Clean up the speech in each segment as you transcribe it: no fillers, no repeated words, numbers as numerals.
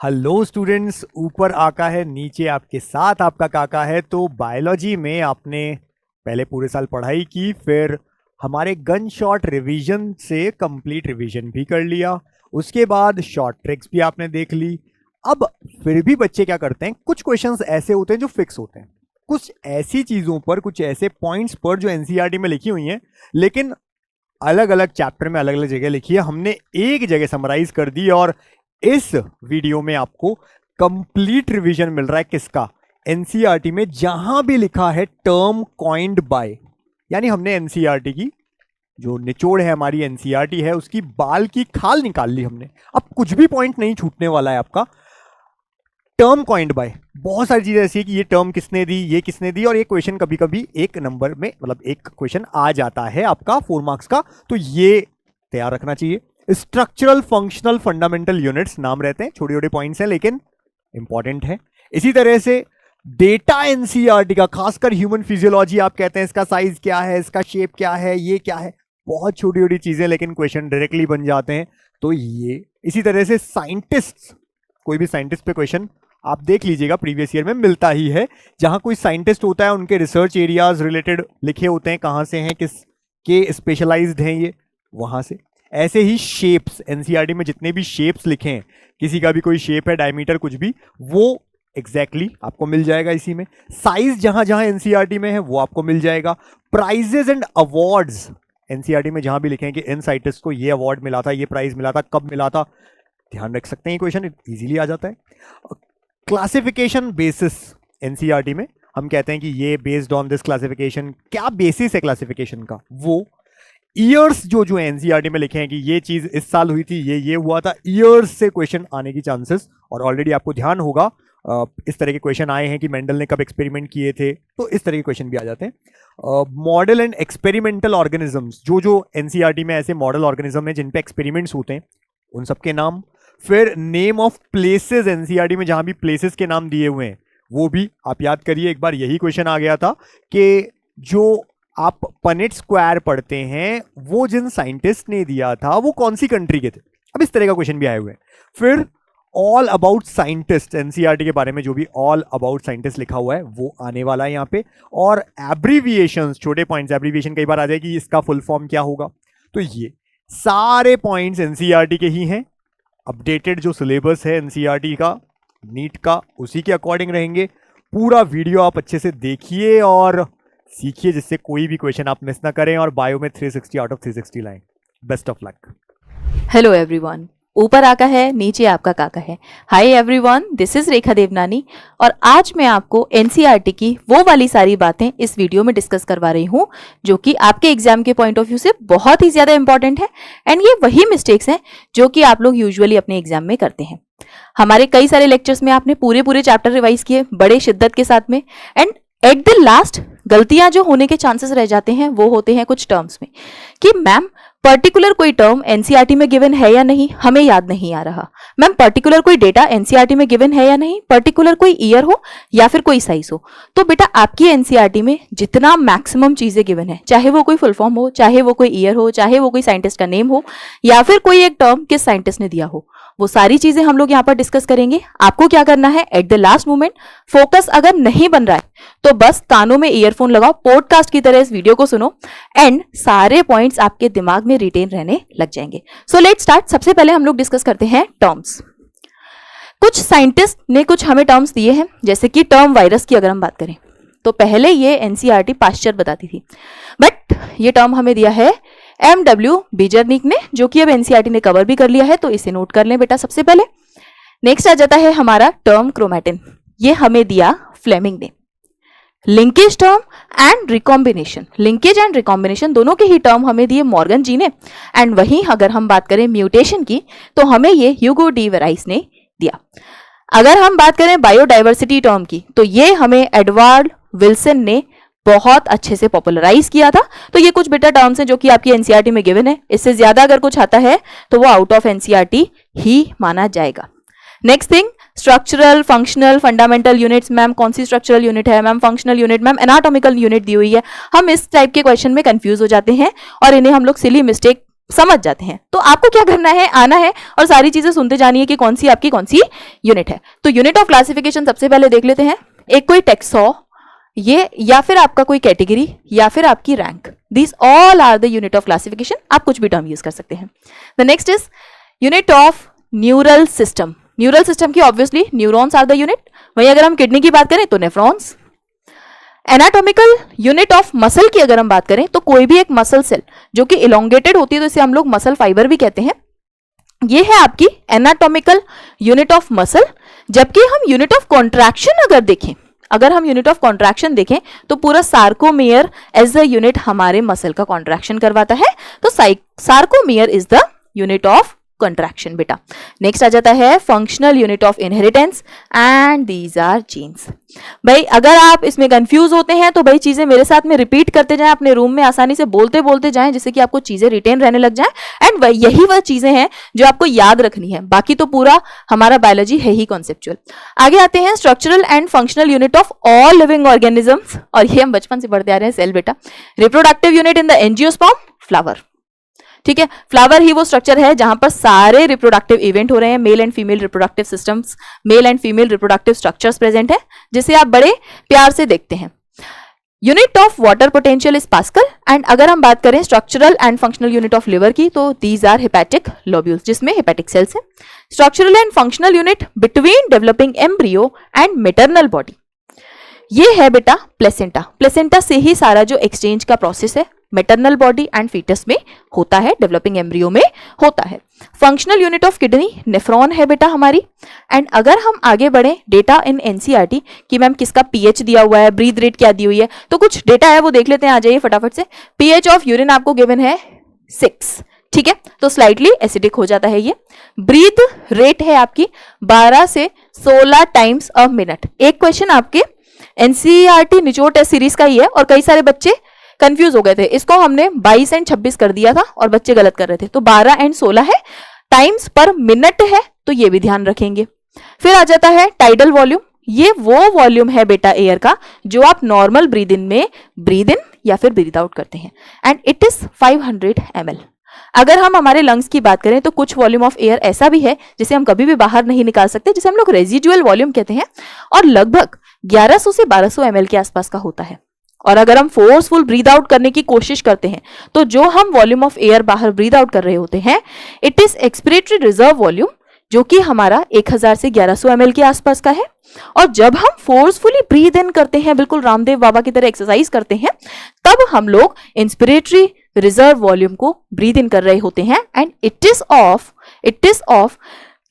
Hello students, ऊपर आका है, नीचे आपके साथ आपका काका है। तो बायोलॉजी में आपने पहले पूरे साल पढ़ाई की, फिर हमारे गन शॉट रिवीजन से कंप्लीट रिवीजन भी कर लिया, उसके बाद शॉर्ट ट्रिक्स भी आपने देख ली। अब फिर भी बच्चे क्या करते हैं, कुछ क्वेश्चंस ऐसे होते हैं जो फिक्स होते हैं, कुछ ऐसी चीज़ों पर, कुछ ऐसे पॉइंट्स पर जो एनसीईआरटी में लिखी हुई हैं, लेकिन अलग अलग चैप्टर में अलग अलग जगह लिखी है, हमने एक जगह समराइज कर दी। और इस वीडियो में आपको कंप्लीट रिवीजन मिल रहा है किसका, एनसीईआरटी में जहां भी लिखा है टर्म कॉइंड बाय, यानी हमने एनसीईआरटी की जो निचोड़ है, हमारी एनसीईआरटी है, उसकी बाल की खाल निकाल ली हमने। अब कुछ भी पॉइंट नहीं छूटने वाला है आपका। टर्म कॉइंड बाय, बहुत सारी चीजें ऐसी है कि ये टर्म किसने दी, ये किसने दी, और ये क्वेश्चन कभी कभी एक नंबर में, मतलब एक क्वेश्चन आ जाता है आपका 4 मार्क्स का, तो ये तैयार रखना चाहिए। स्ट्रक्चरल, फंक्शनल, फंडामेंटल यूनिट्स नाम रहते हैं, छोटे छोटे पॉइंट्स हैं लेकिन इंपॉर्टेंट है। इसी तरह से डेटा एनसीईआरटी का, खासकर ह्यूमन फिजियोलॉजी, आप कहते हैं इसका साइज क्या है, इसका शेप क्या है, ये क्या है, बहुत छोटी छोटी चीजें लेकिन क्वेश्चन डायरेक्टली बन जाते हैं। तो ये इसी तरह से साइंटिस्ट, कोई भी साइंटिस्ट पे क्वेश्चन आप देख लीजिएगा, प्रीवियस ईयर में मिलता ही है। जहां कोई साइंटिस्ट होता है उनके रिसर्च एरियाज रिलेटेड लिखे होते हैं, कहां से हैं, किस के स्पेशलाइज्ड हैं ये, वहां से। ऐसे ही शेप्स, एनसीईआरटी में जितने भी शेप्स लिखे हैं, किसी का भी कोई शेप है, डायमीटर कुछ भी, वो एग्जैक्टली आपको मिल जाएगा इसी में। साइज जहां जहां एनसीईआरटी में है वो आपको मिल जाएगा। प्राइजेस एंड अवार्ड्स एनसीईआरटी में जहां भी लिखे हैं कि इन साइंटिस्ट को ये अवार्ड मिला था, ये प्राइज मिला था, कब मिला था, ध्यान रख सकते हैं, क्वेश्चन इजीली आ जाता है। क्लासिफिकेशन बेसिस, एनसीईआरटी में हम कहते हैं कि ये बेस्ड ऑन दिस क्लासिफिकेशन, क्या बेसिस है क्लासिफिकेशन का, वो ईयर्स जो एनसीईआरटी में लिखे हैं कि ये चीज इस साल हुई थी, ये हुआ था, ईयर्स से क्वेश्चन आने की चांसेस। और ऑलरेडी आपको ध्यान होगा इस तरह के क्वेश्चन आए हैं कि मेंडल ने कब एक्सपेरिमेंट किए थे, तो इस तरह के क्वेश्चन भी आ जाते हैं। मॉडल एंड एक्सपेरिमेंटल ऑर्गेनिजम्स, जो एनसीईआरटी में ऐसे मॉडल ऑर्गेनिज्म है जिन पे एक्सपेरिमेंट्स होते हैं, उन सबके नाम। फिर नेम ऑफ प्लेसेस, एनसीईआरटी में जहां भी प्लेसेस के नाम दिए हुए हैं वो भी आप याद करिए। एक बार यही क्वेश्चन आ गया था कि जो आप पनेट स्क्वायर पढ़ते हैं वो जिन साइंटिस्ट ने दिया था वो कौन सी कंट्री के थे। अब इस तरह का क्वेश्चन भी आए हुए हैं। फिर ऑल अबाउट साइंटिस्ट, एनसीईआरटी के बारे में जो भी ऑल अबाउट साइंटिस्ट लिखा हुआ है वो आने वाला है यहाँ पे। और एब्रीविएशंस, छोटे पॉइंट्स, एब्रीविएशन कई बार आ जाएगी, इसका फुल फॉर्म क्या होगा, तो ये सारे पॉइंट्स एनसीईआरटी के ही हैं। अपडेटेड जो सिलेबस है एनसीईआरटी का, नीट का, उसी के अकॉर्डिंग रहेंगे। पूरा वीडियो आप अच्छे से देखिए और सीखिए, जिससे कोई भी क्वेश्चन आप मिस ना करें और बायो में 360 आउट ऑफ 360 लाएं। Best of luck. Hello everyone, ऊपर आका है, नीचे आपका काका है। हाय एवरीवन, दिस इज रेखा देवनानी और आज मैं आपको एनसीईआरटी की वो वाली सारी बातें इस वीडियो में डिस्कस करवा रही हूँ जो कि आपके एग्जाम के पॉइंट ऑफ व्यू से बहुत ही ज्यादा इंपॉर्टेंट है। एंड ये वही मिस्टेक्स हैं जो कि आप लोग यूजुअली अपने एग्जाम में करते हैं। हमारे कई सारे लेक्चर्स में आपने पूरे चैप्टर रिवाइज किए बड़े शिद्दत के साथ में, एंड एट द लास्ट गलतियां जो होने के चांसेस रह जाते हैं वो होते हैं कुछ टर्म्स में कि मैम पर्टिकुलर कोई टर्म एनसीईआरटी में गिवन है या नहीं, हमें याद नहीं आ रहा। मैम पर्टिकुलर कोई डेटा एनसीईआरटी में गिवन है या नहीं, पर्टिकुलर कोई ईयर हो या फिर कोई साइज हो। तो बेटा आपकी एनसीईआरटी में जितना मैक्सिमम चीजें गिवन है, चाहे वो कोई फुल फॉर्म हो, चाहे वो कोई ईयर हो, चाहे वो कोई साइंटिस्ट का नेम हो, या फिर कोई एक टर्म किस साइंटिस्ट ने दिया हो, वो सारी चीजें हम लोग यहाँ पर डिस्कस करेंगे। आपको क्या करना है, at the last moment focus अगर नहीं बन रहा है तो बस कानों में ईयरफोन लगाओ, पॉडकास्ट की तरह इस वीडियो को सुनो एंड सारे पॉइंट्स आपके दिमाग में रिटेन रहने लग जाएंगे। So let's start. सबसे पहले हम लोग डिस्कस करते हैं टर्म्स। कुछ साइंटिस्ट ने कुछ हमें टर्म्स दिए हैं, जैसे कि टर्म वायरस की अगर हम बात करें तो पहले ये एनसीईआरटी पाश्चर बताती थी, बट ये टर्म हमें दिया है MW बीजरनिक ने, जो कि अब एनसीईआरटी ने कवर भी कर लिया है, तो इसे नोट कर लें बेटा सबसे पहले। नेक्स्ट आ जाता है हमारा टर्म क्रोमैटिन, ये हमें दिया फ्लेमिंग ने। Linkage term and recombination, linkage and recombination दोनों के ही टर्म हमें दिए मॉर्गन जी ने। एंड वहीं अगर हम बात करें म्यूटेशन की तो हमें ये ह्यूगो डी वेराइस ने दिया। अगर हम बात करें बायोडाइवर्सिटी टर्म की तो ये हमें एडवर्ड विल्सन ने बहुत अच्छे से पॉपुलराइज किया था। तो ये कुछ बेटा टर्म्स हैं जो कि आपकी एनसीईआरटी में गिवन है। इससे ज्यादा अगर कुछ आता है तो वो आउट ऑफ एनसीईआरटी ही माना जाएगा। Next thing, structural, functional, fundamental units. Ma'am कौन सी स्ट्रक्चरल यूनिट है, ma'am functional unit, ma'am anatomical unit दी हुई है। हम इस टाइप के क्वेश्चन में कंफ्यूज हो जाते हैं और इन्हें हम लोग सिली मिस्टेक समझ जाते हैं। तो आपको क्या करना है, आना है और सारी चीजें सुनते जानी है कि कौन सी आपकी कौन सी यूनिट है। तो यूनिट ऑफ क्लासिफिकेशन सबसे पहले देख लेते हैं। एक कोई टेक्सॉ, ये या फिर आपका कोई कैटेगरी या फिर आपकी rank, this all are the unit of classification. आप कुछ भी टर्म यूज कर सकते हैं। The next is unit of neural system. Neural system की obviously neurons are the unit. वहीं अगर हम किडनी की बात करें तो nephrons. Anatomical unit of muscle की अगर हम बात करें तो कोई भी एक मसल सेल जो कि इलोंगेटेड होती है तो इसे हम लोग मसल फाइबर भी कहते हैं, ये है आपकी एनाटॉमिकल यूनिट ऑफ मसल। जबकि हम यूनिट ऑफ कॉन्ट्रैक्शन अगर देखें, अगर हम यूनिट ऑफ कॉन्ट्रैक्शन देखें तो पूरा सार्कोमियर एज द यूनिट हमारे मसल का कॉन्ट्रैक्शन करवाता है। तो sarcomere is the unit of contraction बेटा। नेक्स्ट आ जाता है functional unit of inheritance and these are genes. भाई अगर आप इसमें कंफ्यूज होते हैं तो भाई चीजें मेरे साथ में रिपीट करते जाएं, अपने रूम में आसानी से बोलते बोलते जाएं जिससे कि आपको चीजें रिटेन रहने लग जाएं। एंड यही वह चीजें हैं जो आपको याद रखनी है, बाकी तो पूरा हमारा बायोलॉजी है ही कॉन्सेप्चुअल। आगे आते हैं structural and functional unit of all living organisms, और ये हम बचपन से पढ़ते आ रहे हैं, सेल बेटा। Reproductive unit in the angiosperm, flower. ठीक है, फ्लावर ही वो स्ट्रक्चर है जहां पर सारे रिप्रोडक्टिव इवेंट हो रहे हैं, male and female reproductive systems, male and female reproductive structures present है, जिसे आप बड़े प्यार से देखते हैं। Unit of water potential is pascal. And अगर हम बात करें structural and functional unit of liver की तो दीज आर हेपेटिक लोब्यूल्स, जिसमें हेपेटिक सेल्स है। Structural and functional unit between developing embryo and maternal body, ये है बेटा प्लेसेंटा। प्लेसेंटा से ही सारा जो एक्सचेंज का प्रोसेस है मेटरनल बॉडी एंड फीटस में होता है, डेवलपिंग एम्ब्रियो में होता है। Functional unit of kidney nephron है बेटा हमारी। एंड अगर हम आगे बढ़े डेटा इन एनसीईआरटी कि मैम किसका पीएच दिया हुआ है, ब्रीथ रेट क्या दी हुई है, तो कुछ डेटा है वो देख लेते हैं, आ जाइए फटाफट से। पीएच ऑफ यूरिन आपको गिवन है 6, ठीक है, तो स्लाइटली एसिडिक हो जाता है ये। ब्रीथ रेट है आपकी 12 से 16 टाइम्स अ मिनट। एक क्वेश्चन आपके एनसीईआरटी निचोड़ टेस्ट सीरीज का ही है और कई सारे बच्चे कंफ्यूज हो गए थे, इसको हमने 22 एंड 26 कर दिया था और बच्चे गलत कर रहे थे, तो 12 एंड 16 है, टाइम्स पर मिनट है, तो ये भी ध्यान रखेंगे। फिर आ जाता है टाइडल वॉल्यूम, ये वो वॉल्यूम है बेटा एयर का जो आप नॉर्मल ब्रीद इन में ब्रीद इन या फिर ब्रीद आउट करते हैं, एंड इट इज 500 ml। अगर हम हमारे लंग्स की बात करें तो कुछ वॉल्यूम ऑफ एयर ऐसा भी है जिसे हम कभी भी बाहर नहीं निकाल सकते, जिसे हम लोग रेजिडुअल वॉल्यूम कहते हैं, और लगभग 1100 से 1200 ml के आसपास का होता है। और अगर हम फोर्सफुल ब्रीद आउट करने की कोशिश करते हैं तो जो हम वॉल्यूम ऑफ एयर बाहर ब्रीद आउट कर रहे होते हैं, it is expiratory reserve volume, जो कि हमारा 1000 से 1100 ml के आसपास का है। और जब हम फोर्सफुली ब्रीद इन करते हैं, बिल्कुल रामदेव बाबा की तरह एक्सरसाइज करते हैं, तब हम लोग इंस्पिरेटरी रिजर्व वॉल्यूम को ब्रीद इन कर रहे होते हैं, एंड इट इज ऑफ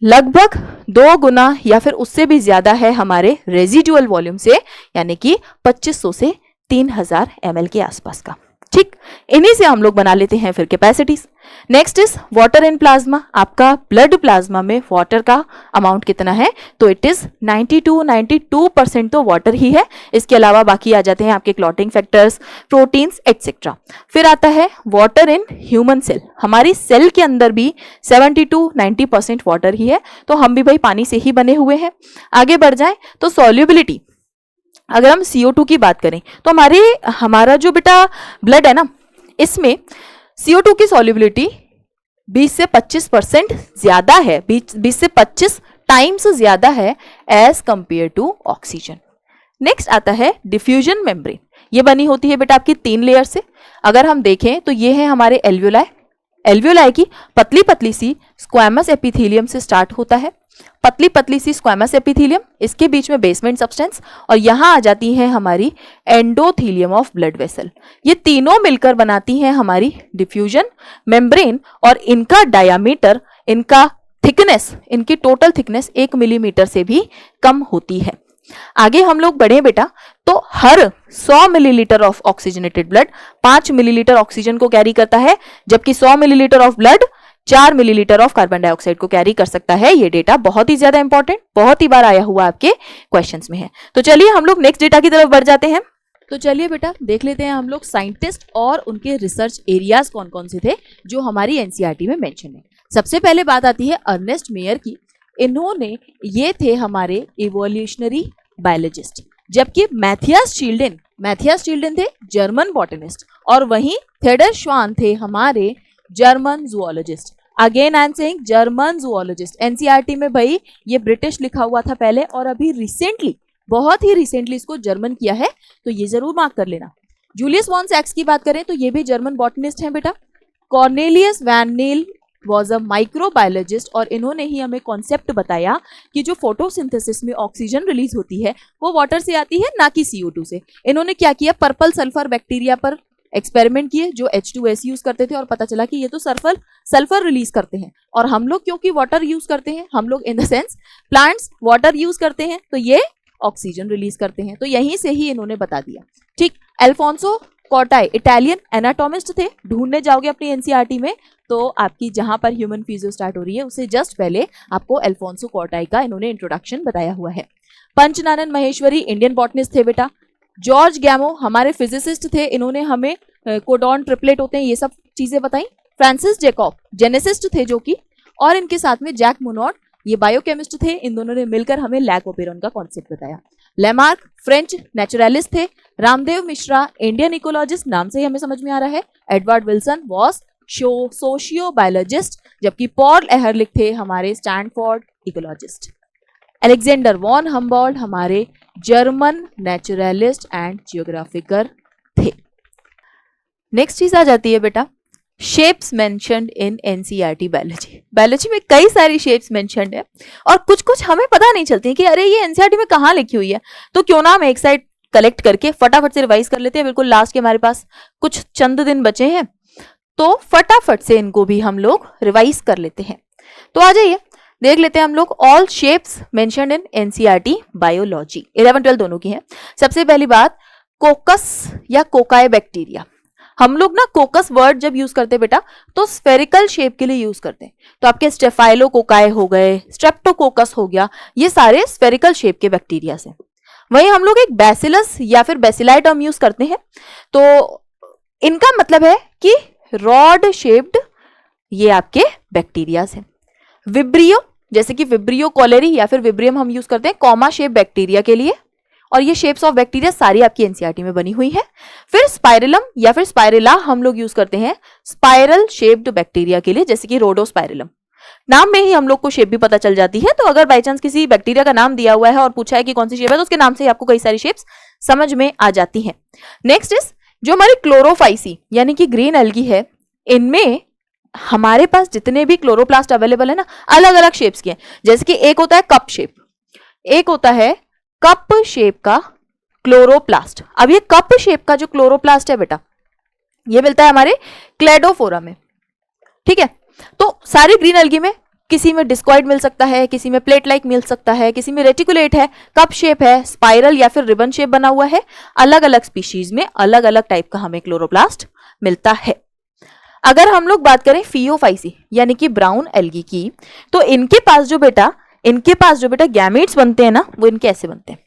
लगभग 2 गुना या फिर उससे भी ज्यादा है हमारे रेजिडुअल वॉल्यूम से, यानी कि 2500 से 3000 ml के आसपास का। ठीक, इन्हीं से हम लोग बना लेते हैं फिर capacities. Next is water in plasma. आपका ब्लड प्लाज्मा में वाटर का अमाउंट कितना है, तो इट इज 92% तो वाटर ही है। इसके अलावा बाकी आ जाते हैं आपके क्लॉटिंग फैक्टर्स, प्रोटीन्स एटसेट्रा। फिर आता है वाटर इन ह्यूमन सेल। हमारी सेल के अंदर भी 70-90% वाटर ही है, तो हम भी भाई पानी से ही बने हुए हैं। आगे बढ़ जाए तो सॉल्युबिलिटी, अगर हम CO2 की बात करें तो हमारा जो बेटा ब्लड है ना, इसमें CO2 की सॉल्युबिलिटी 20 से 25% ज्यादा है, 20 से 25 टाइम्स ज्यादा है as compare to oxygen. Next आता है डिफ्यूजन मेम्ब्रेन। ये बनी होती है बेटा आपकी 3 लेयर से। अगर हम देखें तो ये है हमारे एल्वियोलाई। एल्वियोलाई की पतली पतली सी स्क्वैमस एपिथेलियम से स्टार्ट होता है, पतली पतली सी स्क्वैमस एपिथेलियम, इसके बीच में बेसमेंट सब्सटेंस, और यहां आ जाती है हमारी एंडोथेलियम ऑफ ब्लड वेसल। ये तीनों मिलकर बनाती हैं हमारी डिफ्यूजन मेम्ब्रेन, और इनका डायामीटर, इनका थिकनेस, इनकी टोटल थिकनेस 1 मिलीमीटर से भी कम होती है। आगे हम लोग बढ़े बेटा तो हर 100 millilitre of oxygenated blood 5 millilitre oxygen को कैरी करता है, जबकि 100 millilitre of blood 4 millilitre of carbon dioxide को कैरी कर सकता है। ये डेटा बहुत ही ज्यादा इंपॉर्टेंट, बहुत ही बार आया हुआ आपके क्वेश्चंस में है। तो चलिए हम लोग नेक्स्ट डेटा की तरफ बढ़ जाते हैं। तो चलिए बेटा देख लेते हैं हम लोग साइंटिस्ट और उनके रिसर्च एरियाज कौन कौन से थे जो हमारी एनसीईआरटी में मेंशन है। सबसे पहले बात आती है अर्नेस्ट मेयर की। इन्होंने, ये थे हमारे इवोल्यूशनरी बायोलॉजिस्ट, जबकि मैथियास चिल्ड्रेन थे जर्मन बॉटनिस्ट, और वहीं थेडर श्वान थे हमारे German zoologist. Again I am saying German zoologist. NCERT में भाई ये ब्रिटिश लिखा हुआ था पहले और अभी रिसेंटली, बहुत ही रिसेंटली इसको जर्मन किया है, तो ये जरूर मार्क कर लेना। जूलियस वॉन सैक्स की बात करें तो ये भी जर्मन बॉटनिस्ट हैं बेटा। Cornelius van Niel was a microbiologist और इन्होंने ही हमें कॉन्सेप्ट बताया कि जो फोटोसिंथेसिस में ऑक्सीजन रिलीज होती है वो वाटर से आती है, ना कि CO2 से। इन्होंने क्या किया, पर्पल सल्फर बैक्टीरिया पर एक्सपेरिमेंट किए जो H2S यूज करते थे और पता चला कि ये तो सल्फर रिलीज करते हैं, और हम लोग क्योंकि वाटर यूज करते हैं, हम लोग in the sense plants water use करते हैं, तो ये ऑक्सीजन रिलीज करते हैं। तो यहीं से ही इन्होंने बता दिया। ठीक, अल्फोंसो कॉर्टाई इटालियन एनाटोमिस्ट थे। ढूंढने जाओगे अपनी एनसीईआरटी में तो आपकी जहां पर ह्यूमन फिजियो स्टार्ट हो रही है उससे जस्ट पहले आपको अल्फोंसो कॉर्टाई का इन्होंने इंट्रोडक्शन बताया हुआ है। पंचनानन महेश्वरी इंडियन बॉटनिस्ट थे बेटा। जॉर्ज गैमो हमारे फिजिसिस्ट थे, इन्होंने हमें कोडॉन ट्रिपलेट होते हैं ये सब चीजें बताई। फ्रांसिस जेकॉब जेनेसिस्ट थे जो कि, और इनके साथ में जैक मोनोड ये बायोकेमिस्ट थे। इन दोनों ने मिलकर हमें लैक ओपेरॉन का कॉन्सेप्ट बताया। लेमार्क फ्रेंच नेचुरलिस्ट थे। रामदेव मिश्रा इंडियन इकोलॉजिस्ट, नाम से ही हमें समझ में आ रहा है। Edward Wilson was socio biologist, जबकि पॉल एहरलिख थे हमारे Stanford ecologist. Alexander von Humboldt हमारे जर्मन नेचुरलिस्ट एंड जियोग्राफिकर थे। नेक्स्ट चीज आ जाती है बेटा shapes mentioned in NCERT biology. Biology में कई सारी शेप्स मेंशन्ड है और कुछ कुछ हमें पता नहीं चलती है कि अरे ये एनसीईआरटी में कहाँ लिखी हुई है, तो क्यों ना हम एक साइड कलेक्ट करके फटाफट से रिवाइज कर लेते हैं। बिल्कुल लास्ट के हमारे पास कुछ चंद दिन बचे हैं, तो फटाफट से इनको भी हम लोग रिवाइज कर लेते हैं। तो आ जाइए देख लेते हैं हम लोग all shapes mentioned in NCERT biology. 11-12 दोनों की है। सबसे पहली बात, कोकस या कोकाई बैक्टीरिया। हम लोग ना कोकस वर्ड जब यूज करते हैं बेटा तो स्फेरिकल शेप के लिए यूज करते हैं। तो आपके स्टेफाइलोकोकाई हो गए, स्ट्रेप्टोकोकस हो गया, ये सारे स्फेरिकल शेप के बैक्टीरिया से। वहीं हम लोग एक बैसिलस या फिर बैसिलाई टर्म यूज करते हैं, तो इनका मतलब है कि रॉड शेप्ड ये आपके बैक्टीरिया से। विब्रियो, जैसे कि विब्रियो कोलेरी या फिर विब्रियम हम यूज करते हैं कॉमा शेप बैक्टीरिया के लिए, और ये शेप्स ऑफ बैक्टीरिया सारी आपकी एनसीईआरटी में बनी हुई है। फिर स्पाइरलम या फिर स्पाइरेला हम लोग यूज करते हैं स्पाइरल शेप्ड बैक्टीरिया के लिए, जैसे कि रोडोस्पाइरलम। नाम में ही हम लोग को शेप भी पता चल जाती है, तो अगर बाई चांस किसी बैक्टीरिया का नाम दिया हुआ है और पूछा है कि कौन सी शेप है तो उसके नाम से ही आपको कई सारी शेप्स समझ में आ जाती हैं। नेक्स्ट इज जो हमारी क्लोरोफाइसी यानी कि ग्रीन एल्गी है, इनमें हमारे पास जितने भी क्लोरोप्लास्ट अवेलेबल है ना, अलग अलग शेप्स के हैं। जैसे कि एक होता है कप शेप, एक होता है कप शेप का क्लोरोप्लास्ट। अब ये कप शेप का जो क्लोरोप्लास्ट है बेटा, ये मिलता है हमारे क्लेडोफोरा में। ठीक है, तो सारी ग्रीन एल्गी में किसी में डिस्कॉइड मिल सकता है, किसी में प्लेट लाइक मिल सकता है, किसी में रेटिकुलेट है, कप शेप है, स्पाइरल या फिर रिबन शेप बना हुआ है। अलग अलग स्पीशीज में अलग अलग टाइप का हमें क्लोरोप्लास्ट मिलता है। अगर हम लोग बात करें फियोफाइसी यानी कि ब्राउन एल्गी की, तो इनके पास जो बेटा गैमेट्स बनते हैं ना, वो इनके ऐसे बनते हैं,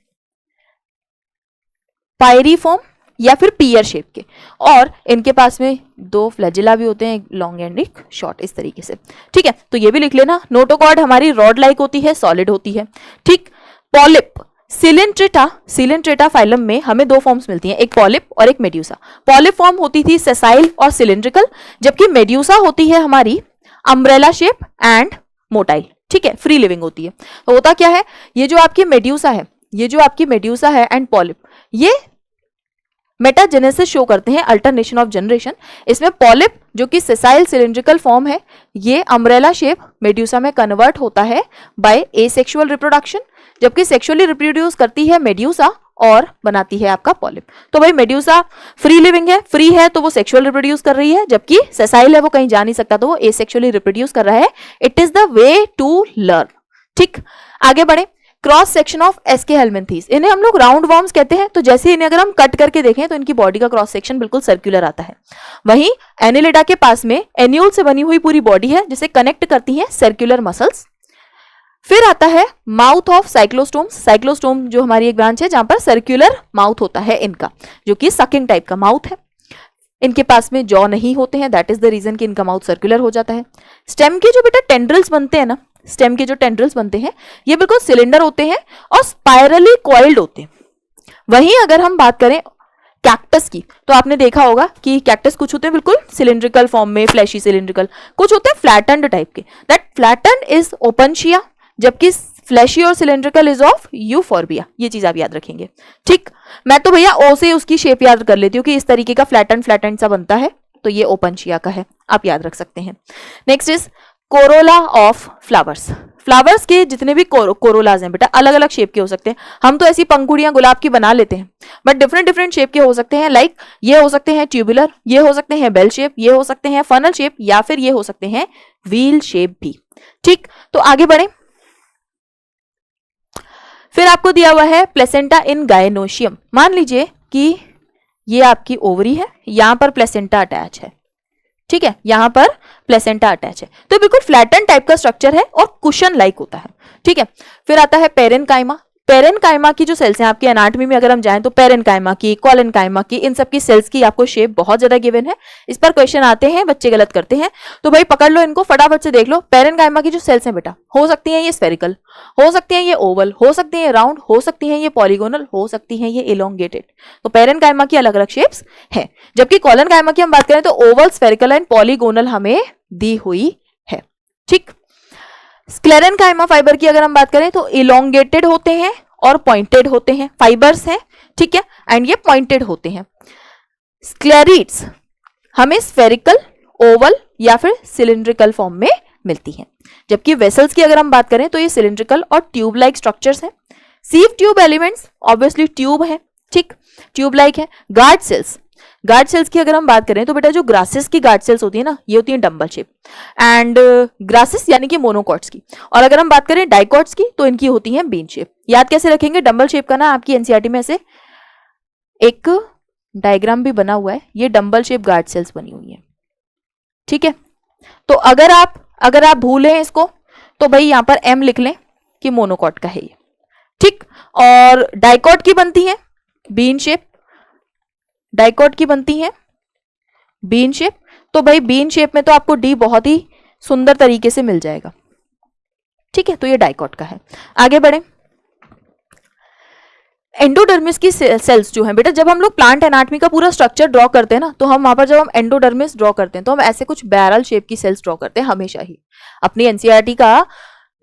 पायरीफॉर्म या फिर पियर शेप के, और इनके पास में 2 फ्लैजिला भी होते हैं, एक लॉन्ग एंड एक शॉर्ट, इस तरीके से। ठीक है, तो ये भी लिख लेना। नोटोकॉर्ड हमारी रॉड लाइक होती है, सॉलिड होती है। ठीक, पॉलिप सिलेंट्रेटा फाइलम में हमें 2 फॉर्म्स मिलती हैं, एक पॉलिप और एक मेड्यूसा। पॉलिप फॉर्म होती थी सेसाइल और सिलेंड्रिकल, जबकि मेड्यूसा होती है हमारी अम्ब्रेला शेप एंड मोटाइल। ठीक है, फ्री लिविंग होती है। तो होता क्या है, ये जो आपकी मेड्यूसा है एंड पॉलिप, ये मेटाजेनेसिस शो करते हैं, अल्टरनेशन ऑफ जनरेशन। इसमें पॉलिप जो कि सेसाइल सिलेंड्रिकल फॉर्म है, ये अम्ब्रेला शेप मेड्यूसा में कन्वर्ट होता है बाय एसेक्सुअल रिप्रोडक्शन, जबकि सेक्सुअली रिप्रोड्यूस करती है मेड्यूसा और बनाती है आपका पॉलिप। तो भाई मेड्यूसा फ्री लिविंग है, फ्री है तो वो सेक्सुअल रिप्रोड्यूस कर रही है, जबकि सेसाइल है वो कहीं जा नहीं सकता तो वो एसेक्सुअली रिप्रोड्यूस कर रहा है। It is the way to learn. ठीक, आगे बढ़े। Cross section of Aschelminthes, इन्हें हम लोग राउंड वॉर्म्स कहते हैं। तो जैसे इन्हें अगर हम कट करके देखें तो इनकी बॉडी का क्रॉस सेक्शन बिल्कुल सर्कुलर आता है। वहीं एनिलिडा के पास में एन्यूल से बनी हुई पूरी बॉडी है जिसे कनेक्ट करती हैं सर्कुलर मसल्स। फिर आता है माउथ ऑफ साइक्लोस्टोम जो हमारी एक ब्रांच है जहां पर सर्कुलर माउथ होता है इनका, जो कि सकिंग टाइप का माउथ है। इनके पास में जॉ नहीं होते हैं, दैट इज द रीजन कि इनका माउथ सर्कुलर हो जाता है। स्टेम के जो बेटा टेंड्रिल्स बनते हैं ना, ये बिल्कुल सिलेंडर होते हैं और स्पाइरली कॉइल्ड होते हैं। वहीं अगर हम बात करें कैक्टस की, तो आपने देखा होगा कि कैक्टस कुछ होते हैं बिल्कुल सिलिंड्रिकल फॉर्म में, फ्लैशी सिलिंड्रिकल, कुछ होते हैं फ्लैटेंड टाइप के, दैट फ्लैटेंड इज ओपनशिया, जबकि फ्लैशी और सिलिंड्रिकल इज ऑफ यूफॉर्बिया। ये चीज आप याद रखेंगे। ठीक, मैं तो भैया ओ से उसकी शेप याद कर लेती हूँ कि इस तरीके का फ्लैटेंड सा बनता है, तो ये ओपनशिया का है, आप याद रख सकते हैं। Next is Corolla of flowers. Flowers के जितने भी कोरोलाज हैं बेटा, अलग अलग शेप के हो सकते हैं। हम तो ऐसी पंखुड़ियां गुलाब की बना लेते हैं, बट डिफरेंट डिफरेंट शेप के हो सकते हैं। लाइक ये हो सकते हैं ट्यूबुलर, ये हो सकते हैं बेल शेप, ये हो सकते हैं फनल शेप, या फिर ये हो सकते हैं व्हील शेप भी। ठीक, तो आगे बढ़े। फिर आपको दिया हुआ है प्लेसेंटा इन गायनोशियम। मान लीजिए कि ये आपकी ओवरी है, यहां पर प्लेसेंटा अटैच है, ठीक है, यहां पर प्लेसेंटा अटैच है, तो बिल्कुल फ्लैटन टाइप का स्ट्रक्चर है और कुशन लाइक होता है। ठीक है, फिर आता है पेरेनकाइमा। पेरेनकाइमा की जो सेल्स हैं आपकी एनाटॉमी में अगर हम जाएं तो पेरेनकाइमा की, कोलेनकाइमा की, इन सब की सेल्स की आपको शेप बहुत ज्यादा गिवन है। इस पर क्वेश्चन आते हैं, बच्चे गलत करते हैं, तो भाई पकड़ लो इनको, फटाफट से देख लो। पेरेनकाइमा की जो सेल्स हैं बेटा, हो सकती हैं ये स्फेरिकल, हो सकती हैं ये ओवल, हो सकती हैं राउंड, हो सकती हैं ये पॉलीगोनल, हो सकती हैं ये इलोंगेटेड। तो पेरेनकाइमा की अलग अलग शेप्स है, जबकि कोलेनकाइमा की हम बात करें तो ओवल, स्फेरिकल एंड पॉलीगोनल हमें दी हुई है। ठीक, स्क्लेरेनकाइमा फाइबर की अगर हम बात करें तो इलोंगेटेड होते हैं और पॉइंटेड होते हैं, फाइबर्स हैं, ठीक है, एंड ये पॉइंटेड होते हैं। स्क्लेरिड्स हमें स्फेरिकल, ओवल या फिर सिलिंड्रिकल फॉर्म में मिलती हैं, जबकि वेसल्स की अगर हम बात करें तो ये सिलिंड्रिकल और ट्यूब लाइक स्ट्रक्चर्स हैं। Sieve tube elements obviously tube है, ठीक, ट्यूब लाइक है। गार्ड सेल्स, गार्ड सेल्स की अगर हम बात करें तो बेटा जो ग्रासेस की गार्ड सेल्स होती है ना, ये होती है डंबल शेप, एंड ग्रासेस यानी कि मोनोकॉट्स की। और अगर हम बात करें डाइकॉट्स की तो इनकी होती है बीन शेप। याद कैसे रखेंगे डंबल शेप का ना, आपकी एनसीईआरटी में ऐसे एक डायग्राम भी बना हुआ है, ये डंबल शेप गार्ड सेल्स बनी हुई है। ठीक है, तो अगर आप भूलें इसको तो भाई यहां पर एम लिख लें कि मोनोकॉट का है ये। ठीक, और डाइकॉट की बनती है बीन शेप, डाइकॉट की बनती है बीन शेप, तो भाई बीन शेप में तो आपको डी बहुत ही सुंदर तरीके से मिल जाएगा। ठीक है, तो ये डाइकॉट का है। आगे बढ़े। एंडोडर्मिस की सेल्स जो है बेटा, जब हम लोग प्लांट एनाटॉमी का पूरा स्ट्रक्चर ड्रॉ करते हैं ना, तो हम वहां पर जब हम एंडोडर्मिस ड्रॉ करते हैं तो हम ऐसे कुछ बैरल शेप की सेल्स ड्रॉ करते हैं हमेशा ही। अपनी एनसीईआरटी का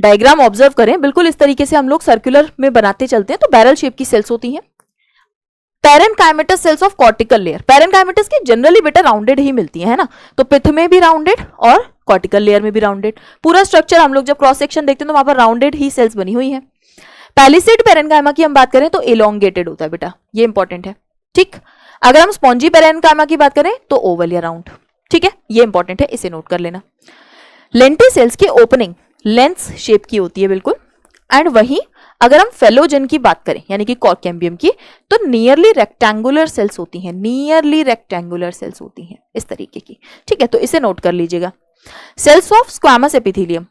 डायग्राम ऑब्जर्व करें, बिल्कुल इस तरीके से हम लोग सर्कुलर में बनाते चलते हैं, तो बैरल शेप की सेल्स होती हैं। Parenchymatous sales of cortical layer, parenchymatous की जनरली बेटा राउंडेड ही मिलती है ना, तो पिथ में भी राउंडेड और कॉर्टिकल लेयर में भी राउंडेड। पूरा स्ट्रक्चर हम लोग जब क्रॉस सेक्शन देखते हैं तो वहां पर राउंडेड ही सेल्स बनी हुई है। पैलिसेड पैरेनकाइमा की हम बात करें तो इलोंगेटेड होता है बेटा, ये इंपॉर्टेंट है। ठीक, अगर हम स्पॉन्जी पैरेनकाइमा की बात करें तो ओवल या राउंड। ठीक है, ये इंपॉर्टेंट है, इसे नोट कर लेना। लेंटिसेल्स की ओपनिंग लेंस शेप की होती है बिल्कुल, एंड वहीं अगर हम फेलोजन की बात करें यानी कि कॉर्केम्बियम की, तो नियरली रेक्टेंगुलर सेल्स होती हैं, नियरली रेक्टेंगुलर सेल्स होती हैं इस तरीके की। ठीक है, तो इसे नोट कर लीजिएगा। Cells of squamous epithelium,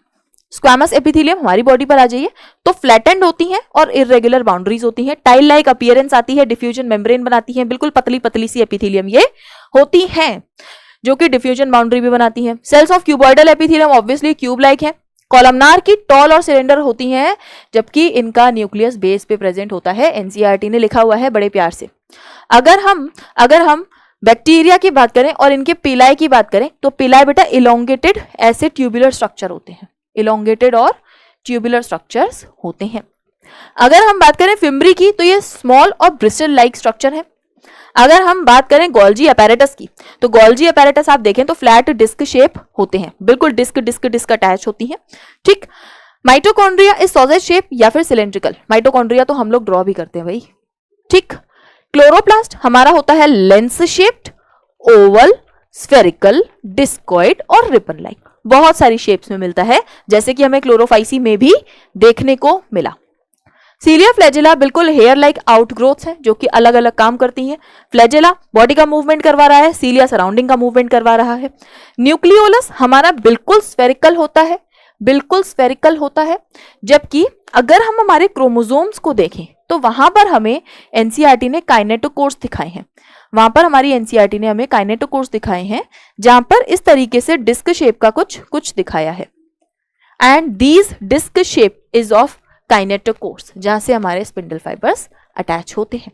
squamous epithelium हमारी बॉडी पर आ जाइए तो फ्लैटेंड होती हैं और इरेगुलर बाउंड्रीज होती हैं, टाइल लाइक अपीयरेंस आती है, डिफ्यूजन मेम्ब्रेन बनाती हैं, बिल्कुल पतली पतली सी एपिथेलियम ये होती हैं, जो कि डिफ्यूजन बाउंड्री भी बनाती हैं। Cells of cuboidal epithelium obviously cube like है। कॉलमनार की टॉल और सिलेंडर होती हैं, जबकि इनका न्यूक्लियस बेस पे प्रेजेंट होता है। एनसीईआरटी ने लिखा हुआ है बड़े प्यार से। अगर हम बैक्टीरिया की बात करें और इनके पिलाई की बात करें तो पिलाई बेटा इलोंगेटेड ऐसे ट्यूबुलर स्ट्रक्चर होते हैं, इलोंगेटेड और ट्यूबुलर स्ट्रक्चर्स होते हैं। अगर हम बात करें फिम्ब्री की तो ये स्मॉल और ब्रिस्टल लाइक स्ट्रक्चर है। अगर हम बात करें गोल्जी अपैरेटस की तो गोल्जी अपैरेटस आप देखें तो फ्लैट डिस्क शेप होते हैं, बिल्कुल डिस्क डिस्क डिस्क अटैच होती हैं। ठीक, माइटोकॉन्ड्रिया इज सॉसेज शेप या फिर सिलेंड्रिकल, माइटोकॉन्ड्रिया तो हम लोग ड्रॉ भी करते हैं भाई। ठीक, क्लोरोप्लास्ट हमारा होता है lens shaped, Oval, spherical, discoid और रिबन लाइक, बहुत सारी शेप्स में मिलता है, जैसे कि हमें क्लोरोफाइसी में भी देखने को मिला। सीलिया फ्लैजेला बिल्कुल हेयर लाइक आउटग्रोथ्स हैं जो कि अलग अलग काम करती हैं। फ्लैजेला बॉडी का मूवमेंट करवा रहा है, सीलिया सराउंडिंग का मूवमेंट करवा रहा है। न्यूक्लियोलस हमारा बिल्कुल स्फेरिकल होता है, बिल्कुल स्फेरिकल होता है, जबकि अगर हम हमारे क्रोमोसोम्स को देखें तो वहां पर हमें एनसीईआरटी ने काइनेटोकोर्स दिखाए हैं, वहां पर हमारी एनसीईआरटी ने हमें काइनेटोकोर्स दिखाए हैं जहां पर इस तरीके से डिस्क शेप का कुछ दिखाया है, and these disc shape is of kinetochores, जहां से हमारे स्पिंडल फाइबर्स अटैच होते हैं।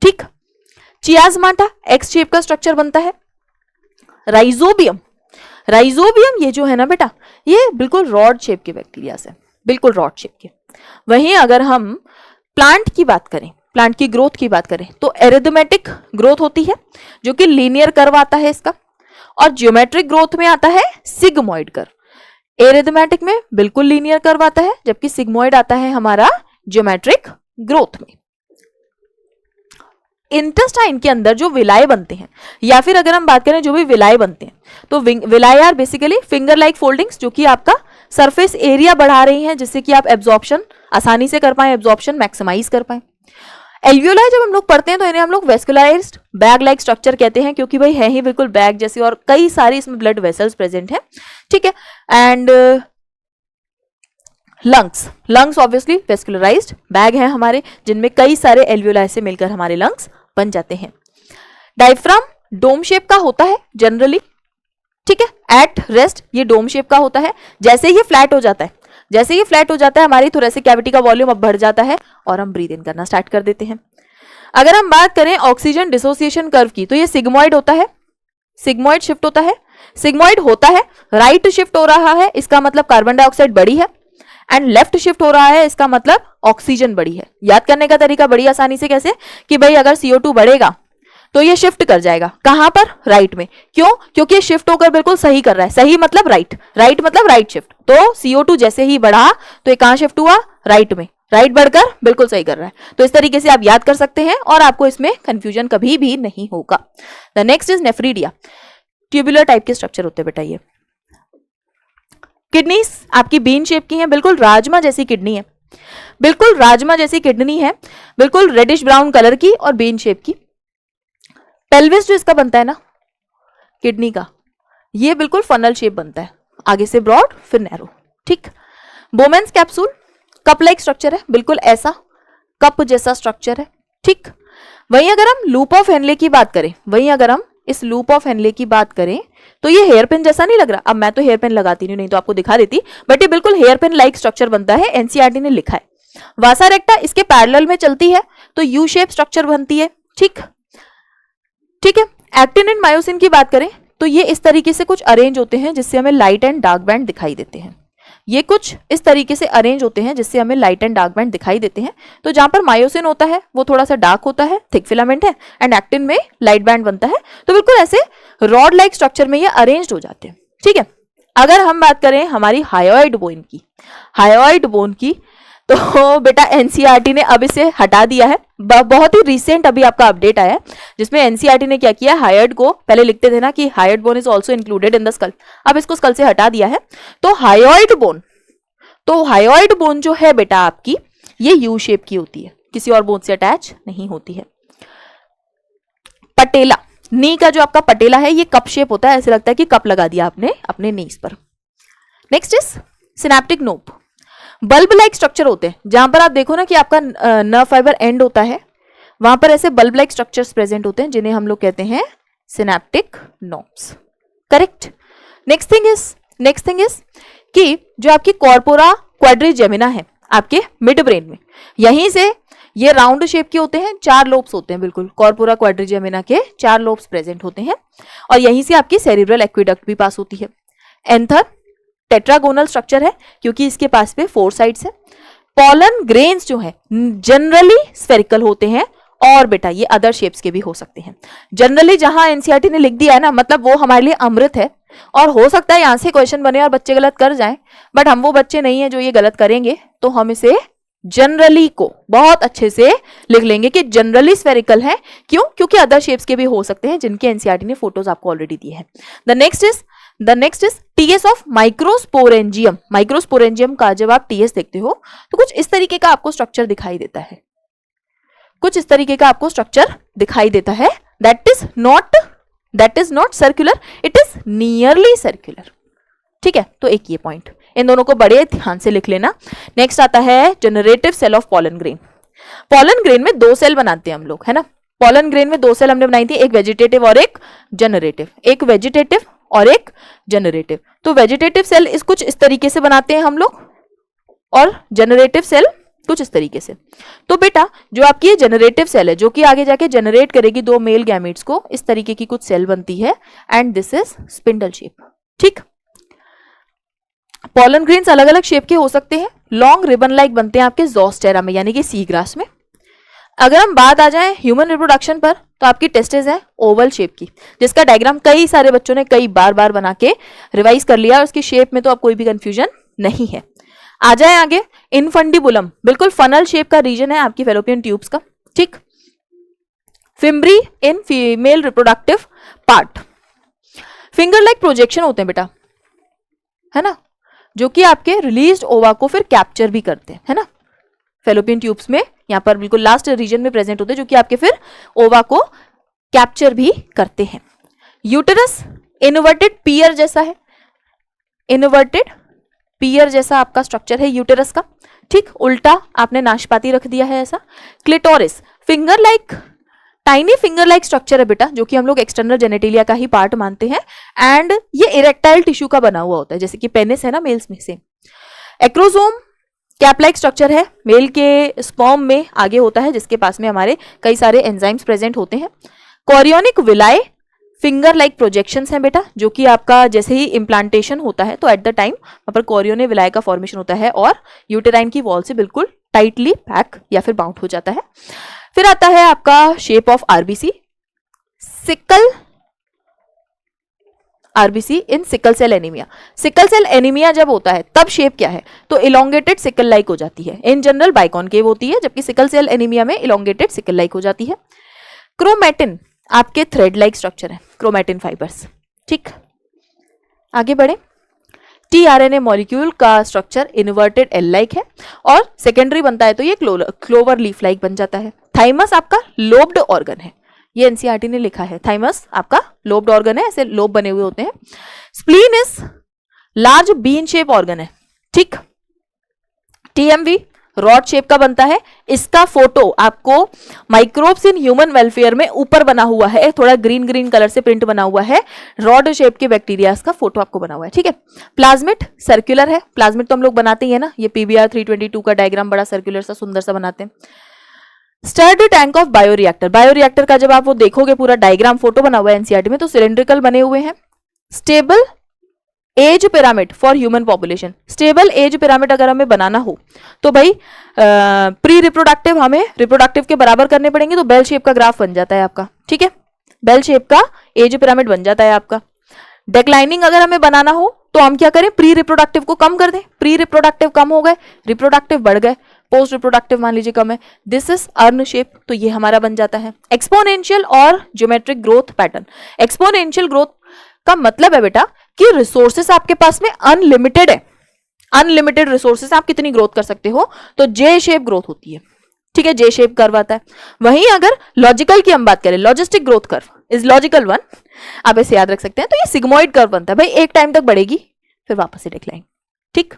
ठीक, चियाजमाटा एक्स शेप का स्ट्रक्चर बनता है। राइजोबियम, राइजोबियम ये जो है ना बेटा, ये बिल्कुल रॉड शेप के बैक्टीरिया से, बिल्कुल रॉड शेप के। वहीं अगर हम प्लांट की बात करें, प्लांट की ग्रोथ की बात करें, तो एरिथमेटिक ग्रोथ होती है जो कि लीनियर कर्व आता है इसका, और ज्योमेट्रिक ग्रोथ में आता है सिग्मोइड कर्व। एरिथमेटिक में बिल्कुल लीनियर कर्व आता है, जबकि सिग्मोइड आता है हमारा ज्योमेट्रिक ग्रोथ में। इंटेस्टाइन के अंदर जो विलाय बनते हैं, या फिर अगर हम बात करें जो भी विलाय बनते हैं, तो villi are basically finger like foldings, जो कि आपका सरफेस एरिया बढ़ा रही हैं, जिससे कि आप एब्जॉर्प्शन आसानी से कर पाए, एब्जॉर्प्शन मैक्सिमाइज कर पाए। एल्वियोलाई जब हम लोग पढ़ते हैं तो इन्हें हम लोग वेस्कुलराइज्ड बैग लाइक स्ट्रक्चर कहते हैं, क्योंकि भाई है ही बिल्कुल बैग जैसी, और कई सारी इसमें ब्लड वेसल्स प्रेजेंट है, ठीक है। And lungs, lungs obviously vascularised bag है हमारे, जिनमें कई सारे एल्वियोलाई से मिलकर हमारे लंग्स बन जाते हैं। डायफ्राम डोम शेप का होता है जनरली, ठीक है। एट रेस्ट ये डोम शेप का होता है। जैसे ही फ्लैट हो जाता है, जैसे ही फ्लैट हो जाता है, हमारी थोरेसिक कैविटी का वॉल्यूम अब बढ़ जाता है और हम ब्रीथ इन करना स्टार्ट कर देते हैं। अगर हम बात करें ऑक्सीजन डिसोसिएशन कर्व की, तो ये सिग्मोइड होता है, सिग्मोइड शिफ्ट होता है, सिग्मोइड होता है, राइट शिफ्ट हो रहा है, इसका मतलब कार्बन डाइऑक्साइड बड़ी है, एंड लेफ्ट शिफ्ट हो रहा है, इसका मतलब ऑक्सीजन बड़ी है। याद करने का तरीका बड़ी आसानी से कैसे, कि भाई अगर CO2 बढ़ेगा तो ये शिफ्ट कर जाएगा कहां पर, राइट में। क्यों? क्योंकि ये शिफ्ट होकर बिल्कुल सही कर रहा है, सही मतलब राइट, राइट मतलब राइट शिफ्ट। तो CO2 जैसे ही बढ़ा तो ये कहां शिफ्ट हुआ, राइट में, राइट बढ़कर बिल्कुल सही कर रहा है। तो इस तरीके से आप याद कर सकते हैं और आपको इसमें कंफ्यूजन कभी भी नहीं होगा। The next is nephridia, tubular type के स्ट्रक्चर होते हैं बेटा ये। किडनीज आपकी बीन शेप की हैं, बिल्कुल राजमा जैसी किडनी है, बिल्कुल राजमा जैसी किडनी है, बिल्कुल रेडिश ब्राउन कलर की और बीन शेप की। पेल्विस जो इसका बनता है ना किडनी का, ये बिल्कुल फनल शेप बनता है, आगे से ब्रॉड फिर नैरो, ठीक। Bowman's capsule cup like structure है, बिल्कुल ऐसा कप जैसा स्ट्रक्चर है, ठीक। वहीं अगर हम लूप ऑफ हेनले की बात करें, वहीं अगर हम इस लूप ऑफ हेनले की बात करें तो ये हेयर पिन जैसा नहीं लग रहा। अब मैं तो हेयर पिन लगाती नहीं तो आपको दिखा देती, बट ये बिल्कुल हेयर पिन लाइक स्ट्रक्चर बनता है, एनसीईआरटी ने लिखा है। वासा रेक्टा इसके पैरेलल में चलती है तो यू शेप स्ट्रक्चर बनती है, ठीक, ठीक है। एक्टिन एंड मायोसिन की बात करें तो ये इस तरीके से कुछ अरेंज होते हैं जिससे हमें लाइट एंड डार्क बैंड दिखाई देते हैं। ये कुछ इस तरीके से अरेंज होते हैं जिससे हमें लाइट एंड डार्क बैंड दिखाई देते हैं। तो जहां पर मायोसिन होता है वो थोड़ा सा डार्क होता है, थिक फिलामेंट है, एंड एक्टिन में लाइट बैंड बनता है। तो बिल्कुल ऐसे रॉड लाइक स्ट्रक्चर में ये अरेंज्ड हो जाते हैं, ठीक है। अगर हम बात करें हमारी हायोइड बोन की, हायोइड बोन की, तो बेटा एनसीईआरटी ने अब इसे हटा दिया है। बहुत ही रिसेंट अभी आपका अपडेट आया है जिसमें एनसीईआरटी ने क्या किया, हायोइड को पहले लिखते थे ना कि hyoid bone is also included in the skull, अब इसको स्कल से हटा दिया है। तो हायोइड बोन, तो हायोइड बोन जो है बेटा आपकी, ये यू शेप की होती है, किसी और बोन से अटैच नहीं होती है। पटेला, नी का जो आपका पटेला है ये कप शेप होता है, ऐसे लगता है कि कप लगा दिया आपने अपने नीज पर। Next is synaptic knob, bulb like structure होते हैं, जहां पर आप देखो ना कि आपका नर्व फाइबर एंड होता है, वहां पर ऐसे बल्ब लाइक स्ट्रक्चर्स प्रेजेंट होते हैं जिन्हें हम लोग कहते हैं synaptic knobs, correct. Next thing is कि जो आपकी कॉर्पोरा क्वाड्रिजेमिना है आपके मिड ब्रेन में, यहीं से ये राउंड शेप के होते हैं, 4 लोब्स होते हैं, बिल्कुल कॉर्पोरा क्वाड्रिजेमिना के 4 लोब्स प्रेजेंट होते हैं, और यहीं से आपकी सेरिब्रल एक्विडक्ट भी पास होती है। एंथर टेट्रागोनल स्ट्रक्चर है क्योंकि इसके पास पे 4 साइड्स है। पॉलन ग्रेन्स जो है जनरली स्फेरिकल होते हैं, और बेटा ये अदर शेप्स के भी हो सकते हैं। जनरली जहां एनसीईआरटी ने लिख दिया है ना, मतलब वो हमारे लिए अमृत है, और हो सकता है यहां से क्वेश्चन बने और बच्चे गलत कर जाएं, बट हम वो बच्चे नहीं है जो ये गलत करेंगे। तो हम इसे जनरली को बहुत अच्छे से लिख लेंगे कि जनरली स्फेरिकल है। क्यों? क्योंकि अदर शेप्स के भी हो सकते हैं जिनके एनसीईआरटी ने फोटोज आपको ऑलरेडी दिए हैं। The next is TS of microsporangium. Microsporangium का जब आप टीएस देखते हो तो कुछ इस तरीके का आपको स्ट्रक्चर दिखाई देता है, कुछ इस तरीके का आपको स्ट्रक्चर दिखाई देता है। That is not circular, it is nearly circular, ठीक है। तो एक ये पॉइंट, इन दोनों को बड़े ध्यान से लिख लेना। नेक्स्ट आता है generative cell of pollen grain. Pollen grain में 2 सेल बनाते हैं हम लोग, है ना। पॉलन ग्रेन में 2 सेल हमने बनाई थी, एक वेजिटेटिव और एक जनरेटिव, एक वेजिटेटिव और एक जनरेटिव। तो वेजिटेटिव सेल कुछ इस तरीके से बनाते हैं हम लोग, और जनरेटिव सेल कुछ इस तरीके से। तो बेटा जो आपकी ये जनरेटिव सेल है जो कि आगे जाके जनरेट करेगी 2 मेल गैमेट्स को, इस तरीके की कुछ सेल बनती है and this is spindle shape. ठीक, पॉलन ग्रेन्स अलग अलग शेप के हो सकते हैं, लॉन्ग रिबन लाइक बनते हैं आपके ज़ोस्टेरा में यानी कि सी ग्रास में। अगर हम बात आ जाए ह्यूमन रिप्रोडक्शन पर तो आपकी टेस्टिस है ओवल शेप की, जिसका डायग्राम कई सारे बच्चों ने कई बार बना के रिवाइज कर लिया और उसकी शेप में तो अब कोई भी कंफ्यूजन नहीं है। आ जाए आगे, इनफंडिबुलम बिल्कुल फनल शेप का रीजन है आपकी फैलोपियन ट्यूब्स का। ठीक, fimbriae in female reproductive part, finger like projection होते हैं बेटा, है ना, जो कि आपके रिलीज्ड ओवा को फिर कैप्चर भी करते हैं, है ना, फैलोपियन ट्यूब्स में यहाँ पर बिल्कुल लास्ट रीजन में प्रेजेंट होते हैं जो कि आपके फिर ओवा को कैप्चर भी करते हैं। यूटेरस इन्वर्टेड पियर जैसा है, इन्वर्टेड पियर जैसा आपका स्ट्रक्चर है यूटेरस का। ठीक, उल्टा आपने नाशपाती रख दिया है ऐसा। Clitoris finger like, tiny finger like structure है बेटा, जो कि हम लोग एक्सटर्नल जेनेटिलिया का ही पार्ट मानते हैं एंड ये इरेक्टाइल टिश्यू का बना हुआ होता है, जैसे कि पेनिस है ना मेल्स में से। एक्रोसोम कैप लाइक स्ट्रक्चर है, मेल के स्पर्म में आगे होता है, जिसके पास में हमारे कई सारे एंजाइम्स प्रेजेंट होते हैं। Chorionic villi finger like projections हैं बेटा, जो कि आपका जैसे ही इम्प्लांटेशन होता है तो एट द टाइम वहां पर कोरियोने विलाई का फॉर्मेशन होता है और यूटेराइन की वॉल से बिल्कुल टाइटली पैक या फिर बाउंड हो जाता है। फिर आता है आपका shape of RBC, sickle RBC in sickle cell anaemia. Sickle cell anaemia जब होता है तब शेप क्या है, तो इलोंगेटेड सिकल लाइक हो जाती है। इन जनरल बाइकॉनकेव होती है, जबकि सिकल सेल एनीमिया में इलोंगेटेड सिकल लाइक हो जाती है। क्रोमैटिन आपके थ्रेड लाइक स्ट्रक्चर है, क्रोमैटिन फाइबर्स। ठीक, आगे बढ़े, टीआरएनए मॉलिक्यूल का स्ट्रक्चर इन्वर्टेड एल लाइक है और सेकेंडरी बनता है तो ये क्लोवर लीफ लाइक बन जाता है। थाइमस आपका लोब्ड ऑर्गन है, ये एनसीईआरटी ने लिखा है, थाइमस आपका लोब्ड ऑर्गन है, ऐसे लोब बने हुए होते हैं। Spleen is large bean shape organ है। ठीक, टीएमवी रॉड शेप का बनता है, इसका फोटो आपको माइक्रोब्स इन ह्यूमन वेलफेयर में ऊपर बना हुआ है, थोड़ा ग्रीन ग्रीन कलर से प्रिंट बना हुआ है, रॉड शेप के बैक्टीरिया का फोटो आपको बना हुआ है। ठीक है, प्लाज्मिड सर्कुलर है, प्लाज्मिड तो हम लोग बनाते ही है ना, ये पीबीआर 322 का डायग्राम बड़ा सर्कुलर सा सुंदर सा बनाते हैं। Stirred tank of bioreactor, bioreactor का जब आप वो देखोगे पूरा डायग्राम फोटो बना हुआ है एनसीईआरटी में तो सिलेंड्रिकल बने हुए हैं। Stable age pyramid for human population, stable age pyramid अगर हमें बनाना हो तो भाई प्री रिप्रोडक्टिव हमें रिप्रोडक्टिव के बराबर करने पड़ेंगे, तो बेल शेप का ग्राफ बन जाता है आपका। ठीक है, बेल शेप का एज पिरामिड बन जाता है आपका। डिक्लाइनिंग अगर हमें बनाना हो तो हम क्या करें, प्री रिप्रोडक्टिव को कम कर दें, प्री रिप्रोडक्टिव कम हो गए, रिप्रोडक्टिव बढ़ गए, पोस्ट रिप्रोडक्टिव मान लीजिए कम है, दिस इज अर्न शेप, तो ये हमारा बन जाता है। एक्सपोनेंशियल और geometric growth pattern, exponential growth का मतलब है बेटा कि रिसोर्सेस आपके पास में अनलिमिटेड है, अनलिमिटेड रिसोर्सेस आप कितनी ग्रोथ कर सकते हो, तो जे शेप ग्रोथ होती है। ठीक है, जे शेप कर्व आता है। वहीं अगर लॉजिकल की हम बात करें, logistic growth curve is logical one, आप इसे याद रख सकते हैं, तो ये सिग्मोइड कर्व बनता है भाई, एक टाइम तक बढ़ेगी फिर वापस से डिक्लाइन। ठीक,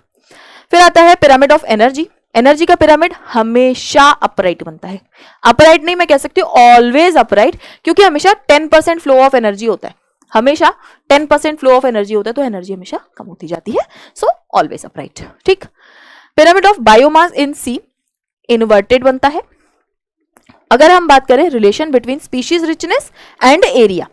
फिर आता है पिरामिड ऑफ एनर्जी, एनर्जी का पिरामिड हमेशा अपराइट बनता है, अपराइट नहीं मैं कह सकती हूँ ऑलवेज अपराइट, क्योंकि हमेशा 10% फ्लो ऑफ एनर्जी होता है, हमेशा 10% फ्लो ऑफ एनर्जी होता है, तो एनर्जी हमेशा कम होती जाती है, सो ऑलवेज अपराइट। ठीक, pyramid of biomass in sea inverted बनता है। अगर हम बात करें relation between species richness and area,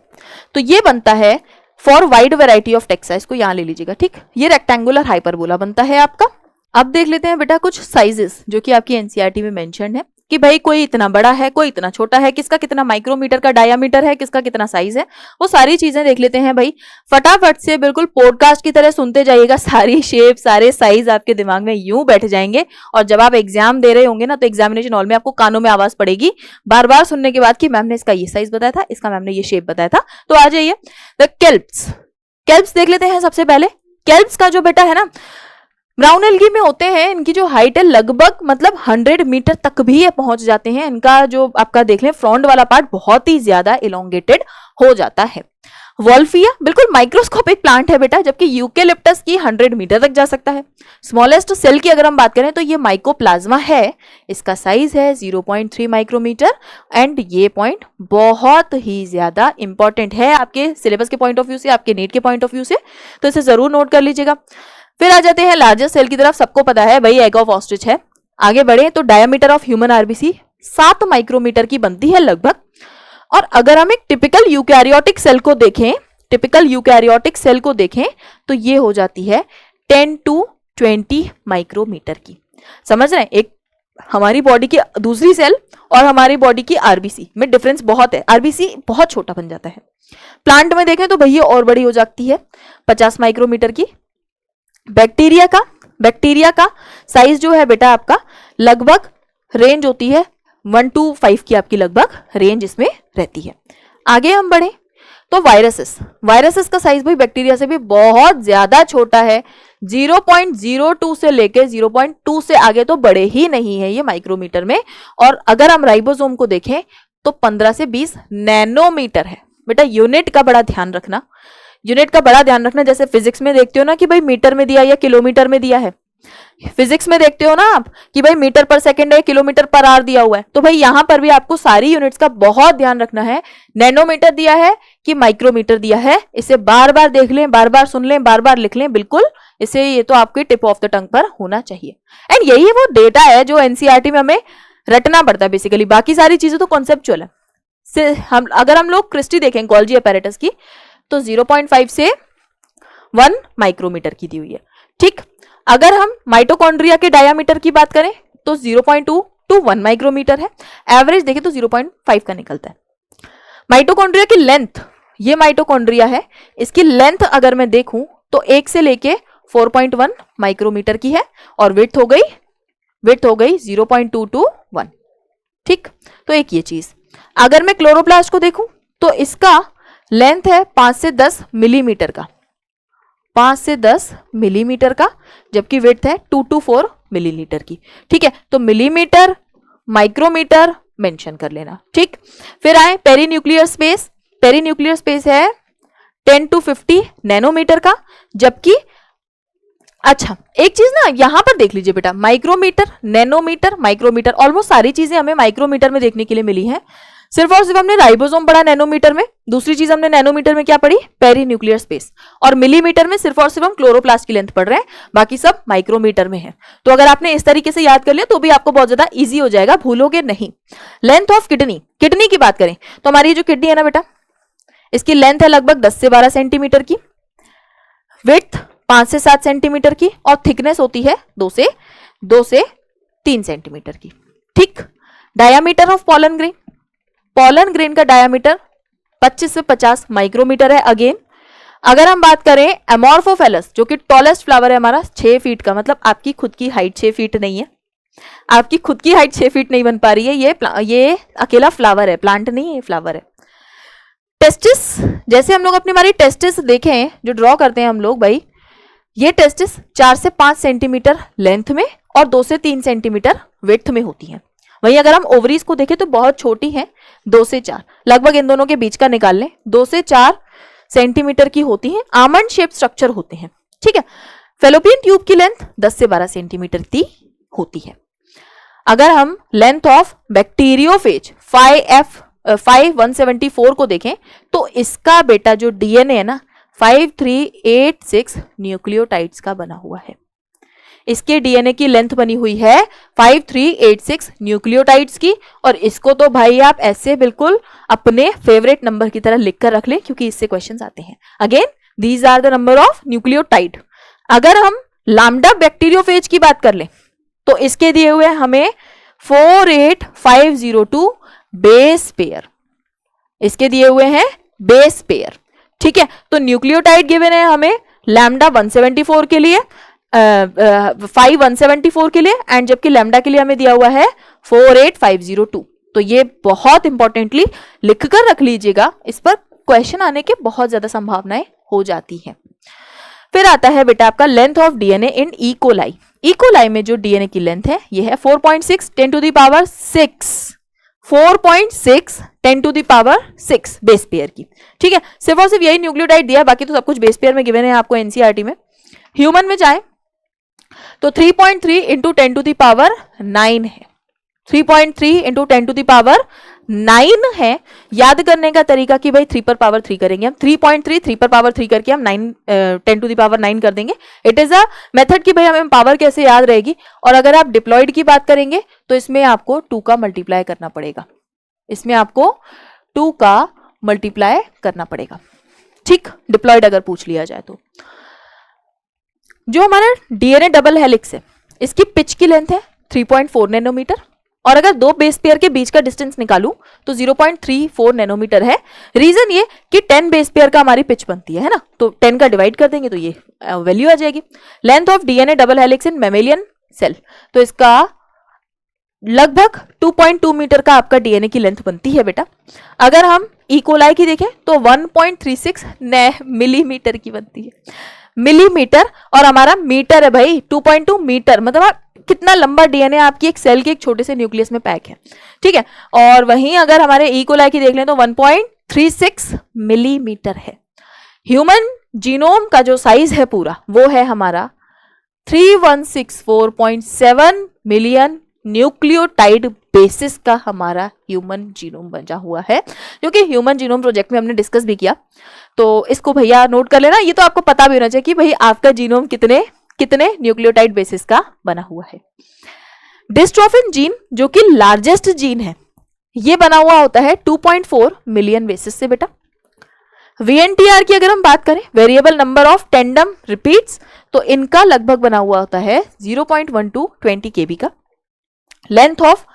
तो ये बनता है for wide variety of taxa, इसको यहां ले लीजिएगा। ठीक, ये रेक्टेंगुलर हाइपरबोला बनता है आपका। अब देख लेते हैं बेटा कुछ साइजेस जो कि आपकी एनसीईआरटी में मेंशन है कि भाई कोई इतना बड़ा है, कोई इतना छोटा है, किसका कितना माइक्रोमीटर का डायामीटर है, किसका कितना साइज है, वो सारी चीजें देख लेते हैं भाई। फटाफट से बिल्कुल पॉडकास्ट की तरह सुनते जाइएगा, सारी शेप सारे साइज आपके दिमाग में यूं बैठ जाएंगे, और जब आप एग्जाम दे रहे होंगे ना तो एग्जामिनेशन हॉल में आपको कानों में आवाज पड़ेगी बार बार सुनने के बाद कि मैम ने इसका ये साइज बताया था, इसका मैम ने ये शेप बताया था। तो आ जाइए, द केल्प्स, केल्प्स देख लेते हैं सबसे पहले। केल्प्स का जो बेटा है ना ब्राउन एल्गी में होते हैं, इनकी जो हाइट है लगभग मतलब 100 मीटर तक भी ये पहुंच जाते हैं। इनका जो आपका देख लें फ्रंट वाला पार्ट बहुत ही ज्यादा इलोंगेटेड हो जाता है। वॉल्फिया बिल्कुल माइक्रोस्कोपिक प्लांट है बेटा, जबकि यूकेलिप्टस की 100 मीटर तक जा सकता है। स्मॉलेस्ट सेल की अगर हम बात करें तो ये माइकोप्लाज्मा है, इसका साइज है 0.3 माइक्रोमीटर एंड ये पॉइंट बहुत ही ज्यादा इंपॉर्टेंट है आपके सिलेबस के पॉइंट ऑफ व्यू से, आपके नीट के पॉइंट ऑफ व्यू से, तो इसे जरूर नोट कर लीजिएगा। फिर आ जाते हैं लार्जेस्ट सेल की तरफ। सबको पता है भाई एग ऑफ ऑस्ट्रिच है, आगे बढ़े तो diameter of human RBC 7 micrometre की बनती है लगभग। और अगर हम एक टिपिकल यूकैरियोटिक सेल को देखें, टिपिकल यूकैरियोटिक सेल को देखें तो ये हो जाती है 10 to 20 माइक्रोमीटर की। समझ रहे हैं, एक हमारी बॉडी की दूसरी सेल और हमारी बॉडी की आरबीसी में डिफरेंस बहुत है, आरबीसी बहुत छोटा बन जाता है। प्लांट में देखें तो भैया और बड़ी हो जाती है 50 माइक्रोमीटर की। बैक्टीरिया का साइज जो है बेटा आपका लगभग रेंज होती है 1 to 5 की, आपकी लगभग रेंज इसमें रहती है। आगे हम बढ़े तो वायरसेस का साइज भाई बैक्टीरिया से भी बहुत ज्यादा छोटा है, 0.02 से लेके 0.2 से आगे तो बड़े ही नहीं है ये माइक्रोमीटर में। और अगर हम राइबोसोम को देखें तो 15 से 20 नैनोमीटर है। बेटा यूनिट का बड़ा ध्यान रखना, जैसे फिजिक्स में देखते हो ना कि भाई मीटर में दिया या किलोमीटर में दिया है, फिजिक्स में देखते हो ना आप कि भाई मीटर पर सेकंड है, किलोमीटर पर आवर दिया हुआ है, तो भाई यहां पर भी आपको सारी यूनिट्स का बहुत ध्यान रखना है। नैनोमीटर दिया है कि माइक्रोमीटर दिया है, इसे बार बार देख लें, बार बार सुन लें, बार बार लिख लें, बिल्कुल इसे ये तो आपके टिप ऑफ द टंग पर होना चाहिए। एंड यही वो डेटा है जो एनसीईआरटी में हमें रटना पड़ता है बेसिकली, बाकी सारी चीजें तो कॉन्सेप्चुअल है। अगर हम लोग क्रिस्टी देखें गोल्जी अपैरेटस की तो 0.5 से 1 माइक्रोमीटर की दी हुई है। ठीक, अगर हम माइटोकॉन्ड्रिया के डायामीटर की बात करें तो 0.2 to 1 माइक्रोमीटर है। एवरेज देखें तो 0.5 का निकलता है। माइटोकॉन्ड्रिया की लेंथ, ये माइटोकॉन्ड्रिया है, इसकी लेंथ अगर मैं देखूं तो 1 से लेके 4.1 माइक्रोमीटर की है और विड्थ हो गई 0.2 to 1। ठीक, तो एक ये चीज। अगर मैं क्लोरोप्लास्ट को देखूं तो इसका लेंथ है 5 से 10 मिलीमीटर का, 5 से 10 मिलीमीटर का, जबकि विड्थ है 2 to 4 मिलीलीटर की। ठीक है, तो मिलीमीटर, माइक्रोमीटर मेंशन कर लेना। ठीक, फिर आए पेरीन्यूक्लियर स्पेस है 10 to 50 नैनोमीटर का, जबकि अच्छा एक चीज ना यहां पर देख लीजिए बेटा, माइक्रोमीटर, नैनोमीटर, माइक्रोमीटर, ऑलमोस्ट सारी चीजें हमें माइक्रोमीटर में देखने के लिए मिली हैं। सिर्फ और सिर्फ हमने राइबोसोम पढ़ा नैनोमीटर में, दूसरी चीज हमने नैनोमीटर में क्या पढ़ी, पेरीन्यूक्लियर स्पेस, और मिलीमीटर में सिर्फ और सिर्फ हम क्लोरोप्लास्ट की लेंथ पढ़ रहे हैं, बाकी सब माइक्रोमीटर में है। तो अगर आपने इस तरीके से याद कर लिया तो भी आपको बहुत ज्यादा इजी हो जाएगा, भूलोगे नहीं। लेंथ ऑफ किडनी की बात करें तो हमारी जो किडनी है ना बेटा, इसकी लेंथ है लगभग 10 से 12 सेंटीमीटर की, विड्थ 5 से 7 सेंटीमीटर की, और थिकनेस होती है 2 से 3 सेंटीमीटर की। ठीक, डायामीटर ऑफ पॉलन ग्रेन का डायामीटर 25 से 50 माइक्रोमीटर है। अगेन अगर हम बात करें एमोर्फोफेलस, जो कि टॉलेस्ट फ्लावर है हमारा, 6 फीट का, मतलब आपकी खुद की हाइट 6 फीट नहीं है, आपकी खुद की हाइट 6 फीट नहीं बन पा रही है, ये अकेला फ्लावर है, प्लांट नहीं है, ये फ्लावर है। टेस्टिस, जैसे हम लोग अपनी हमारी टेस्टिस देखें जो ड्रॉ करते हैं हम लोग भाई, ये टेस्टिस 4 से 5 सेंटीमीटर लेंथ में और 2 से 3 सेंटीमीटर विड्थ में होती हैं। वहीं अगर हम ओवरीज को देखें तो बहुत छोटी हैं, 2 से 4, लगभग इन दोनों के बीच का निकाल लें, 2 से 4 सेंटीमीटर की होती हैं, आमंड शेप स्ट्रक्चर होते हैं। ठीक है, फेलोपियन ट्यूब की लेंथ 10 से 12 सेंटीमीटर की होती है। अगर हम लेंथ ऑफ बैक्टीरियोफेज 5174 को देखें तो इसका बेटा जो डीएनए है ना 5386 न्यूक्लियोटाइड्स का बना हुआ है। इसके डीएनए की लेंथ बनी हुई है 5386 न्यूक्लियोटाइड्स की, और इसको तो भाई आप ऐसे बिल्कुल अपने फेवरेट नंबर की तरह लिख कर रख लें क्योंकि इससे क्वेश्चंस आते हैं। Again these are the number of nucleotide. अगर हम लैम्डा बैक्टीरियोफेज की बात कर लें तो इसके दिए हुए हमें 48502 बेस पेयर, इसके दिए हुए हैं बेस पेयर। ठीक है, तो न्यूक्लियोटाइड गिवन है हमें लैम्डा 174 के लिए, 5174 के लिए, एंड जबकि लैम्डा के लिए हमें दिया हुआ है 48502। तो ये बहुत इंपॉर्टेंटली लिखकर रख लीजिएगा, इस पर क्वेश्चन आने के बहुत ज्यादा संभावनाएं हो जाती हैं। फिर आता है बेटा आपका length of DNA in E coli. E coli में जो डीएनए की लेंथ है ये है 4.6 10 to the power 6, 4.6 10 to the power 6 base pair की। ठीक है, सिर्फ और सिर्फ यही न्यूक्लियोटाइड दिया है, बाकी तो सब कुछ बेस पेयर में गिवन है आपको एनसीईआरटी में। ह्यूमन में जाए तो 3.3 into 10 to the power 9 है, 3.3 into 10 to the power 9 है। याद करने का तरीका कि भाई 3 पर पावर 3 करेंगे हम, 3.3 3 पर पावर 3 करके हम 10 टू द पावर 9 कर देंगे। इट इज अ मेथड कि भाई हमें पावर कैसे याद रहेगी। और अगर आप डिप्लॉयड की बात करेंगे तो इसमें आपको 2 का मल्टीप्लाई करना पड़ेगा, इसमें आपको 2 का मल्टीप्लाई करना पड़ेगा। ठीक, डिप्लॉयड अगर पूछ लिया जाए तो। जो हमारा डीएनए डबल हेलिक्स है, इसकी पिच की लेंथ है 3.4 नैनोमीटर, और अगर दो बेस पेयर के बीच का डिस्टेंस निकालूं तो 0.34 नैनोमीटर है। रीजन ये कि 10 बेस पेयर का हमारी पिच बनती है ना, तो 10 का डिवाइड कर देंगे तो ये वैल्यू आ जाएगी। Length of DNA double helix in mammalian cell, तो इसका लगभग 2.2 मीटर का आपका डीएनए की लेंथ बनती है बेटा। अगर हम इकोलाई की देखें तो 1.36 मिलीमीटर की बनती है, मिलीमीटर, और हमारा मीटर है भाई 2.2 मीटर, मतलब कितना लंबा डीएनए आपकी एक सेल के एक छोटे से न्यूक्लियस में पैक है। ठीक है, और वहीं अगर हमारे इकोलाई की देख लें तो 1.36 मिलीमीटर है। ह्यूमन जीनोम का जो साइज है पूरा वो है हमारा 3164.7 मिलियन न्यूक्लियोटाइड बेसिस का हमारा ह्यूमन जीनोम बना हुआ है, जो कि ह्यूमन जीनोम प्रोजेक्ट में हमने डिस्कस भी किया। तो इसको भैया नोट कर लेना, ये तो आपको पता भी होना चाहिए कि भाई आपका जीनोम कितने कितने न्यूक्लियोटाइड बेसिस का बना हुआ है। डिस्ट्रोफिन जीन जो कि लार्जेस्ट जीन है, ये बना हुआ होता है 2.4 मिलियन बेसिस से बेटा। वीएनटीआर की अगर हम बात करें, variable number of tandem repeats, तो इनका लगभग बना हुआ होता है 0.12 20 केबी का। Length of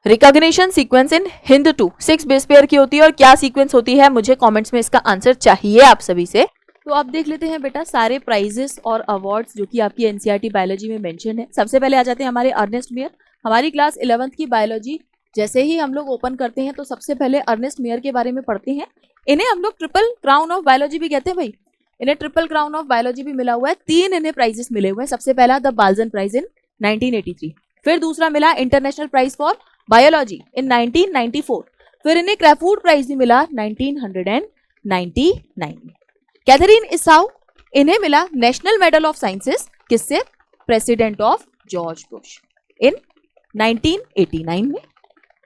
recognition sequence in Hind 2 6 base pair की होती है, और क्या सीक्वेंस होती है मुझे कमेंट्स में इसका आंसर चाहिए आप सभी से। तो अब देख लेते हैं बेटा सारे प्राइजेस और अवार्ड्स जो कि आपकी एनसीईआरटी बायोलॉजी में मेंशन है। सबसे पहले आ जाते हैं हमारे अर्नेस्ट मेयर। हमारी क्लास 11th की बायोलॉजी जैसे ही हम लोग ओपन करते हैं तो सबसे पहले अर्नेस्ट मेयर के बारे में पढ़ते हैं। इन्हें हम लोग ट्रिपल क्राउन ऑफ बायोलॉजी भी कहते हैं भाई, इन्हें ट्रिपल क्राउन ऑफ बायोलॉजी भी मिला हुआ है। 3 इन्हें प्राइजेस मिले हुए हैं। सबसे पहला द बाल्जन प्राइज इन 1983, फिर दूसरा मिला इंटरनेशनल प्राइज फॉर बायोलॉजी इन 1994, फिर इन्हें क्रैफूड प्राइज भी मिला 1999 में। कैथरीन इसाउ, इन्हें मिला नेशनल मेडल ऑफ साइंसेस, किससे? प्रेसिडेंट ऑफ जॉर्ज बुश इन 1989 में।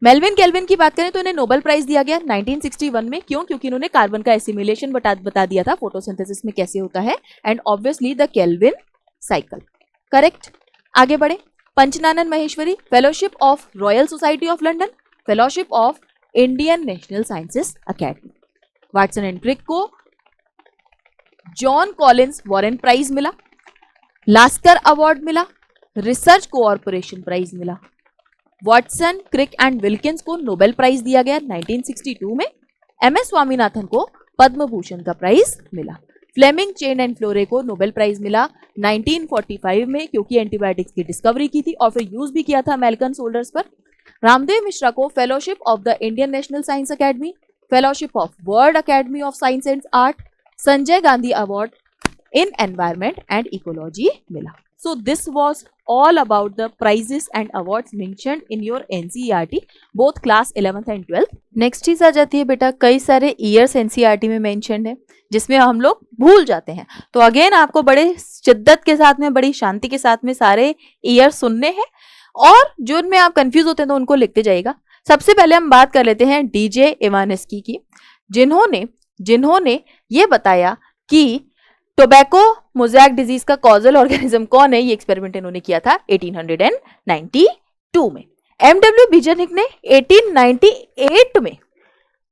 मेल्विन केल्विन की बात करें तो इन्हें नोबेल प्राइज दिया गया 1961 में। क्यों? क्योंकि इन्होंने कार्बन का एसिमिलेशन बता दिया था फोटोसिंथेसिस में कैसे होता है, and obviously the Calvin cycle. Correct, आगे बढ़े। Panchanan Maheshwari, fellowship of Royal Society of London, fellowship of Indian National Sciences Academy. Watson and Crick को जॉन कॉलिंस वॉरेन प्राइज मिला, लास्कर अवार्ड मिला, रिसर्च कोऑपरेशन प्राइज मिला। वाटसन, क्रिक एंड विल्किंस को Nobel prize दिया गया 1962 में। एमएस स्वामीनाथन को पद्म भूषण का प्राइज मिला। फ्लेमिंग, चेन एंड फ्लोरे को नोबेल प्राइज मिला 1945 में, क्योंकि एंटीबायोटिक्स की डिस्कवरी की थी और फिर यूज भी किया था अमेरिकन सोल्जर्स पर। रामदेव मिश्रा को fellowship of the Indian national science academy, fellowship of world academy of science and art, Sanjay Gandhi award in environment and ecology मिला। So this was all about the prizes and awards mentioned in your NCERT, both class 11th and 12th. Next चीज आ जाती है बेटा, कई सारे years NCERT में mentioned है जिसमें हम लोग भूल जाते हैं। तो अगेन आपको बड़े शिद्दत के साथ में, बड़ी शांति के साथ में सारे ईयर सुनने हैं, और जो उनमें आप कंफ्यूज होते हैं तो उनको लिखते जाइएगा। सबसे पहले हम बात कर लेते हैं डीजे इवानेस्की की, जिन्होंने ये बताया कि टोबैको मोज़ैक डिजीज का कॉजल ऑर्गेनिज्म कौन है। ये एक्सपेरिमेंट इन्होंने किया था 1892 में। एमडब्ल्यू बिजनिक ने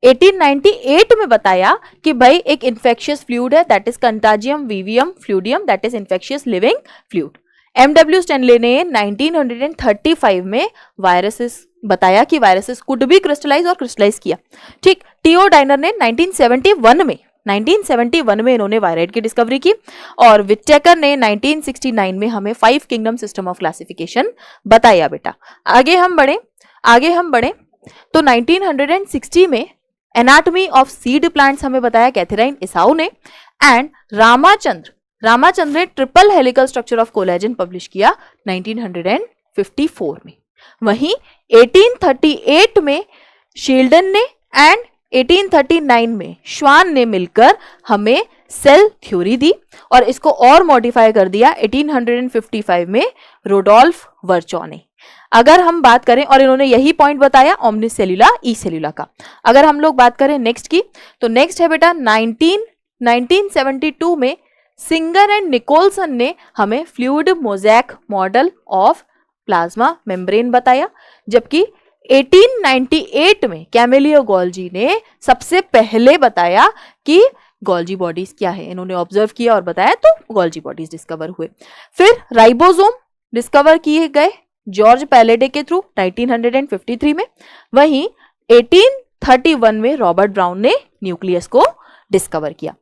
1898 में बताया कि भाई एक इन्फेक्शियस फ्लूइड है, that is contagium vivum fluidum, that is infectious living fluid. MW Stanley ने 1935 में वायरसेस बताया कि वायरसेस कुड बी क्रिस्टलाइज और क्रिस्टलाइज किया। ठीक, टीओ डाइनर ने 1971 में इन्होंने वायराइड की डिस्कवरी की, और विटेकर ने 1969 में हमें 5 किंगडम सिस्टम ऑफ क्लासिफिकेशन बताया बेटा। आगे हम बढ़े तो 1960 में एनाटॉमी ऑफ सीड प्लांट्स हमें बताया कैथरीन इसाउ ने, एंड रामाचंद्र ने triple helical structure of collagen publish किया 1954 में। वहीं 1838 में शील्डन ने एंड 1839 में श्वान ने मिलकर हमें सेल थ्योरी दी, और इसको और मॉडिफाई कर दिया 1855 में रोडोल्फ वर्चॉ ने। अगर हम बात करें, और इन्होंने यही पॉइंट बताया ओमनिस सेल्यूला ई सेल्यूला का। अगर हम लोग बात करें नेक्स्ट की, तो नेक्स्ट है बेटा 1972 में सिंगर एंड निकोलसन ने हमें fluid mosaic model of plasma membrane बताया, जबकि 1898 में कैमिलियो गोल्जी ने सबसे पहले बताया कि गोल्जी बॉडीज क्या है। इन्होंने ऑब्जर्व किया और बताया तो गोल्जी बॉडीज डिस्कवर हुए। फिर राइबोसोम डिस्कवर किए गए जॉर्ज पैलेडे के थ्रू 1953 में। वहीं 1831 में रॉबर्ट ब्राउन ने न्यूक्लियस को डिस्कवर किया।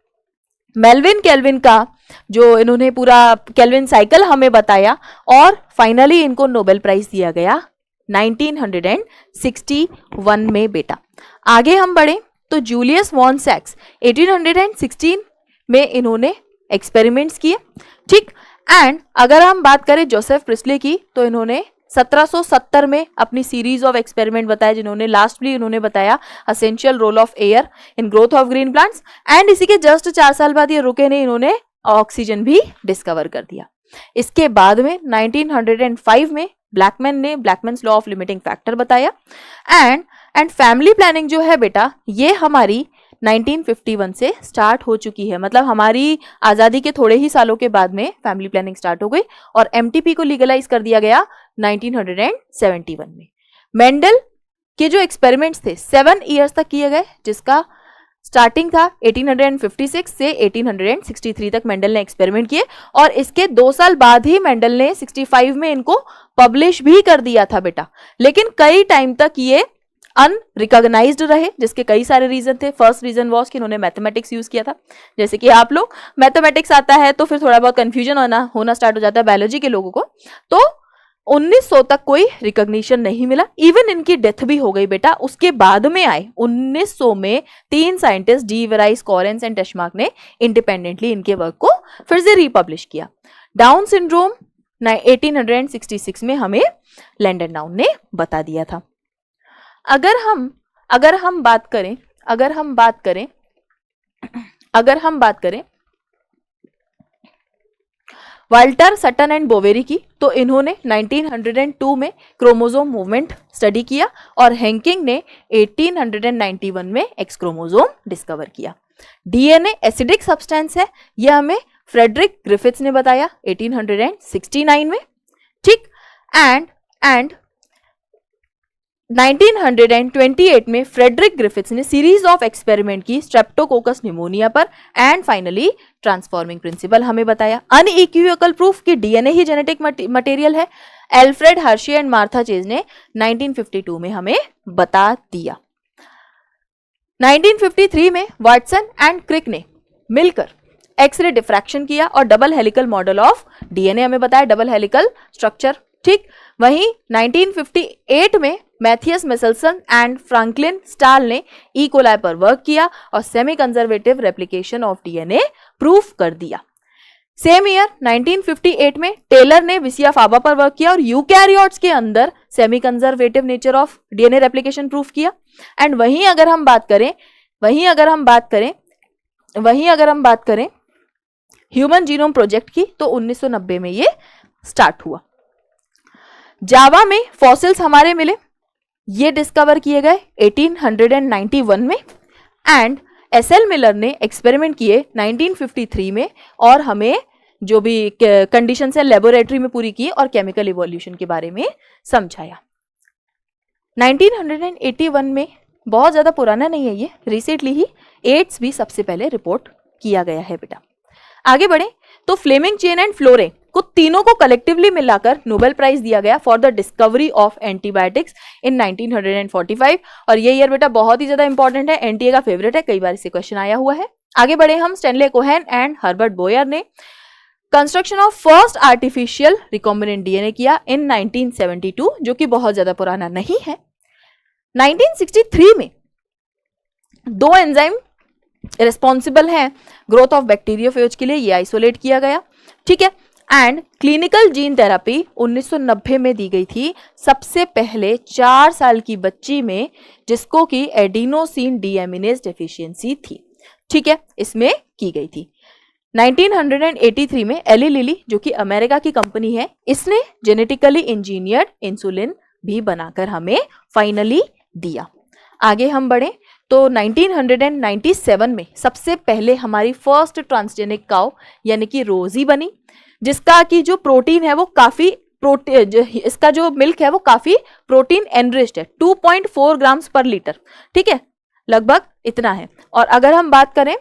मेल्विन केल्विन का जो इन्होंने पूरा केल्विन साइकिल हमें बताया, और फाइनली इनको नोबेल प्राइज दिया गया 1961 में बेटा। आगे हम बढ़े तो जूलियस वॉन सैक्स 1816 में इन्होंने एक्सपेरिमेंट्स किए, ठीक। एंड अगर हम बात करें जोसेफ प्रिस्ले की, तो इन्होंने 1770 में अपनी सीरीज ऑफ एक्सपेरिमेंट बताया, जिन्होंने लास्टली उन्होंने बताया essential role of air in growth of green plants. And इसी के जस्ट 4 साल बाद ये रुके नहीं, इन्होंने ऑक्सीजन भी डिस्कवर कर दिया। इसके बाद में 1905 में ब्लैकमैन ने ब्लैकमैन्स लॉ ऑफ लिमिटिंग फैक्टर बताया। एंड फैमिली प्लानिंग जो है बेटा, ये हमारी 1951 से स्टार्ट हो चुकी है। मतलब हमारी आज़ादी के थोड़े ही सालों के बाद में फैमिली प्लानिंग स्टार्ट हो गई, और एमटीपी को लीगलाइज कर दिया गया 1971 में। मेंडल के जो एक्सपेरिमेंट्स थे 7 इयर्स तक किए गए, जिसका स्टार्टिंग था 1856 से 1863 तक मेंडल ने एक्सपेरिमेंट किए, और इसके 2 साल बाद ही मेंडल ने 65 में इनको पब्लिश भी कर दिया था बेटा। लेकिन कई टाइम तक ये अनरिकॉग्नाइज्ड रहे, जिसके कई सारे रीजन थे। फर्स्ट रीजन वॉज कि इन्होंने मैथमेटिक्स यूज किया था। जैसे कि आप लोग मैथमेटिक्स आता है तो फिर थोड़ा बहुत कंफ्यूजन होना स्टार्ट हो जाता है बायोलॉजी के लोगों को। तो 1900 तक कोई रिकॉग्निशन नहीं मिला, इवन इनकी डेथ भी हो गई बेटा। उसके बाद में आए 1900 में 3 साइंटिस्ट डी वेराइस, कॉरेंस एंड टेशमार्क ने इंडिपेंडेंटली इनके वर्क को फिर से रिपब्लिश किया। डाउन सिंड्रोम 1866 में हमें लैंडन डाउन ने बता दिया था। अगर हम बात करें वाल्टर, सटन एंड बोवेरी की, तो इन्होंने 1902 में क्रोमोसोम मूवमेंट स्टडी किया, और हैंकिंग ने 1891 में एक्स क्रोमोसोम डिस्कवर किया। डीएनए एसिडिक सब्सटेंस है, यह हमें फ्रेडरिक ग्रिफिथ्स ने बताया 1869 में, ठीक। एंड 1928 में फ्रेडरिक ग्रिफिथ्स ने सीरीज ऑफ एक्सपेरिमेंट की स्ट्रेप्टोकोकस निमोनिया पर, एंड फाइनली ट्रांसफॉर्मिंग प्रिंसिपल हमें बताया। अनइक्विवोकल प्रूफ कि डीएनए ही जेनेटिक मटेरियल है, Alfred Hershey and Martha chase ने 1952 में हमें बता दिया। 1953 में वाटसन एंड क्रिक ने मिलकर एक्सरे डिफ्रैक्शन किया और double helical model of DNA हमें बताया, डबल हेलिकल स्ट्रक्चर, ठीक। वहीं 1958 में मैथियस मिसेल्सन एंड फ्रैंकलिन स्टाल ने ई कोलाई पर वर्क किया और semi conservative replication of DNA proof कर दिया। सेम ईयर 1958 में टेलर ने विसिया फाबा पर वर्क किया और यूकैरियोट्स के अंदर semi conservative nature of DNA replication proof किया। एंड वहीं अगर हम बात करें ह्यूमन जीनोम प्रोजेक्ट की, तो 1990 में ये स्टार्ट हुआ। जावा में फॉसिल्स हमारे मिले, ये डिस्कवर किए गए 1891 में। एंड एसएल मिलर ने एक्सपेरिमेंट किए 1953 में, और हमें जो भी कंडीशंस है लेबोरेटरी में पूरी की और केमिकल इवोल्यूशन के बारे में समझाया। 1981 में, बहुत ज्यादा पुराना नहीं है ये, रिसेंटली ही एड्स भी सबसे पहले रिपोर्ट किया गया है बेटा। आगे बढ़े तो फ्लेमिंग चेन एंड फ्लोरे को तीनों को कलेक्टिवली मिलाकर नोबेल प्राइज दिया गया for the discovery of antibiotics in 1945, और ये ईयर बेटा बहुत ही ज्यादा इंपॉर्टेंट है, एनटीए का फेवरेट है, कई बार इससे क्वेश्चन आया हुआ है। आगे बढ़े हम, Stanley Cohen and Herbert Boyer ने construction of first artificial recombinant DNA किया इन 1972, जो कि बहुत ज्यादा पुराना नहीं है। 1963 में 2 एंजाइम रिस्पॉन्सिबल हैं ग्रोथ ऑफ बैक्टीरियोफेज के लिए, ये आइसोलेट किया गया, ठीक है। एंड क्लिनिकल जीन थेरेपी 1990 में दी गई थी सबसे पहले 4 साल की बच्ची में, जिसको कि एडिनोसिन डीएमिनेज डेफिशिएंसी थी, ठीक है, इसमें की गई थी। 1983 में एली लिली, जो कि अमेरिका की कंपनी है, इसने जेनेटिकली इंजीनियर्ड इंसुलिन भी बनाकर हमें फाइनली दिया। आगे हम बढ़े तो 1997 में सबसे पहले हमारी फर्स्ट ट्रांसजेनिक काउ यानी कि रोजी बनी, जिसका की जो प्रोटीन है वो काफी इसका जो मिल्क है वो काफी प्रोटीन एनरिच्ड है, 2.4 ग्राम्स पर लीटर, ठीक है, लगभग इतना है। और अगर हम बात करें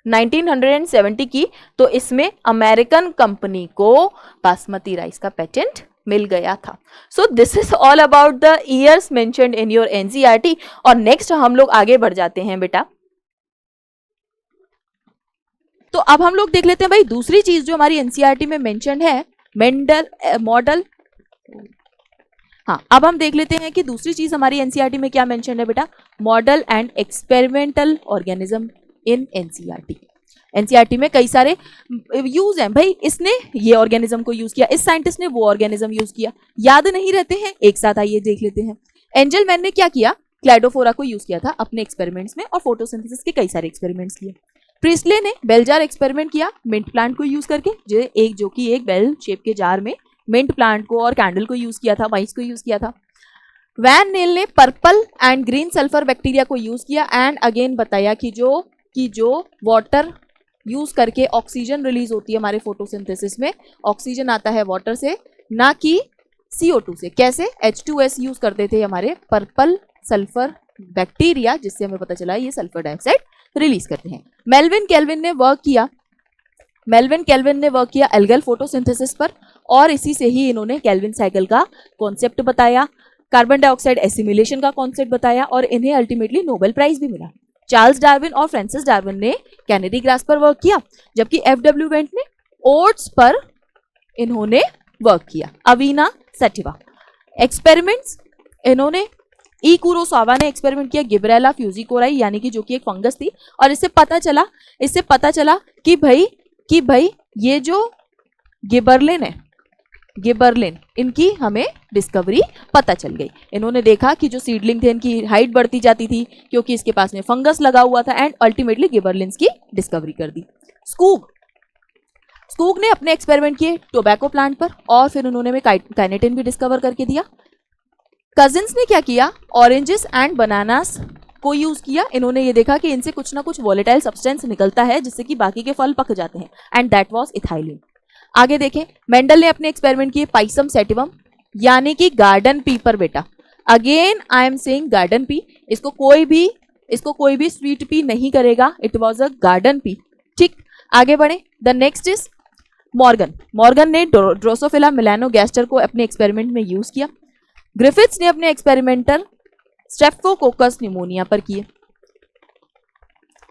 1970 की तो इसमें अमेरिकन कंपनी को बासमती राइस का पेटेंट मिल गया था। So this is all about the years mentioned in your NCERT. और नेक्स्ट हम लोग आगे बढ़ जाते हैं बेटा। तो अब हम लोग देख लेते हैं भाई दूसरी चीज जो हमारी एनसीईआरटी में मेंशन है, मेंडल मॉडल। हाँ, अब हम देख लेते हैं कि दूसरी चीज हमारी एनसीईआरटी में क्या मेंशन है बेटा, model and experimental organism in NCERT. NCERT में कई सारे यूज हैं भाई, इसने ये ऑर्गेनिज्म को यूज किया, इस साइंटिस्ट ने वो ऑर्गेनिज्म यूज किया, याद नहीं रहते हैं, एक साथ आइए देख लेते हैं। एंजलमैन ने क्या किया, क्लैडोफोरा को यूज किया था अपने एक्सपेरिमेंट्स में और फोटोसिंथेसिस के कई सारे एक्सपेरिमेंट्स किए। प्रिस्ले ने बेल जार एक्सपेरिमेंट किया मिंट प्लांट को यूज करके, जो कि एक बेल शेप के जार में मिंट प्लांट को और कैंडल को यूज किया था, माइस को यूज किया था। वैन नेल ने purple and green sulphur bacteria को यूज किया एंड अगेन बताया कि जो वाटर यूज करके ऑक्सीजन रिलीज होती है हमारे फोटोसिंथेसिस में, ऑक्सीजन आता है वाटर से ना कि CO2 से। कैसे, H2S यूज करते थे हमारे पर्पल सल्फर बैक्टीरिया, जिससे हमें पता चला ये सल्फर डाइऑक्साइड रिलीज करते हैं। मेल्विन केल्विन ने वर्क किया एल्गल फोटोसिंथेसिस पर और इसी से ही इन्होंने केल्विन साइकिल का कॉन्सेप्ट बताया, कार्बन डाइऑक्साइड एसिमिलेशन का कॉन्सेप्ट बताया और इन्हें अल्टीमेटली नोबेल प्राइज भी मिला। चार्ल्स डार्विन और फ्रांसिस डार्विन ने कैनेडी ग्रास पर वर्क किया, जबकि FW वेंट ने ओट्स पर इन्होंने वर्क किया। अवीना सटिवा एक्सपेरिमेंट्स, इन्होंने ई कुरोसावा ने एक्सपेरिमेंट किया गिबरेला फ्यूजिकोराई यानी कि जो कि एक फंगस थी, और इससे पता चला कि भाई ये जो गिबरलिन इनकी हमें डिस्कवरी पता चल गई। इन्होंने देखा कि जो सीडलिंग थे इनकी हाइट बढ़ती जाती थी क्योंकि इसके पास में फंगस लगा हुआ था एंड अल्टीमेटली गिबरलिन्स की डिस्कवरी कर दी। स्कूग ने अपने एक्सपेरिमेंट किए टोबैको प्लांट पर और फिर उन्होंने में काइनेटिन भी डिस्कवर करके दिया। कजिन्स ने क्या किया, ऑरेंजेस एंड बनानास को यूज किया। इन्होंने ये देखा कि इनसे कुछ ना कुछ वोलेटाइल सब्सटेंस निकलता है जिससे कि बाकी के फल पक जाते हैं एंड दैट वाज इथाइलिन। आगे देखें, मेंडल ने अपने एक्सपेरिमेंट किए पाइसम सेटिवम यानी कि गार्डन पी पर बेटा। Again I am saying garden pea, इसको कोई भी स्वीट पी नहीं करेगा, it was a garden pea. ठीक, आगे बढ़े। द नेक्स्ट इज मॉर्गन ने ड्रोसोफिला मेलानोगैस्टर को अपने एक्सपेरिमेंट में यूज किया। ग्रिफिथ्स ने अपने एक्सपेरिमेंटल स्ट्रेप्टोकोकस निमोनिया पर किए।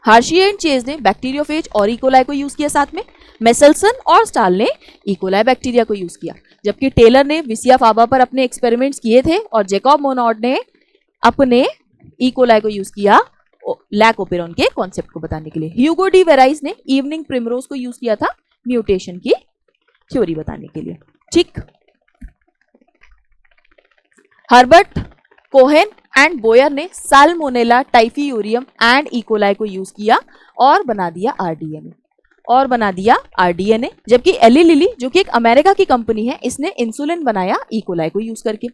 हार्शी एंड चेज ने बैक्टीरियोफेज और इकोलाई को यूज किया साथ में। मेसल्सन और स्टाल ने इकोलाई बैक्टीरिया को यूज किया, जबकि टेलर ने विसिया फाबा पर अपने एक्सपेरिमेंट्स किए थे और जैकब मोनॉड ने अपने इकोलाई को यूज किया लैक ओपेरॉन के कॉन्सेप्ट को बताने के लिए। ह्यूगो डी वेराइज ने इवनिंग प्रिमरोज को यूज किया था म्यूटेशन की थ्योरी बताने के लिए। ठीक, हर्बर्ट कोहेन एंड बोयर ने साल्मोनेला टाइफियूरियम एंड इकोलाई को यूज किया और बना दिया आरडीएनए, जबकि एली लिली जो कि एक अमेरिका की कंपनी है, इसने इंसुलिन बनाया इकोलाई को यूज करके।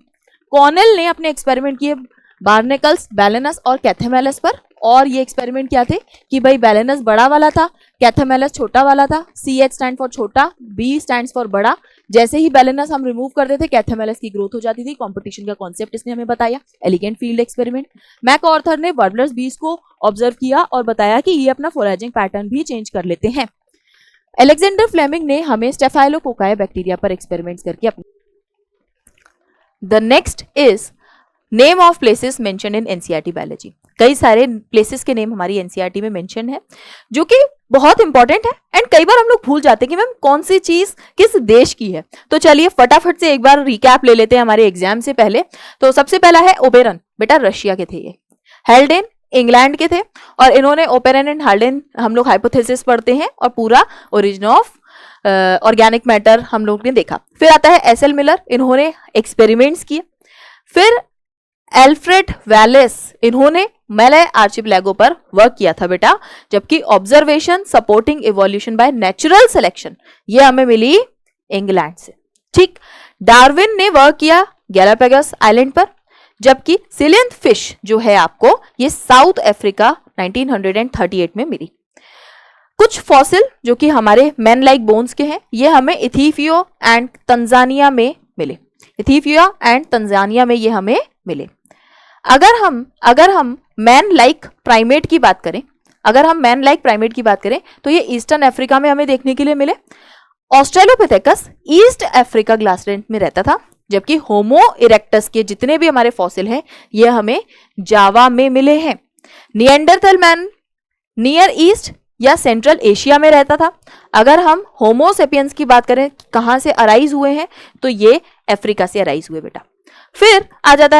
कॉर्नेल ने अपने एक्सपेरिमेंट किए बार्नेकल्स, बैलेनस और कैथेमेलस पर, और ये एक्सपेरिमेंट क्या थे कि भाई बैलेनस बड़ा वाला था, कैथेमेलस छोटा वाला था। CH स्टैंड फॉर छोटा, B स्टैंड्स फॉर बड़ा। जैसे ही बैलेनस हम रिमूव करते थे कैथेमेलस की ग्रोथ हो जाती थी। कंपटीशन का कॉन्सेप्ट इसने हमें बताया, elegant field experiment. MacArthur ने वर्बलर्स बीज को ऑब्जर्व किया और बताया कि ये अपना फोरेजिंग पैटर्न भी चेंज कर लेते हैं। अलेक्जेंडर फ्लेमिंग ने हमें स्टेफाइलोकोकाई बैक्टीरिया पर एक्सपेरिमेंट्स करके the next is name of places mention in NCERT biology. कई सारे प्लेसेस के नेम हमारी एनसीईआरटी में मेंशन है जो कि बहुत इंपॉर्टेंट है एंड कई बार हम लोग भूल जाते हैं कि मैम कौन सी चीज किस देश की है। तो चलिए फटाफट से एक बार रिकैप ले लेते हैं हमारे एग्जाम से पहले। तो सबसे पहला है ओबेरन, बेटा रशिया के थे ये। हेल्डेन इंग्लैंड के थे और इन्होंने ओपेरन एंड हाल्डेन हम लोग हाइपोथेसिस पढ़ते हैं और पूरा ओरिजिन ऑफ ऑर्गेनिक मैटर हम लोग ने देखा। फिर आता है एसएल मिलर, इन्होंने एक्सपेरिमेंट्स किए। फिर एल्फ्रेड वैलेस, इन्होंने मेले आर्चिपेलागो पर वर्क किया था बेटा, जबकि observation supporting evolution by natural selection ये हमें मिली इंग्लैंड से। ठीक, डार्विन ने वर्क किया गैलापागोस आइलैंड पर, जबकि सिलियंथ फिश जो है आपको ये साउथ अफ्रीका 1938 में मिली। कुछ फॉसिल जो कि हमारे मैन लाइक बोन्स के हैं, ये हमें इथियोपिया एंड तंजानिया में मिले। इथियोपिया एंड तंजानिया में ये हमें मिले। अगर हम मैन लाइक प्राइमेट की बात करें, तो ये ईस्टर्न अफ्रीका में हमें देखने के लिए मिले। ऑस्ट्रेलोपिथेकस ईस्ट अफ्रीका ग्रासलैंड में रहता था, जबकि होमो इरेक्टस के जितने भी हमारे फॉसिल हैं ये हमें जावा में मिले हैं। निएंडरथल मैन नियर ईस्ट या सेंट्रल एशिया में रहता था। अगर हम होमो सेपियंस की बात करें कहां से अराइज हुए हैं, तो ये अफ्रीका से अराइज हुए बेटा। फिर आ जाता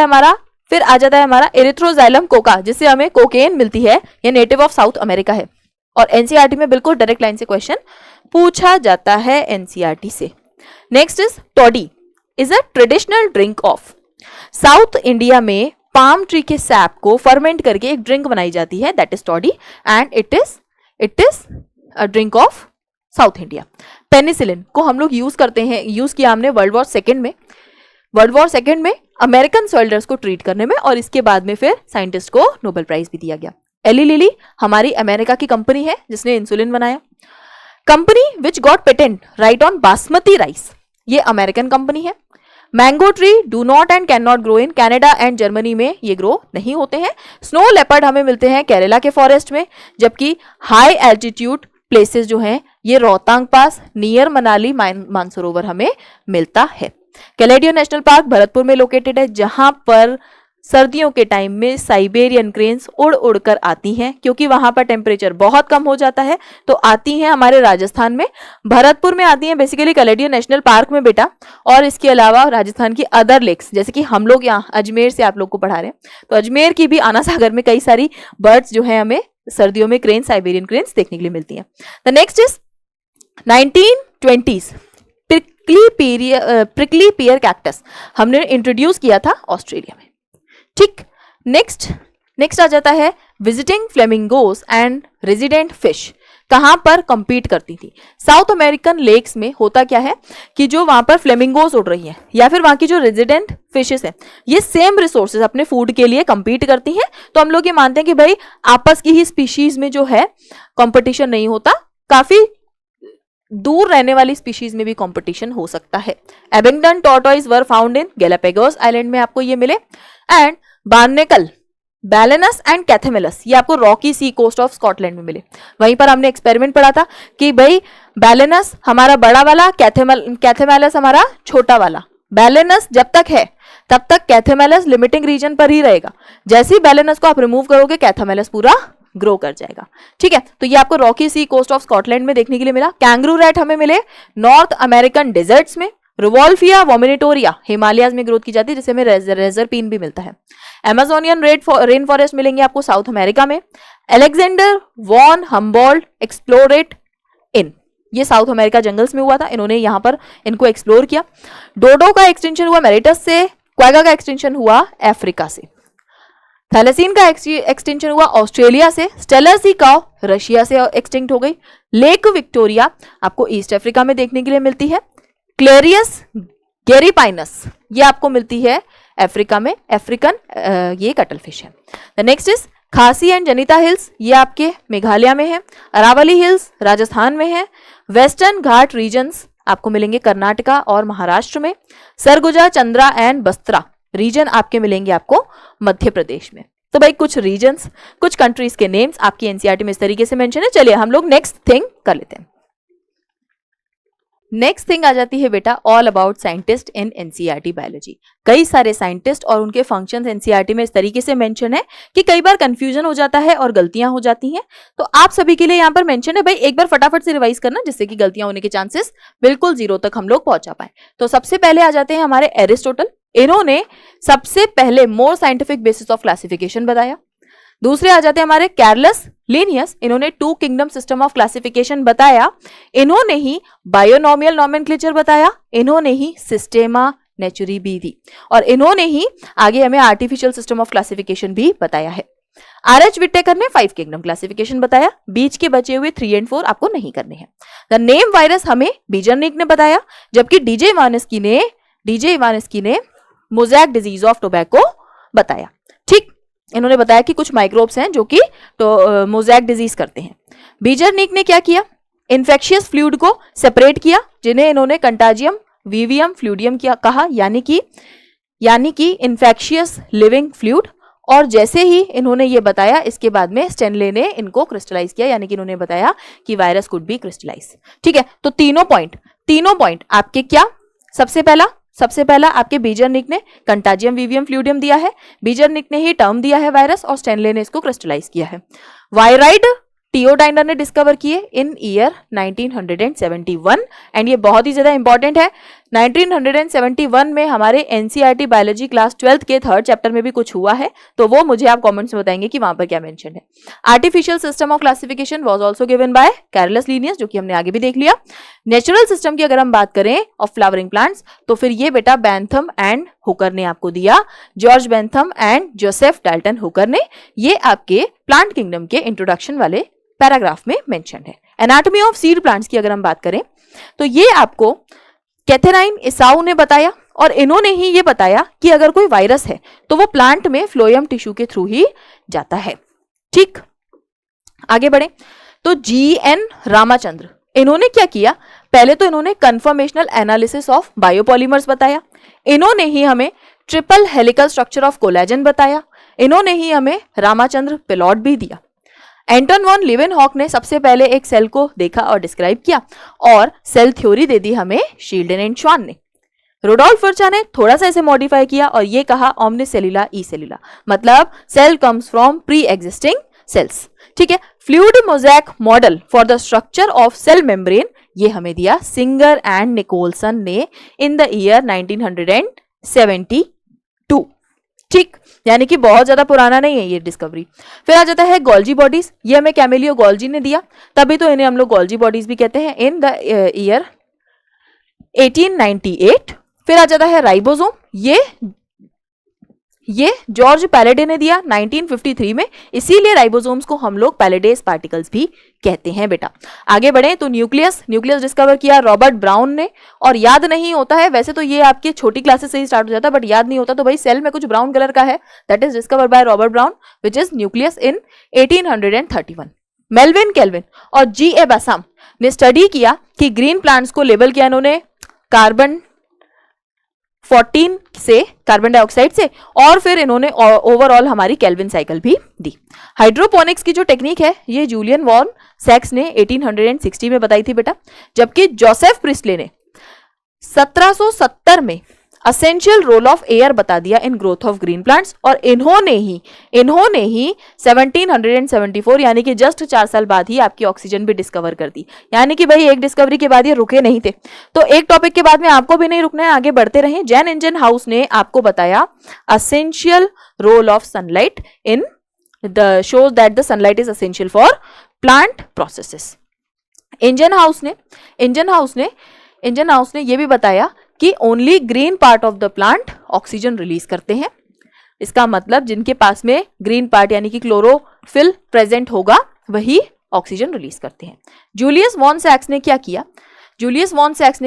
है हमारा एरिथ्रोजाइलम कोका, जिससे हमें कोकेन मिलती है। ये नेटिव ऑफ साउथ अमेरिका है और एनसीईआरटी में बिल्कुल डायरेक्ट लाइन से क्वेश्चन पूछा जाता है एनसीईआरटी से। Next is toddy is a traditional drink of south India में। पाम ट्री के सैप को फर्मेंट करके एक ड्रिंक बनाई जाती है, that is toddy, and it is a drink of south India. Penicillin को हम लोग यूज किया हमने वर्ल्ड वॉर सेकेंड में अमेरिकन सोल्जर्स को ट्रीट करने में, और इसके बाद में फिर साइंटिस्ट को नोबेल प्राइज भी दिया गया। एली लिली हमारी अमेरिका की कंपनी है जिसने इंसुलिन बनाया। Company which got patent right on basmati rice, ये अमेरिकन कंपनी है। Mango tree do not and can not grow in Canada and Germany में ये ग्रो नहीं होते हैं। स्नो लेपर्ड हमें मिलते हैं केरला के फॉरेस्ट में, जबकि हाई एल्टीट्यूड प्लेसेस जो हैं ये रोहतांग पास नियर मनाली मानसरोवर हमें मिलता है। कैलेडियो नेशनल पार्क भरतपुर में लोकेटेड है, जहां पर सर्दियों के टाइम में साइबेरियन क्रेन्स उड़ उड़कर आती हैं, क्योंकि वहां पर टेम्परेचर बहुत कम हो जाता है, तो आती हैं हमारे राजस्थान में, भरतपुर में आती हैं बेसिकली कैलेडियो नेशनल पार्क में बेटा। और इसके अलावा राजस्थान की अदर लेक्स, जैसे कि हम लोग यहाँ अजमेर से आप लोग को पढ़ा रहे हैं, तो अजमेर की भी आना सागर में कई सारी बर्ड्स जो है हमें सर्दियों में क्रेन, साइबेरियन क्रेन्स देखने के लिए मिलती हैं। The next is 1920s prickly peer cactus हमने इंट्रोड्यूस किया था ऑस्ट्रेलिया में। ठीक, नेक्स्ट आ जाता है visiting flamingos and resident fish कहां पर कंपीट करती थी। साउथ अमेरिकन लेक्स में होता क्या है कि जो वहां पर फ्लेमिंगोस उड़ रही हैं या फिर वहां की जो रेजिडेंट फिशेस हैं, ये सेम रिसोर्सेज अपने फूड के लिए कंपीट करती हैं। तो हम लोग ये मानते हैं कि भाई आपस की ही स्पीशीज में जो है कंपटीशन नहीं होता, काफी दूर रहने वाली स्पीशीज में भी कंपटीशन हो सकता है। Abingdon tortoise were found in Galapagos island में आपको ये मिले। And barnacle, Balanus and Chthamalus ये आपको rocky sea coast of Scotland में मिले। वहीं पर हमने एक्सपेरिमेंट पढ़ा था कि भाई बैलेनस हमारा बड़ा वाला, कैथेमेलस हमारा छोटा वाला। बैलेनस जब तक है तब तक कैथेमेलस लिमिटिंग रीजन पर ही रहेगा, जैसे ही बैलेनस को आप रिमूव करोगे कैथेमेलस पूरा ग्रो कर जाएगा। ठीक है, तो ये आपको rocky sea coast of Scotland में देखने के लिए मिला। कैंगरू रैट हमें मिले नॉर्थ अमेरिकन डेजर्ट्स में। रिवॉल्फिया वोमिनेटोरिया हिमालयाज में ग्रोथ की जाती है, जिससे हमें रेजर पीन भी मिलता है। अमेजोनियन रेन फॉरेस्ट मिलेंगे आपको साउथ अमेरिका में। अलेक्जेंडर वॉन हम्बोल्ट एक्सप्लोरेट इन, ये साउथ अमेरिका जंगल्स में हुआ था, इन्होंने यहाँ पर इनको एक्सप्लोर किया। डोडो का एक्सटेंशन हुआ मेरिटस से, क्वागा का एक्सटेंशन हुआ अफ्रीका से। थैलेसीन का एक्सटेंशन हुआ ऑस्ट्रेलिया से। स्टेलर सी काउ रशिया से एक्सटिंक्ट हो गई। लेक विक्टोरिया आपको ईस्ट अफ्रीका में देखने के लिए मिलती है। क्लेरियस गेरीपाइनस ये आपको मिलती है अफ्रीका में, अफ्रीकन ये कटल फिश है। द नेक्स्ट इज खासी एंड जनिता हिल्स, ये आपके मेघालय में है। अरावली हिल्स राजस्थान में है। वेस्टर्न घाट रीजन्स आपको मिलेंगे कर्नाटका और महाराष्ट्र में। सरगुजा, चंद्रा एंड बस्त्रा रीजन आपके मिलेंगे आपको मध्य प्रदेश में। तो भाई कुछ रीजन्स, कुछ कंट्रीज के नेम्स आपकी एनसीईआरटी में इस तरीके से मेंशन है। चलिए हम लोग नेक्स्ट थिंग कर लेते हैं। नेक्स्ट थिंग आ जाती है बेटा all about scientist in NCERT biology. कई सारे साइंटिस्ट और उनके फंक्शंस एनसीईआरटी में इस तरीके से मेंशन है कि कई बार कंफ्यूजन हो जाता है और गलतियां हो जाती हैं। तो आप सभी के लिए यहाँ पर मेंशन है, भाई एक बार फटाफट से रिवाइज करना, जिससे कि गलतियां होने के चांसेस बिल्कुल जीरो तक हम लोग पहुंचा पाए। तो सबसे पहले आ जाते हैं हमारे एरिस्टोटल। इन्होंने सबसे पहले more scientific basis of classification बताया। दूसरे आ जाते हैं हमारे कैरलस लिनियस, इन्होंने two kingdom system of classification बताया। इन्होंने ही बायोनोमियल नॉमेनक्लेचर बताया। इन्होंने ही सिस्टेमा नेचुरी भी दी, और इन्होंने ही आगे हमें आर्टिफिशियल सिस्टम ऑफ क्लासिफिकेशन भी बताया है। आर.एच. विटेकर ने 5 किंगडम क्लासिफिकेशन बताया। बीच के बचे हुए 3 और 4 आपको नहीं करने हैं। द नेम वायरस हमें बीजरनिक ने बताया, जबकि डीजे इवानस्की ने मोज़ैक डिजीज ऑफ टोबैको बताया। ठीक, इन्होंने बताया कि कुछ माइक्रोब्स हैं जो कि तो मोज़ैक डिजीज करते हैं। बीजरनिक ने क्या किया, इन्फेक्शियस फ्लूइड को सेपरेट किया, जिन्हें इन्होंने कंटाजियम वीवियम फ्लूइडियम किया कहा, यानी कि इन्फेक्शियस लिविंग फ्लूइड। और जैसे ही इन्होंने ये बताया, इसके बाद में स्टेनले ने इनको क्रिस्टलाइज किया, यानी कि इन्होंने बताया कि वायरस कुड बी क्रिस्टलाइज। ठीक है, तो तीनों पॉइंट आपके क्या, सबसे पहला आपके बीजरनिक ने कंटाजियम वीवियम फ्लूइडियम दिया है, बीजरनिक ने ही टर्म दिया है वायरस, और स्टेनले ने इसको क्रिस्टलाइज किया है। वायराइड टियोडाइनर ने डिस्कवर किए इन ईयर 1971, एंड ये बहुत ही ज्यादा इंपॉर्टेंट है। 1971 में हमारे एनसीईआरटी बायोलॉजी क्लास 12th के 3rd चैप्टर में भी कुछ हुआ है, तो वो मुझे आप कमेंट्स में बताएंगे कि वहां पर क्या मेंशन है। Artificial system of classification was also given by Carlos Linnaeus, जो कि हमने आगे भी देख लिया। नेचुरल सिस्टम की अगर हम बात करें ऑफ फ्लावरिंग प्लांट्स, तो फिर ये बेटा बेंथम एंड हुकर ने आपको दिया, George Bentham and Joseph Dalton Hooker ने। ये आपके प्लांट किंगडम के इंट्रोडक्शन वाले पैराग्राफ में मेंशन है। एनाटॉमी ऑफ सीड प्लांट्स की अगर हम बात करें, तो ये आपको कैथेराइन इसाऊ ने बताया, और इन्होंने ही ये बताया कि अगर कोई वायरस है तो वो प्लांट में फ्लोएम टिश्यू के थ्रू ही जाता है। ठीक, आगे बढ़े तो जीएन रामाचंद्र, इन्होंने क्या किया, पहले तो इन्होंने कंफर्मेशनल एनालिसिस ऑफ बायोपॉलीमर्स बताया, इन्होंने ही हमें triple helical structure of collagen बताया, इन्होंने ही हमें रामाचंद्र पिलॉट भी दिया। एंटन वॉन लीवेनहॉक ने सबसे पहले एक सेल को देखा और डिस्क्राइब किया, और सेल थ्योरी दे दी हमें शील्डन एंड श्वान ने। रुडोल्फ वर्चा ने थोड़ा सा इसे मॉडिफाई किया और ये कहा ओमनिसेलुला ई सेलुला, मतलब cell comes from pre existing cells. ठीक है, fluid mosaic model for the structure of cell membrane, ये हमें दिया सिंगर एंड निकोलसन ने इन द ईयर 1972। ठीक, यानी कि बहुत ज्यादा पुराना नहीं है ये डिस्कवरी। फिर आ जाता है गोल्जी बॉडीज, ये हमें कैमेलियो गोल्जी ने दिया, तभी तो इन्हें हम लोग गोल्जी बॉडीज भी कहते हैं, इन द ईयर 1898। फिर आ जाता है राइबोसोम, ये जॉर्ज पैलेडे ने दिया 1953 में, इसीलिए राइबोसोम्स को हम लोग पैलेडेस पार्टिकल्स भी कहते हैं बेटा। आगे बढ़े तो न्यूक्लियस डिस्कवर किया रॉबर्ट ब्राउन ने, और याद नहीं होता है, वैसे तो ये आपके छोटी क्लासेस से ही स्टार्ट हो जाता है, बट याद नहीं होता तो भाई सेल में कुछ ब्राउन कलर का है, that is discover by Robert brown which is nucleus in 1831। Melvin kelvin और G.A. बासाम ने स्टडी किया कि ग्रीन प्लांट्स को लेबल किया इन्होंने कार्बन 14 से, कार्बन डाइऑक्साइड से, और फिर इन्होंने ओवरऑल हमारी केल्विन साइकिल भी दी। हाइड्रोपोनिक्स की जो टेक्निक है ये जूलियन वॉन सैक्स ने 1860 में बताई थी बेटा, जबकि जोसेफ प्रिस्टले ने 1770 में असेंशियल रोल ऑफ एयर बता दिया इन ग्रोथ ऑफ ग्रीन प्लांट्स, और इन्होंने ही 1774 यानी कि जस्ट 4 साल बाद ही आपकी ऑक्सीजन भी डिस्कवर कर दी। यानी कि भाई एक डिस्कवरी के बाद ये रुके नहीं थे, तो एक टॉपिक के बाद में आपको भी नहीं रुकना है, आगे बढ़ते रहें। जैन इंजन हाउस ने आपको बताया essential role of sunlight in the shows that the sunlight is essential for plant processes. Ingenhousz ने यह भी बताया कि only green part of the plant oxygen release करते हैं। इसका मतलब जिनके पास में ग्रीन पार्ट यानी कि क्लोरोफिल प्रेजेंट होगा वही ऑक्सीजन रिलीज करते हैं। जूलियस वॉन सैक्स ने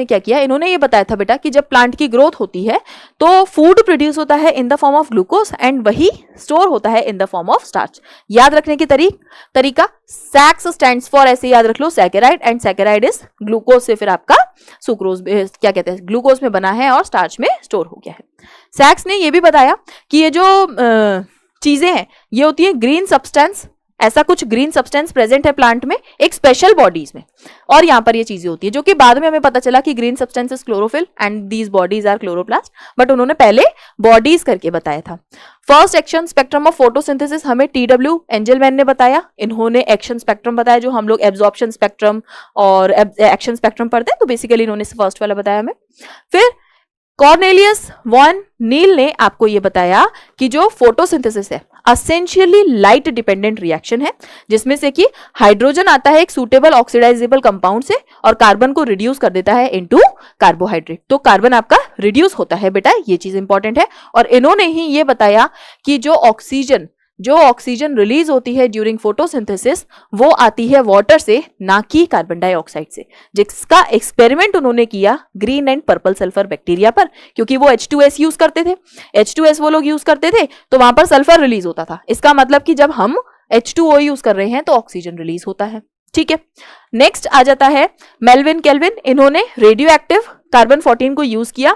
क्या किया, इन्होंने ये बताया था बेटा कि जब प्लांट की ग्रोथ होती है तो फूड प्रोड्यूस होता है in the form of glucose and वही स्टोर होता है in the form of starch. याद रखने की तरीका, सैक्स स्टैंड्स फॉर, ऐसे याद रख लो, saccharide, and saccharide is glucose से फिर आपका सुक्रोज, क्या कहते हैं, ग्लूकोज में बना है और स्टार्च में स्टोर हो गया है। सैक्स ने ये भी बताया कि ये जो चीजें हैं ये होती है ग्रीन सब्सटेंस, ऐसा कुछ ग्रीन सब्सटेंस प्रेजेंट है प्लांट में एक स्पेशल बॉडीज में, और यहाँ पर ये चीजें होती है जो कि बाद में हमें पता चला कि green substance is chlorophyll and these bodies are chloroplast, but उन्होंने पहले बॉडीज करके बताया था। First action spectrum of photosynthesis हमें TW एंजलमैन ने बताया, इन्होंने एक्शन स्पेक्ट्रम बताया जो हम लोग एब्जॉर्प्शन स्पेक्ट्रम और एक्शन स्पेक्ट्रम पढ़ते हैं, तो बेसिकली इन्होंने फर्स्ट वाला बताया हमें। फिर कॉर्नेलियस वॉन नील ने आपको ये बताया कि जो फोटोसिंथेसिस है असेंशियली लाइट डिपेंडेंट रिएक्शन है, जिसमें से कि हाइड्रोजन आता है एक सूटेबल ऑक्सीडाइजेबल कंपाउंड से और कार्बन को रिड्यूस कर देता है इनटू कार्बोहाइड्रेट, तो कार्बन आपका रिड्यूस होता है बेटा, ये चीज इंपॉर्टेंट है। और इन्होंने ही ये बताया कि जो ऑक्सीजन जो ऑक्सीजन रिलीज होती है ड्यूरिंग फोटोसिंथेसिस वो आती है वाटर से, ना कि कार्बन डाइऑक्साइड से, जिसका एक्सपेरिमेंट उन्होंने किया green and purple sulphur bacteria पर, क्योंकि वो H2S यूज करते थे, H2S वो लोग यूज करते थे, तो वहां पर सल्फर रिलीज होता था। इसका मतलब कि जब हम H2O यूज कर रहे हैं तो ऑक्सीजन रिलीज होता है। ठीक है, नेक्स्ट आ जाता है मेल्विन केल्विन। इन्होंने रेडियो एक्टिव कार्बन 14 को यूज किया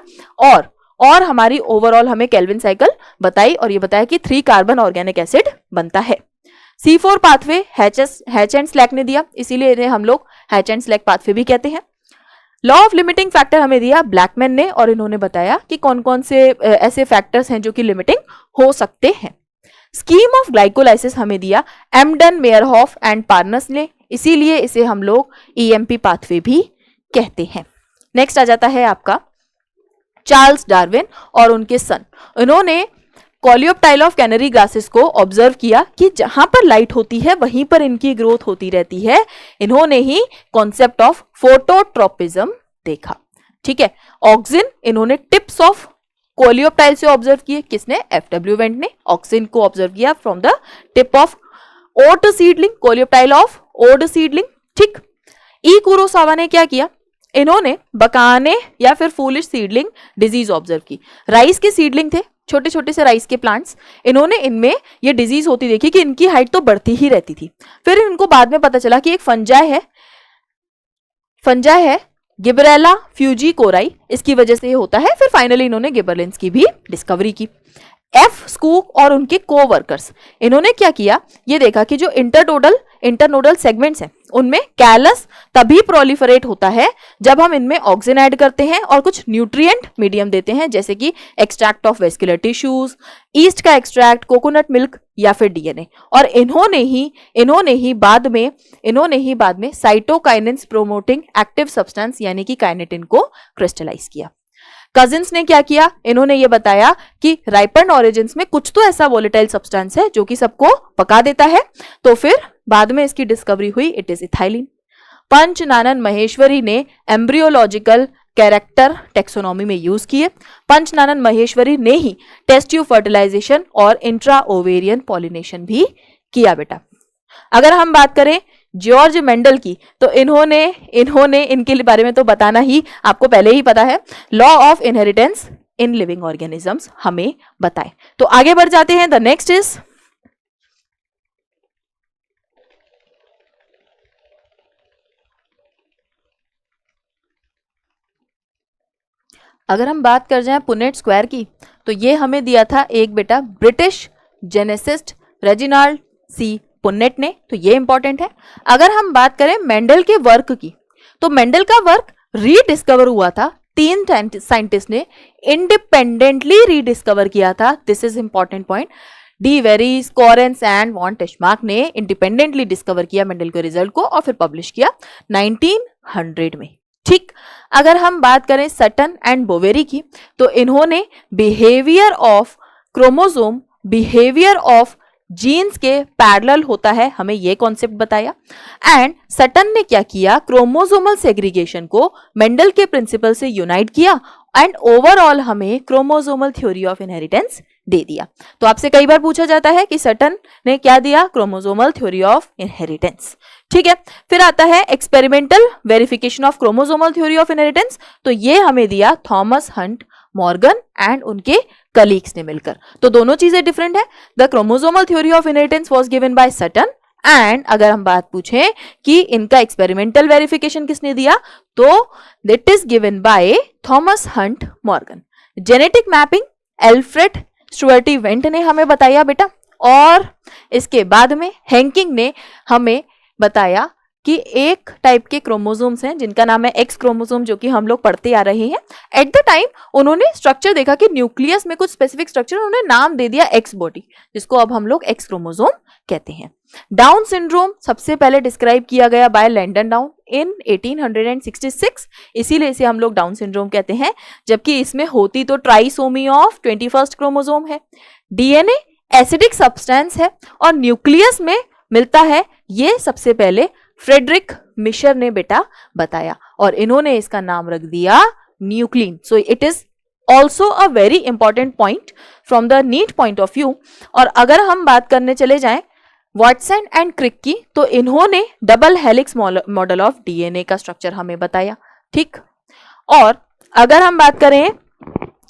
और हमारी ओवरऑल हमें केल्विन साइकिल बताई, और ये बताया कि 3 कार्बन ऑर्गेनिक एसिड बनता है। C4 pathway hatch and slack ने दिया, इसीलिए इन्हें हम लोग हैच एंड स्लैक पाथवे भी कहते हैं। लॉ ऑफ लिमिटिंग फैक्टर हमें दिया ब्लैकमैन ने, और इन्होंने बताया कि कौन कौन से ऐसे फैक्टर्स हैं जो कि लिमिटिंग हो सकते हैं। स्कीम ऑफ ग्लाइकोलाइसिस हमें दिया एम्डन, मेयरहॉफ एंड पार्नस ने, इसीलिए इसे हम लोग EMP पाथवे भी कहते हैं। नेक्स्ट आ जाता है आपका चार्ल्स डार्विन और उनके सन। इन्होंने कॉलियोप्टाइल ऑफ कैनरी ग्रासेस को ऑब्जर्व किया कि जहां पर लाइट होती है वहीं पर इनकी ग्रोथ होती रहती है। इन्होंने ही कॉन्सेप्ट ऑफ फोटोट्रोपिज्म देखा। ठीक है, ऑक्सिन इन्होंने टिप्स ऑफ कोलियोप्टाइल से ऑब्जर्व किए। किसने? FW वेंट ने ऑक्सिन को ऑब्जर्व किया from the tip of oat seedling, coleoptile of oat seedling. ठीक, ई कुरोसावा ने क्या किया? इन्होंने बकाने या फिर फूलिश सीडलिंग डिजीज ऑब्जर्व की। राइस के सीडलिंग थे, छोटे छोटे से राइस के प्लांट्स, इन्होंने इनमें ये डिजीज होती देखी कि इनकी हाइट तो बढ़ती ही रहती थी। फिर इनको बाद में पता चला कि एक फंजाई है गिबरेला फ्यूजी कोराई, इसकी वजह से ये होता है। फिर फाइनली इन्होंने गिबरलिन्स की भी डिस्कवरी की। एफ स्कूक और उनके कोवर्कर्स, इन्होंने क्या किया? ये देखा कि जो इंटरनोडल सेगमेंट्स हैं उनमें कैलस तभी प्रोलिफरेट होता है जब हम इनमें ऑक्सीजन ऐड करते हैं और कुछ न्यूट्रिएंट मीडियम देते हैं, जैसे कि extract of vascular tissues, east का एक्सट्रैक्ट, कोकोनट मिल्क या फिर DNA। और इन्होंने ही बाद में साइटोकाइनेंस प्रोमोटिंग एक्टिव सब्सटेंस यानी कि काइनेटिन को क्रिस्टलाइज किया। कजिन्स ने क्या किया? इन्होंने ये बताया कि राइपेंड ऑरिजिन्स में कुछ तो ऐसा वोलेटाइल सब्सटेंस है जो कि सबको पका देता है, तो फिर बाद में इसकी डिस्कवरी हुई, इट इज इथाइलिन। पंचनानन महेश्वरी ने एम्ब्रियोलॉजिकल कैरेक्टर टेक्सोनॉमी में यूज किए। पंचनानन महेश्वरी ने ही टेस्ट ट्यूब फर्टिलाइजेशन और इंट्रा ओवेरियन पॉलिनेशन भी किया बेटा। अगर हम बात करें जॉर्ज मेंडल की, तो इन्होंने इनके बारे में तो बताना ही आपको पहले ही पता है, law of inheritance in living organisms हमें बताए। तो आगे बढ़ जाते हैं। द नेक्स्ट इज अगर हम बात कर जाएं पुनेट स्क्वायर की, तो ये हमें दिया था एक बेटा ब्रिटिश जेनेसिस्ट रेजिनाल्ड सी पुन्नेट ने, तो ये इंपॉर्टेंट है। अगर हम बात करें मेंडल के वर्क की, तो मेंडल का वर्क रीडिस्कवर हुआ था, 3 साइंटिस्ट ने इंडिपेंडेंटली रीडिस्कवर किया था। This is important point. De Vries, Correns and von Tschermak ने इंडिपेंडेंटली डिस्कवर किया मेंडल के रिजल्ट को और फिर पब्लिश किया 1900 में। ठीक, अगर हम बात करें सटन एंड बोवेरी की, तो इन्होंने behaviour of chromosome, behaviour of genes के पैरेलल होता है, हमें यह कॉन्सेप्ट बताया। एंड सटन ने क्या किया? क्रोमोसोमल सेग्रीगेशन को मेंडल के प्रिंसिपल से यूनाइट किया एंड ओवरऑल हमें क्रोमोसोमल थ्योरी ऑफ इनहेरिटेंस दे दिया। तो आपसे कई बार पूछा जाता है कि सटन ने क्या दिया? Chromosomal theory of inheritance. ठीक है, फिर आता है experimental verification of chromosomal theory of inheritance, तो ये हमें दिया थॉमस हंट मॉर्गन एंड उनके कलीग्स ने मिलकर। तो दोनों चीजें डिफरेंट है। The chromosomal theory of inheritance was given by Sutton and अगर हम बात पूछें कि इनका एक्सपेरिमेंटल वेरिफिकेशन किसने दिया, तो that is given by Thomas Hunt Morgan. Genetic mapping Alfred Sturtevant ने हमें बताया बेटा, और इसके बाद में हैंकिंग ने हमें बताया कि एक टाइप के क्रोमोसोम्स हैं जिनका नाम है एक्स क्रोमोसोम, जो कि हम लोग पढ़ते आ रहे हैं। एट द टाइम उन्होंने स्ट्रक्चर देखा कि न्यूक्लियस में कुछ स्पेसिफिक स्ट्रक्चर, उन्होंने नाम दे दिया एक्स बॉडी, जिसको अब हम लोग एक्स क्रोमोसोम कहते हैं। डाउन सिंड्रोम सबसे पहले डिस्क्राइब किया गया बाय लैंडन डाउन इन 1866, इसीलिए इसे हम लोग डाउन सिंड्रोम कहते हैं, जबकि इसमें होती तो ट्राइसोमी ऑफ 21st क्रोमोसोम है। डीएनए एसिडिक सब्सटेंस है और न्यूक्लियस में मिलता है, ये सबसे पहले फ्रेडरिक मिशर ने बेटा बताया और इन्होंने इसका नाम रख दिया nuclein. So it is also a very important point from the NEET point of view. और अगर हम बात करने चले जाएं वाटसन एंड क्रिक की, तो इन्होंने double helix model of DNA का स्ट्रक्चर हमें बताया, ठीक। और अगर हम बात करें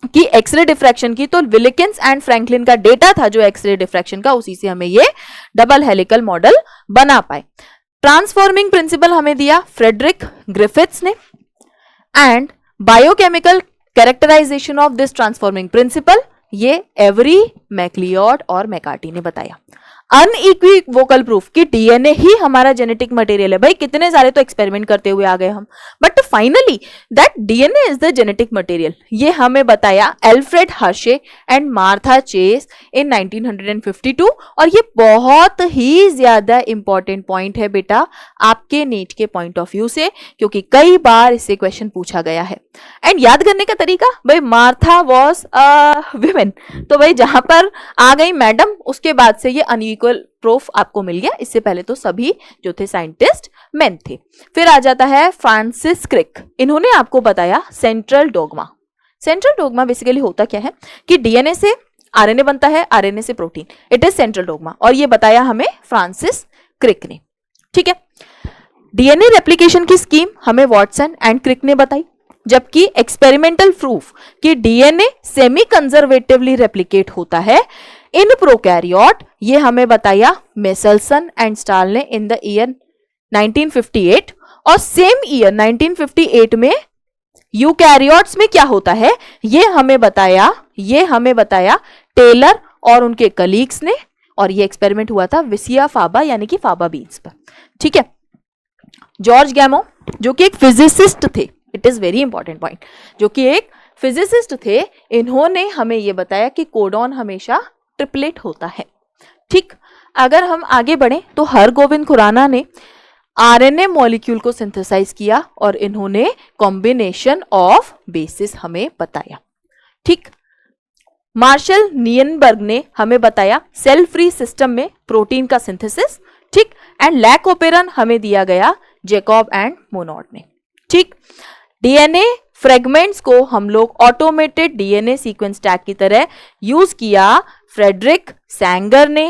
कि एक्सरे डिफ्रैक्शन की, तो विलिकिंस एंड फ्रैंकलिन का डेटा था जो एक्सरे डिफ्रैक्शन का, उसी से हमें ये डबल हेलिकल मॉडल बना पाए। ट्रांसफॉर्मिंग प्रिंसिपल हमें दिया फ्रेडरिक ग्रिफिथ्स ने, and biochemical characterisation of this transforming principle ये एवरी, मैक्लियोड और मैकार्टी ने बताया। अनइक्विवोकल प्रूफ कि डीएनए ही हमारा जेनेटिक मटेरियल है। भाई कितने सारे तो एक्सपेरिमेंट करते हुए आ गए हम, but finally that DNA is the genetic material, ये हमें बताया Alfred Hershey and Martha Chase in 1952। और ये बहुत ही ज्यादा इंपॉर्टेंट पॉइंट है बेटा आपके नीट के पॉइंट ऑफ व्यू से, क्योंकि कई बार इससे क्वेश्चन पूछा गया है। एंड याद करने का तरीका, भाई मार्था वॉज विमेन, तो भाई जहां पर आ गई मैडम, उसके बाद से ये अनइक्वल प्रूफ आपको मिल गया। इससे पहले तो सभी जो थे साइंटिस्ट मेन थे। फिर आ जाता है फ्रांसिस क्रिक, इन्होंने आपको बताया central dogma. Central dogma basically होता क्या है कि डीएनए से आरएनए बनता है, आरएनए से protein, it is central dogma, और ये बताया हमें फ्रांसिस क्रिक ने, ठीक है। डीएनए रेप्लिकेशन की स्कीम हमें वाटसन एंड क्रिक ने बताई, जबकि एक्सपेरिमेंटल प्रूफ कि डीएनए सेमी कंजर्वेटिवली रेप्लिकेट होता है इन प्रोकैरियोट, ये हमें बताया मेसलसन एंड स्टाल ने इन द ईयर 1958। और सेम ईयर 1958 में यूकैरियोट्स में क्या होता है ये हमें बताया टेलर और उनके कलीग्स ने, और ये एक्सपेरिमेंट हुआ था विसिया फाबा यानी कि फाबा बीन्स पर, ठीक है। जॉर्ज गैमो जो कि एक फिजिसिस्ट थे, it is very important point, जो कि एक फिजिसिस्ट थे, इन्होंने हमें यह बताया कि कोडॉन हमेशा ट्रिपलेट होता है, ठीक। अगर हम आगे बढ़े तो हरगोविंद खुराना ने आरएनए मॉलिक्यूल को सिंथेसाइज किया और इन्होंने कॉम्बिनेशन ऑफ बेसिस हमें बताया, ठीक। मार्शल नियनबर्ग ने हमें बताया सेल फ्री सिस्टम में प्रोटीन का सिंथेसिस, ठीक। एंड लैकोपेरन हमें दिया गया जैकब एंड मोनोड ने, ठीक। डीएनए फ्रेगमेंट्स को हम लोग ऑटोमेटेड डीएनए सीक्वेंस टैग की तरह यूज किया फ्रेडरिक सैंगर ने,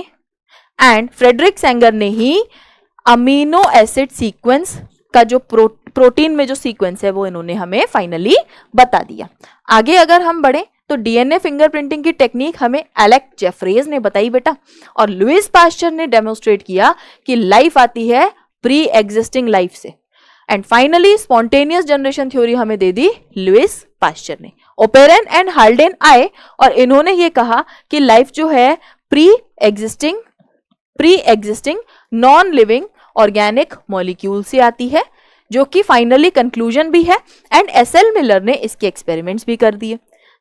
एंड फ्रेडरिक सैंगर ने ही अमीनो एसिड सीक्वेंस का जो प्रोटीन में जो सीक्वेंस है वो इन्होंने हमें फाइनली बता दिया। आगे अगर हम बढ़े तो डीएनए फिंगरप्रिंटिंग की टेक्निक हमें एलेक जेफरेज ने बताई बेटा, और लुइस पास्चर ने डेमोन्स्ट्रेट किया कि लाइफ आती है प्री एग्जिस्टिंग लाइफ से। And finally spontaneous generation theory हमें दे दी लुइस पास्चर ने। ओपेरन एंड हाल्डेन आए और इन्होंने ये कहा कि लाइफ जो है pre existing non living organic molecule से आती है, जो कि फाइनली कंक्लूजन भी है। एंड एसएल मिलर ने इसके एक्सपेरिमेंट्स भी कर दिए।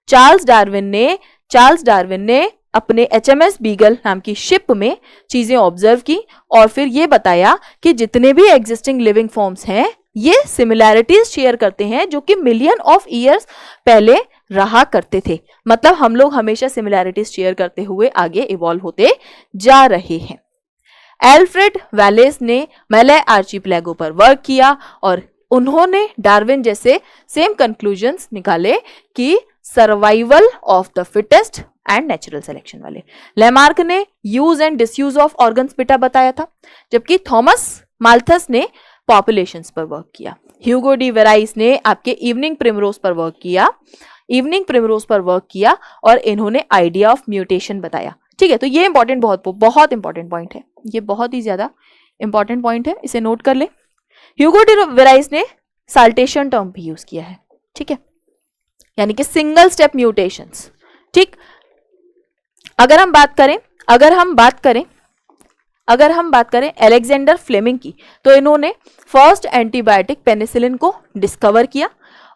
चार्ल्स डार्विन ने अपने HMS बीगल नाम की शिप में चीजें ऑब्जर्व की और फिर ये बताया कि जितने भी एग्जिस्टिंग लिविंग फॉर्म्स हैं ये सिमिलैरिटीज शेयर करते हैं जो कि मिलियन ऑफ ईयर्स पहले रहा करते थे। मतलब हम लोग हमेशा सिमिलैरिटीज शेयर करते हुए आगे इवॉल्व होते जा रहे हैं। एल्फ्रेड वैलेस ने मैले आर्चिपेलागो पर वर्क किया और उन्होंने डार्विन जैसे सेम कंक्लूजन्स निकाले कि survival of the fittest and natural selection वाले। लेमार्क ने use and disuse of organs बेटा बताया था, जबकि थॉमस माल्थस ने पॉपुलेशंस पर वर्क किया। ह्यूगो डी वेराइस ने आपके इवनिंग प्रिमरोज पर वर्क किया और इन्होंने आइडिया ऑफ म्यूटेशन बताया। ठीक है, तो ये इंपॉर्टेंट बहुत इंपॉर्टेंट पॉइंट है, ये बहुत ही ज्यादा इंपॉर्टेंट पॉइंट है, इसे नोट कर ले। ह्यूगो डी वेराइस ने साल्टेशन टर्म भी यूज किया है, ठीक है, यानी कि सिंगल स्टेप म्यूटेशंस। ठीक, अगर हम बात करें अलेक्जेंडर फ्लेमिंग की, तो इन्होंने फर्स्ट एंटीबायोटिक पेनिसिलिन को डिस्कवर किया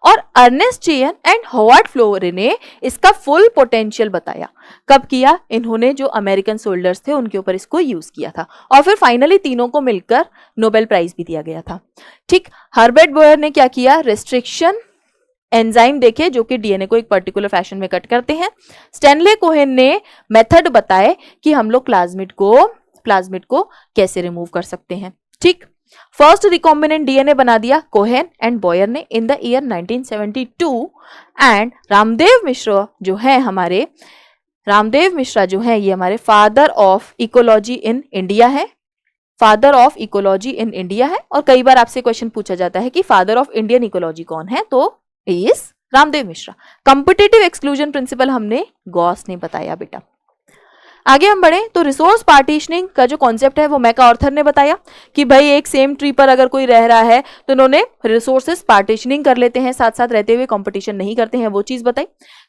और अर्नेस्ट चेयन एंड हॉवर्ड फ्लोरे ने इसका फुल पोटेंशियल बताया। कब किया? इन्होंने जो अमेरिकन सोल्जर्स थे उनके ऊपर इसको यूज किया था और फिर फाइनली तीनों को मिलकर नोबेल प्राइज भी दिया गया था। ठीक, हर्बर्ट बोयर ने क्या किया? रेस्ट्रिक्शन एंजाइम देखे जो कि डीएनए को एक पर्टिकुलर फैशन में कट करते हैं। स्टैनले कोहेन ने मेथड बताए कि हम लोग प्लाज्मिड को कैसे रिमूव कर सकते हैं। ठीक, फर्स्ट रिकॉम्बिनेंट डीएनए बना दिया कोहेन एंड बॉयर ने in the year 1972 and Ramdeo Mishra जो है हमारे रामदेव मिश्रा जो है ये हमारे father of ecology in India है, father of ecology in India है। और कई बार आपसे क्वेश्चन पूछा जाता है कि फादर ऑफ इंडियन इकोलॉजी कौन है, तो is Ramdev Mishra. Competitive exclusion principle हमने गॉस ने बताया बेटा। आगे हम बढ़े तो रिसोर्स पार्टीशनिंग का जो कॉन्सेप्ट है वो मैकार्थर ने बताया कि भाई एक सेम ट्री पर अगर कोई रह रहा है तो उन्होंने रिसोर्सेस पार्टीशनिंग कर लेते हैं, साथ साथ रहते हुए कंपटीशन नहीं करते हैं, वो चीज बताई।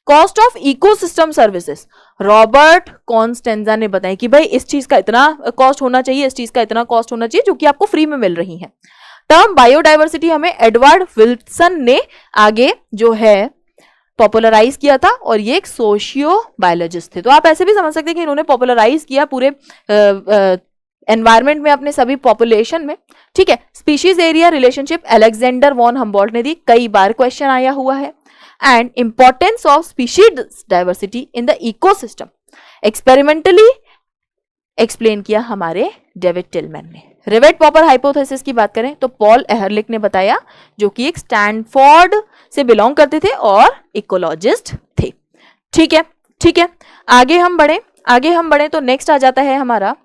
Cost of ecosystem services Robert Costanza ने बताया कि भाई इस चीज का इतना कॉस्ट होना चाहिए, इस चीज का इतना कॉस्ट होना चाहिए जो कि आपको फ्री में मिल रही है। टर्म बायोडाइवर्सिटी हमें एडवर्ड विल्सन ने आगे जो है पॉपुलराइज किया था और ये एक सोशियो बायोलॉजिस्ट थे। तो आप ऐसे भी समझ सकते हैं कि इन्होंने पॉपुलराइज किया पूरे एनवायरनमेंट में अपने सभी पॉपुलेशन में। ठीक है, species area relationship Alexander von Humboldt ने दी, कई बार क्वेश्चन आया हुआ है। And importance of species diversity in the ecosystem experimentally explain किया हमारे डेविड टिलमैन ने। रिवेट पॉपर हाइपोथेसिस की बात करें तो पॉल एहरलिक ने बताया, जो कि एक स्टैनफोर्ड से बिलोंग करते थे और इकोलॉजिस्ट थे। ठीक है, ठीक है, आगे हम बढ़े तो नेक्स्ट आ जाता है हमारा,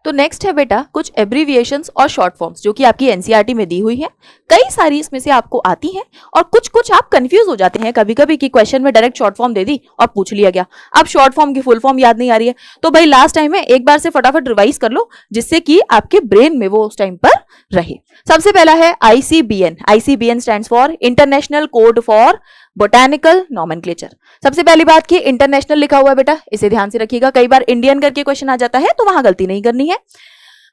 तो नेक्स्ट है बेटा कुछ एब्रीविएशंस और शॉर्ट फॉर्म्स जो कि आपकी एनसीईआरटी में दी हुई है। कई सारी इसमें से आपको आती हैं और कुछ कुछ आप कंफ्यूज हो जाते हैं कभी कभी कि क्वेश्चन में डायरेक्ट शॉर्ट फॉर्म दे दी और पूछ लिया गया, अब शॉर्ट फॉर्म की फुल फॉर्म याद नहीं आ रही है, तो भाई लास्ट टाइम में एक बार से फटाफट रिवाइज कर लो जिससे कि आपके ब्रेन में वो उस टाइम पर रहे। सबसे पहला है ICBN. ICBN stands for international code for botanical nomenclature. सबसे पहली बात कि इंटरनेशनल लिखा हुआ है बेटा, इसे ध्यान से रखिएगा, कई बार इंडियन करके क्वेश्चन आ जाता है तो वहां गलती नहीं करनी है।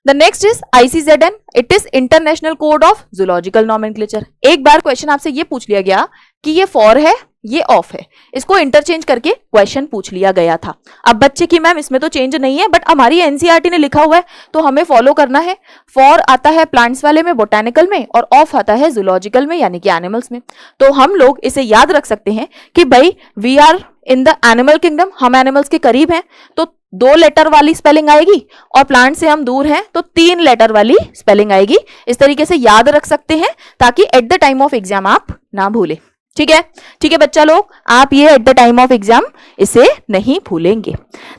The next is ICZN, it is international code of zoological nomenclature. एक बार क्वेश्चन आपसे ये पूछ लिया गया कि ये फॉर है ये ऑफ है, इसको इंटरचेंज करके क्वेश्चन पूछ लिया गया था। अब बच्चे की मैम इसमें तो चेंज नहीं है, बट हमारी एनसीईआरटी ने लिखा हुआ है तो हमें फॉलो करना है। फॉर आता है प्लांट्स वाले में, बोटैनिकल में, और ऑफ आता है जूलॉजिकल में यानी कि एनिमल्स में। तो हम लोग इसे याद रख सकते हैं कि भाई we are in the animal kingdom, हम एनिमल्स के करीब हैं तो 2 लेटर वाली स्पेलिंग आएगी, और प्लांट से हम दूर हैं तो 3 लेटर वाली स्पेलिंग आएगी। इस तरीके से याद रख सकते हैं ताकि eight the time of exam आप ना भूलें। ठीक है, ठीक है बच्चा लोग, आप ये at the time of exam इसे नहीं भूलेंगे।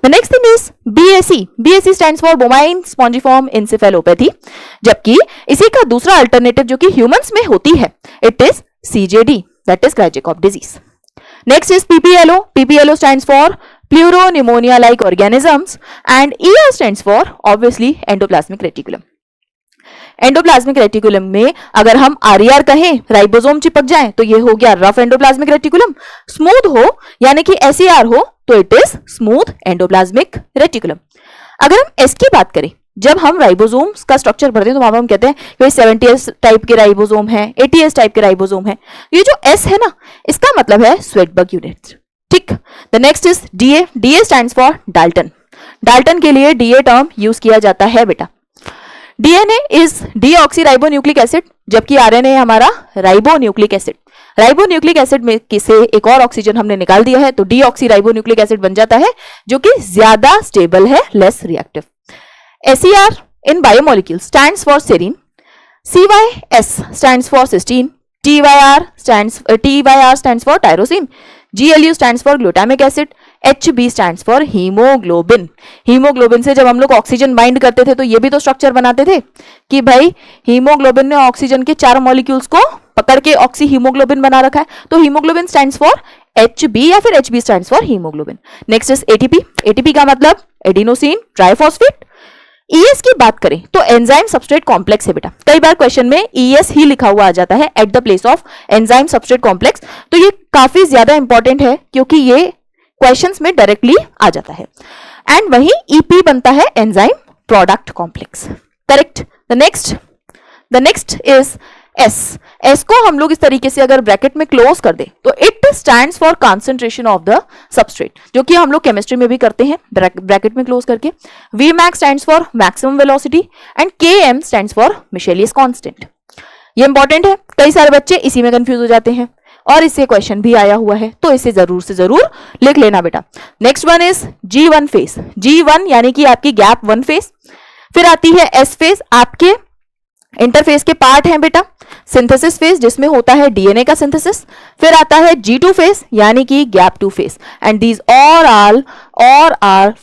The next thing is BSE। BSE stands for bovine spongiform encephalopathy, जबकि इसी का दूसरा अल्टरनेटिव जो कि ह्यूमंस में होती है it is CJD, that is Creutzfeldt Jakob disease. Next is PPLO। PPLO stands for pleuropneumonia like organisms and ER stands for obviously endoplasmic reticulum. Endoplasmic reticulum में अगर हम RER कहें, राइबोसोम चिपक जाए, तो ये हो गया रफ एंडोप्लाज्मिक रेटिकुलम। स्मूथ हो यानी कि SER हो तो it is smooth endoplasmic reticulum. अगर हम S की बात करें, जब हम राइबोसोम्स का स्ट्रक्चर पढ़ते हैं तो वहां हम कहते हैं कि 70S टाइप के राइबोसोम है, 80S टाइप के राइबोसोम है। ये जो S है ना, इसका मतलब है स्वेटबर्ग यूनिट। ठीक, the next is DA। DA stands for Dalton. Dalton के लिए DA टर्म यूज किया जाता है बेटा। DNA इज डीऑक्सीराइबोन्यूक्लिक एसिड, जबकि RNA हमारा राइबोन्यूक्लिक एसिड। राइबोन्यूक्लिक एसिड में से एक और ऑक्सीजन हमने निकाल दिया है तो डीऑक्सीराइबोन्यूक्लिक एसिड बन जाता है, जो कि ज्यादा स्टेबल है, less reactive. SER in biomolecules stands for serine, CYS stands for cysteine, TYR stands for tyrosine, GLU stands for glutamic acid, HB stands for hemoglobin। Haemoglobin से जब हम लोग ऑक्सीजन बाइंड करते थे तो ये भी तो स्ट्रक्चर बनाते थे कि भाई हीमोग्लोबिन ने ऑक्सीजन के 4 मॉलिक्यूल्स को पकड़ के ऑक्सी हीमोग्लोबिन बना रखा है, तो हीमोग्लोबिन स्टैंड्स फॉर HB या फिर HB stands for haemoglobin. Next is ATP। ATP का मतलब एडिनोसिन ट्राइफॉस्फेट। ES की बात करें तो एंजाइम सबस्ट्रेट कॉम्प्लेक्स है बेटा, कई बार क्वेश्चन में ES ही लिखा हुआ आ जाता है at the place of enzyme substrate complex, तो ये काफी ज्यादा इंपॉर्टेंट है क्योंकि ये क्वेश्चंस में डायरेक्टली आ जाता है। एंड वही EP बनता है enzyme product complex. Correct. The next is S को हम लोग इस तरीके से अगर ब्रैकेट में क्लोज कर दे तो it stands for concentration of the substrate, जो कि हम लोग केमिस्ट्री में भी करते हैं ब्रैकेट में क्लोज करके। Vmax stands for maximum velocity and Km stands for Michaelis constant. ये इंपॉर्टेंट है, कई सारे बच्चे इसी में कंफ्यूज हो जाते हैं और इससे क्वेश्चन भी आया हुआ है, तो इसे जरूर से जरूर लिख लेना बेटा। Next one is G1 phase. G1 यानी कि आपकी गैप 1 फेज। फिर आती है S फेज, आपके इंटरफेस के पार्ट हैं बेटा, सिंथेसिस फेज जिसमें होता है डीएनए का सिंथेसिस, फिर आता है G2 फेज यानी कि gap 2 phase, and these all are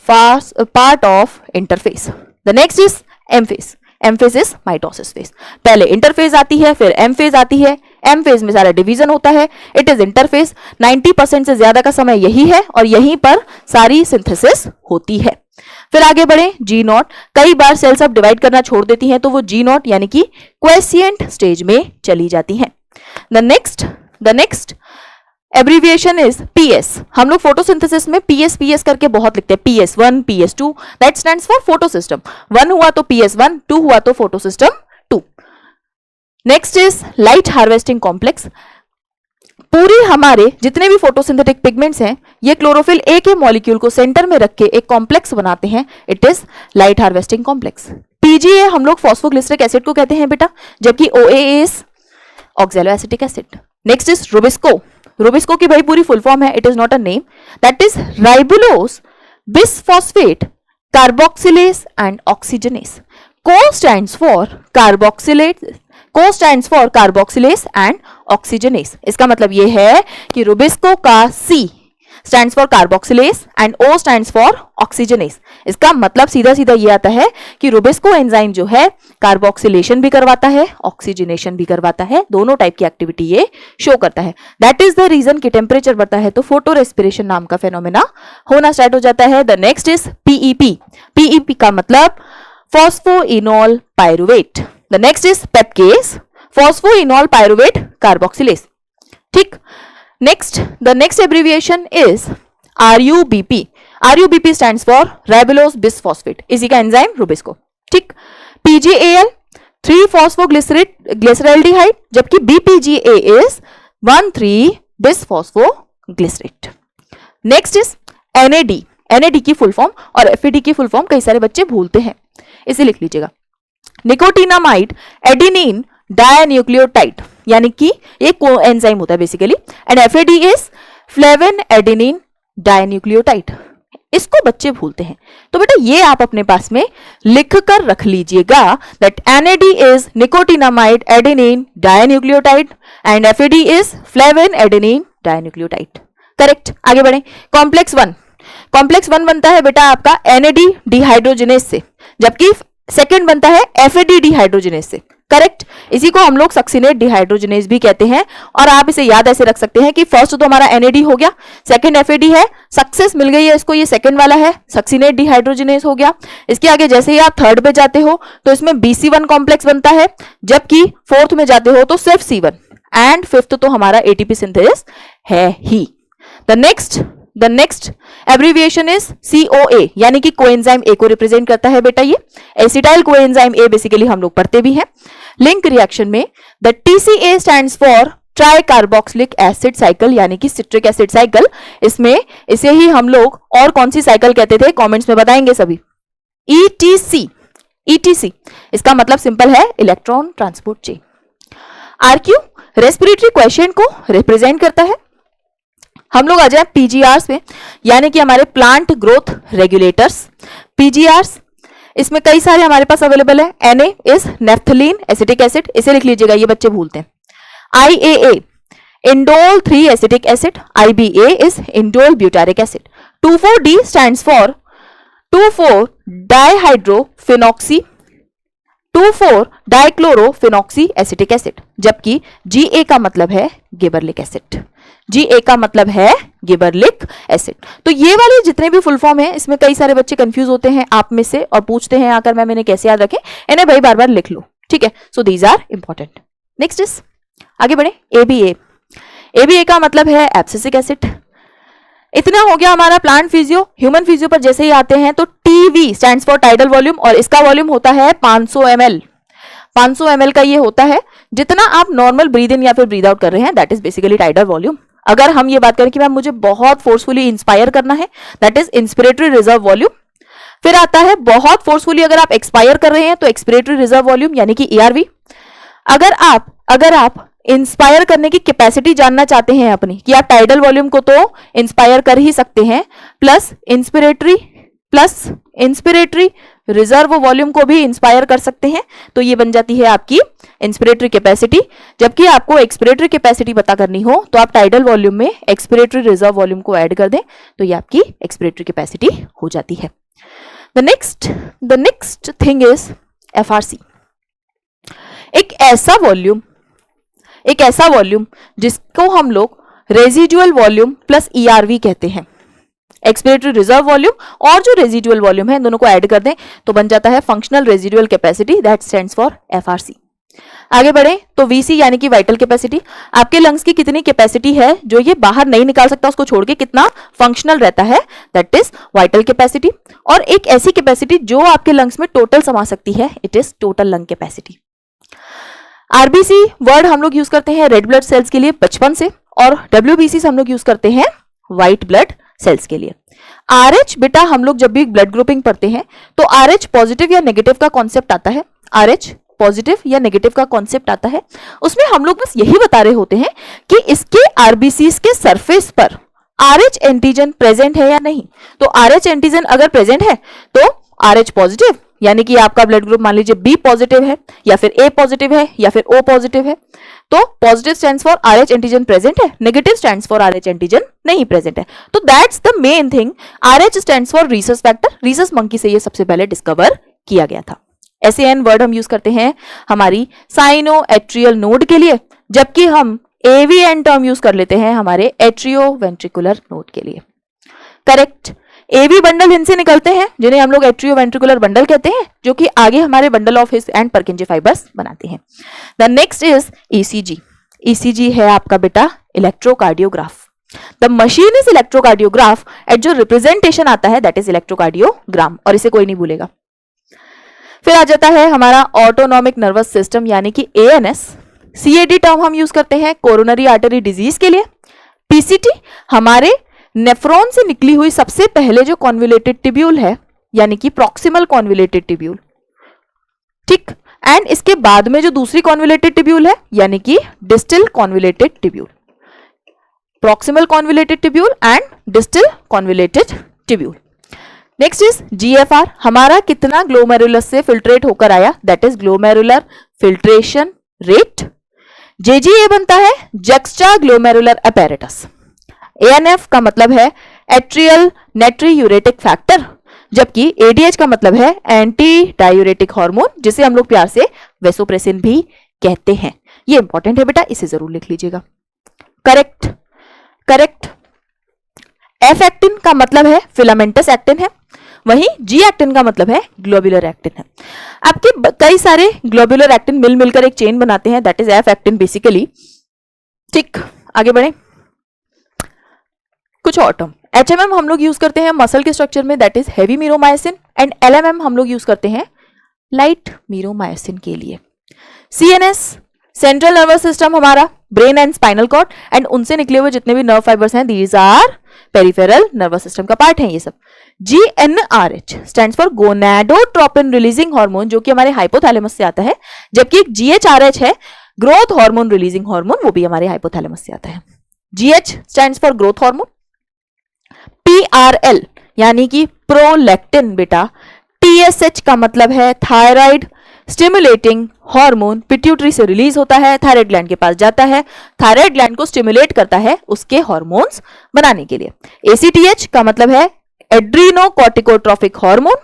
part of interphase. The next is M phase. M phase is mitosis phase. पहले इंटरफेज आती है, फिर एम फेज आती है। एम फेज में सारा डिवीजन होता है, इट इज इंटरफेज। 90% से ज्यादा का समय यही है और यहीं पर सारी सिंथेसिस होती है। फिर आगे बढ़े, जी नॉट। कई बार सेल्स अब डिवाइड करना छोड़ देती हैं तो वो जी नॉट यानी कि क्वेसिएंट स्टेज में चली जाती हैं। The next abbreviation is PS. हम लोग फोटोसिंथेसिस में पीएस करके बहुत लिखते हैं, PS1 PS2, that stands for photosystem. 1 हुआ तो PS1, 2 हुआ तो photosystem 2। Next is light harvesting complex. पूरी हमारे जितने भी फोटोसिंथेटिक पिगमेंट्स हैं ये क्लोरोफिल ए के मॉलिक्यूल को सेंटर में रख के एक कॉम्प्लेक्स बनाते हैं, it is light harvesting complex. PGA हम लोग फॉस्फोग्लिसरिक एसिड को कहते हैं बेटा, जबकि OAA is oxaloacetic acid. Next is rubisco. Rubisco की भाई पूरी फुल फॉर्म है, it is not a name, that is ribulose bisphosphate carboxylase and oxygenase. को stands for carboxylase and oxygenase. इसका मतलब ये है कि रुबिस्को का C stands for carboxylase and O stands for oxygenase. इसका मतलब सीधा सीधा ये आता है कि रुबिस्को एंजाइम जो है कार्बोक्सिलेशन भी करवाता है, ऑक्सीजनेशन भी करवाता है, दोनों टाइप की एक्टिविटी ये शो करता है। दैट इज द रीजन कि टेम्परेचर बढ़ता है तो फोटो रेस्पिरेशन नाम का फेनोमेना होना स्टार्ट हो जाता है। The next is PEP। PEP का मतलब phosphoenol pyruvate. The next is PEPcase, phosphoenol pyruvate carboxylase. ठीक, the next abbreviation is RUBP। RUBP stands for ribulose bisphosphate, इसी का एंजाइम रुबिस्को। ठीक, PGAL 3-phosphoglyceraldehyde, जबकि BPGA is 1,3-bisphosphoglycerate। Next is NAD। NAD की full form और FAD की full form कई सारे बच्चे भूलते हैं, इसे लिख लीजिएगा। निकोटिनामाइड एडेनिन डायन्यूक्लियोटाइड, यानी कि एक एंजाइम होता है basically, and FAD is flavin adenine dinucleotide. इसको बच्चे भूलते हैं, तो बेटा ये आप अपने पास में लिख कर रख लीजिएगा that NAD is nicotinamide adenine dinucleotide and FAD is flavin adenine dinucleotide. Correct, आगे बढ़े। कॉम्प्लेक्स 1 बनता है बेटा आपका NAD डिहाइड्रोजिनेस से, जबकि सेकंड बनता है FAD डिहाइड्रोजिनेस से। करेक्ट, इसी को हम लोग सक्सिनेट डिहाइड्रोजिनेज भी कहते हैं, और आप इसे याद ऐसे रख सकते हैं कि फर्स्ट तो हमारा NAD हो गया, सेकंड FAD है, सक्सेस मिल गई है इसको, ये सेकंड वाला है सक्सिनेट डिहाइड्रोजिनेज हो गया। इसके आगे जैसे ही आप थर्ड पे जाते हो तो इसमें BC1 कॉम्प्लेक्स बनता है, जबकि फोर्थ में जाते हो तो सिर्फ C1, एंड फिफ्थ तो हमारा ATP सिंथेसिस है ही। The next abbreviation is COA, यानी कि कोएंजाइम A को रिप्रेजेंट करता है बेटा ये। एसिटाइल कोएंजाइम A बेसिकली हम लोग पढ़ते भी हैं। लिंक रिएक्शन में the TCA stands for try carboxylic acid cycle, यानी कि सिट्रिक एसिड साइकिल। इसमें इसे ही हम लोग और कौन सी साइकिल कहते थे कमेंट्स में बताएंगे सभी। ETC इसका मतलब सिंपल है, electron transport chain. RQ respiratory question को रिप्रेजेंट करता है। हम लोग आ जाए PGRs में, यानी कि हमारे प्लांट ग्रोथ रेगुलेटर्स। PGRs इसमें कई सारे हमारे पास अवेलेबल है। Na is naphthalene acetic acid, इसे लिख लीजिएगा, ये बच्चे भूलते हैं। IAA indole 3 acetic acid, IBA is indole butyric acid. 2,4-D stands for 2,4-डाइहाइड्रोफिनॉक्सी 2,4-डाइक्लोरोफिनॉक्सी एसिटिक एसिड, जबकि GA का मतलब है गिबरलिक एसिड। GA का मतलब है गिबरलिक एसिड। तो ये वाले जितने भी फुल फॉर्म है, इसमें कई सारे बच्चे कंफ्यूज होते हैं आप में से और पूछते हैं आकर मैम इन्हें कैसे याद रखें, इन्हें भाई बार बार लिख लो, ठीक है। So these are important. Next is आगे बढ़े ABA। ABA का मतलब है एब्सिसिक एसिड। इतना हो गया हमारा प्लांट फिजियो। ह्यूमन फिजियो पर जैसे ही आते हैं तो TV stands for tidal volume, और इसका वॉल्यूम होता है 500 ml। 500 ml का ये होता है जितना आप नॉर्मल ब्रीद इन या फिर ब्रीद आउट कर रहे हैं, that is basically tidal volume. अगर हम ये बात करें कि मैम मुझे बहुत फोर्सफुली इंस्पायर करना है, that is inspiratory reserve volume. फिर आता है बहुत फोर्सफुली अगर आप एक्सपायर कर रहे हैं तो एक्सपिरेटरी रिजर्व वॉल्यूम यानी कि ERV। अगर आप इंस्पायर करने की कैपेसिटी जानना चाहते हैं अपनी, कि आप टाइडल वॉल्यूम को तो इंस्पायर कर ही सकते हैं, प्लस इंस्पिरेटरी रिजर्व वॉल्यूम को भी इंस्पायर कर सकते हैं, तो ये बन जाती है आपकी इंस्पिरेटरी कैपेसिटी। जबकि आपको एक्सपिरेटरी कैपेसिटी पता करनी हो तो आप टाइडल वॉल्यूम में एक्सपिरेटरी रिजर्व वॉल्यूम को ऐड कर दें, तो ये आपकी एक्सपिरेटरी कैपेसिटी हो जाती है। The next thing is FRC. एक ऐसा वॉल्यूम जिसको हम लोग रेजिडुअल वॉल्यूम प्लस ईआरवी कहते हैं। एक्सपिरेटरी रिजर्व वॉल्यूम और जो रेजिडुअल वॉल्यूम है दोनों को ऐड कर दें तो बन जाता है functional residual capacity, that stands for FRC. आगे बढ़े तो वीसी यानी कि वाइटल कैपेसिटी। आपके लंग्स की कितनी कैपेसिटी है जो ये बाहर नहीं निकाल सकता, उसको छोड़ के कितना फंक्शनल रहता है, दैट इज वाइटल कैपेसिटी। और एक ऐसी कैपेसिटी जो आपके लंग्स में टोटल समा सकती है, it is total lung capacity. RBC word हम लोग यूज करते हैं रेड ब्लड सेल्स के लिए बचपन से, और डब्ल्यूबीसी हम लोग यूज करते हैं व्हाइट ब्लड सेल्स के लिए। आरएच बेटा हम लोग जब भी ब्लड ग्रुपिंग पढ़ते हैं तो आरएच पॉजिटिव या नेगेटिव का कॉन्सेप्ट आता है, आरएच पॉजिटिव या नेगेटिव का कॉन्सेप्ट आता है। उसमें हम लोग बस यही बता रहे होते हैं कि इसके आरबीसीज के सरफेस पर आरएच एंटीजन प्रेजेंट है या नहीं। तो आरएच एंटीजन अगर प्रेजेंट है तो आरएच पॉजिटिव, यानी कि आपका ब्लड ग्रुप मान लीजिए बी पॉजिटिव है या फिर ए पॉजिटिव है या फिर ओ पॉजिटिव है, तो positive stands for Rh antigen present है, negative stands for Rh antigen नहीं प्रेजेंट है। तो that's the main thing. Rh stands for rhesus factor, rhesus monkey से ये सबसे पहले डिस्कवर किया गया था। एसएएन वर्ड हम यूज करते हैं हमारी साइनो एट्रियल नोड के लिए, जबकि हम एवीएन टर्म यूज कर लेते हैं हमारे एट्रियो वेंट्रिकुलर नोड के लिए। करेक्ट। एवी बंडल इनसे निकलते हैं जिन्हें हम लोग एट्रियो वेंट्रिकुलर बंडल कहते हैं, जो कि आगे हमारे bundle of His and Purkinje fibres बनाते हैं। The next is ECG. ECG है आपका बेटा electrocardiograph. The machine is electrocardiograph at जो रिप्रेजेंटेशन आता है दैट इज इलेक्ट्रोकार्डियोग्राम, और इसे कोई नहीं भूलेगा। फिर आ जाता है हमारा ऑटोनॉमिक नर्वस सिस्टम यानी कि एएनएस। सीएडी टर्म हम यूज करते हैं कोरोनरी आर्टरी डिजीज के लिए। पीसीटी हमारे नेफ्रॉन से निकली हुई सबसे पहले जो कॉन्वुलेटेड टिब्यूल है, यानी कि प्रॉक्सिमल कॉन्वुलेटेड टिब्यूल, ठीक। एंड इसके बाद में जो दूसरी कॉन्वुलेटेड टिब्यूल है यानी कि distal convoluted tubule. Proximal convoluted tubule and distal convoluted tubule. Next is GFR, हमारा कितना ग्लोमेरुलस से फिल्ट्रेट होकर आया, that is glomerular filtration rate. JGA बनता है जक्स्टा ग्लोमेरुलर अपैरेटस। एएनएफ का मतलब है एट्रियल नेट्रीयूरेटिक फैक्टर, जबकि एडीएच का मतलब है एंटी डायूरेटिक हार्मोन, जिसे हम लोग प्यार से वेसोप्रेसिन भी कहते हैं। ये इंपॉर्टेंट है बेटा, इसे जरूर लिख लीजिएगा। Correct correct. एफ एक्टिन का मतलब है फिलामेंटस एक्टिन है, वहीं जी एक्टिन का मतलब है ग्लोबुलर एक्टिन है। आपके कई सारे ग्लोबुलर एक्टिन मिल मिलकर एक चेन बनाते हैं, that is F actin basically, ठीक। आगे बढ़े कुछ और टर्म। एचएमएम हम लोग यूज करते हैं मसल के स्ट्रक्चर में, that is heavy meromyosin, and LMM हम लोग यूज करते हैं लाइट मीरोमायोसिन के लिए। सीएनएस सेंट्रल नर्वस सिस्टम हमारा brain and spinal cord, and उनसे निकले हुए जितने भी नर्व फाइबर्स हैं these are peripheral nervous system का पार्ट है ये सब। GnRH stands for gonadotropin releasing hormone, जो कि हमारे हाइपोथैलेमस से आता है, जबकि एक जीएचआरएच है ग्रोथ हार्मोन रिलीजिंग हार्मोन, वो भी हमारे हाइपोथैलेमस से आता है। GH stands for growth hormone. PRL यानी कि प्रोलैक्टिन बेटा। टीएसएच का मतलब है थायराइड स्टिमुलेटिंग हार्मोन, पिट्यूटरी से रिलीज होता है, थायराइड ग्लैंड के पास जाता है, थायराइड ग्लैंड को स्टिमुलेट करता है उसके हार्मोन्स बनाने के लिए। एसीटीएच का मतलब है एड्रीनोकॉर्टिकोट्रोफिक हार्मोन,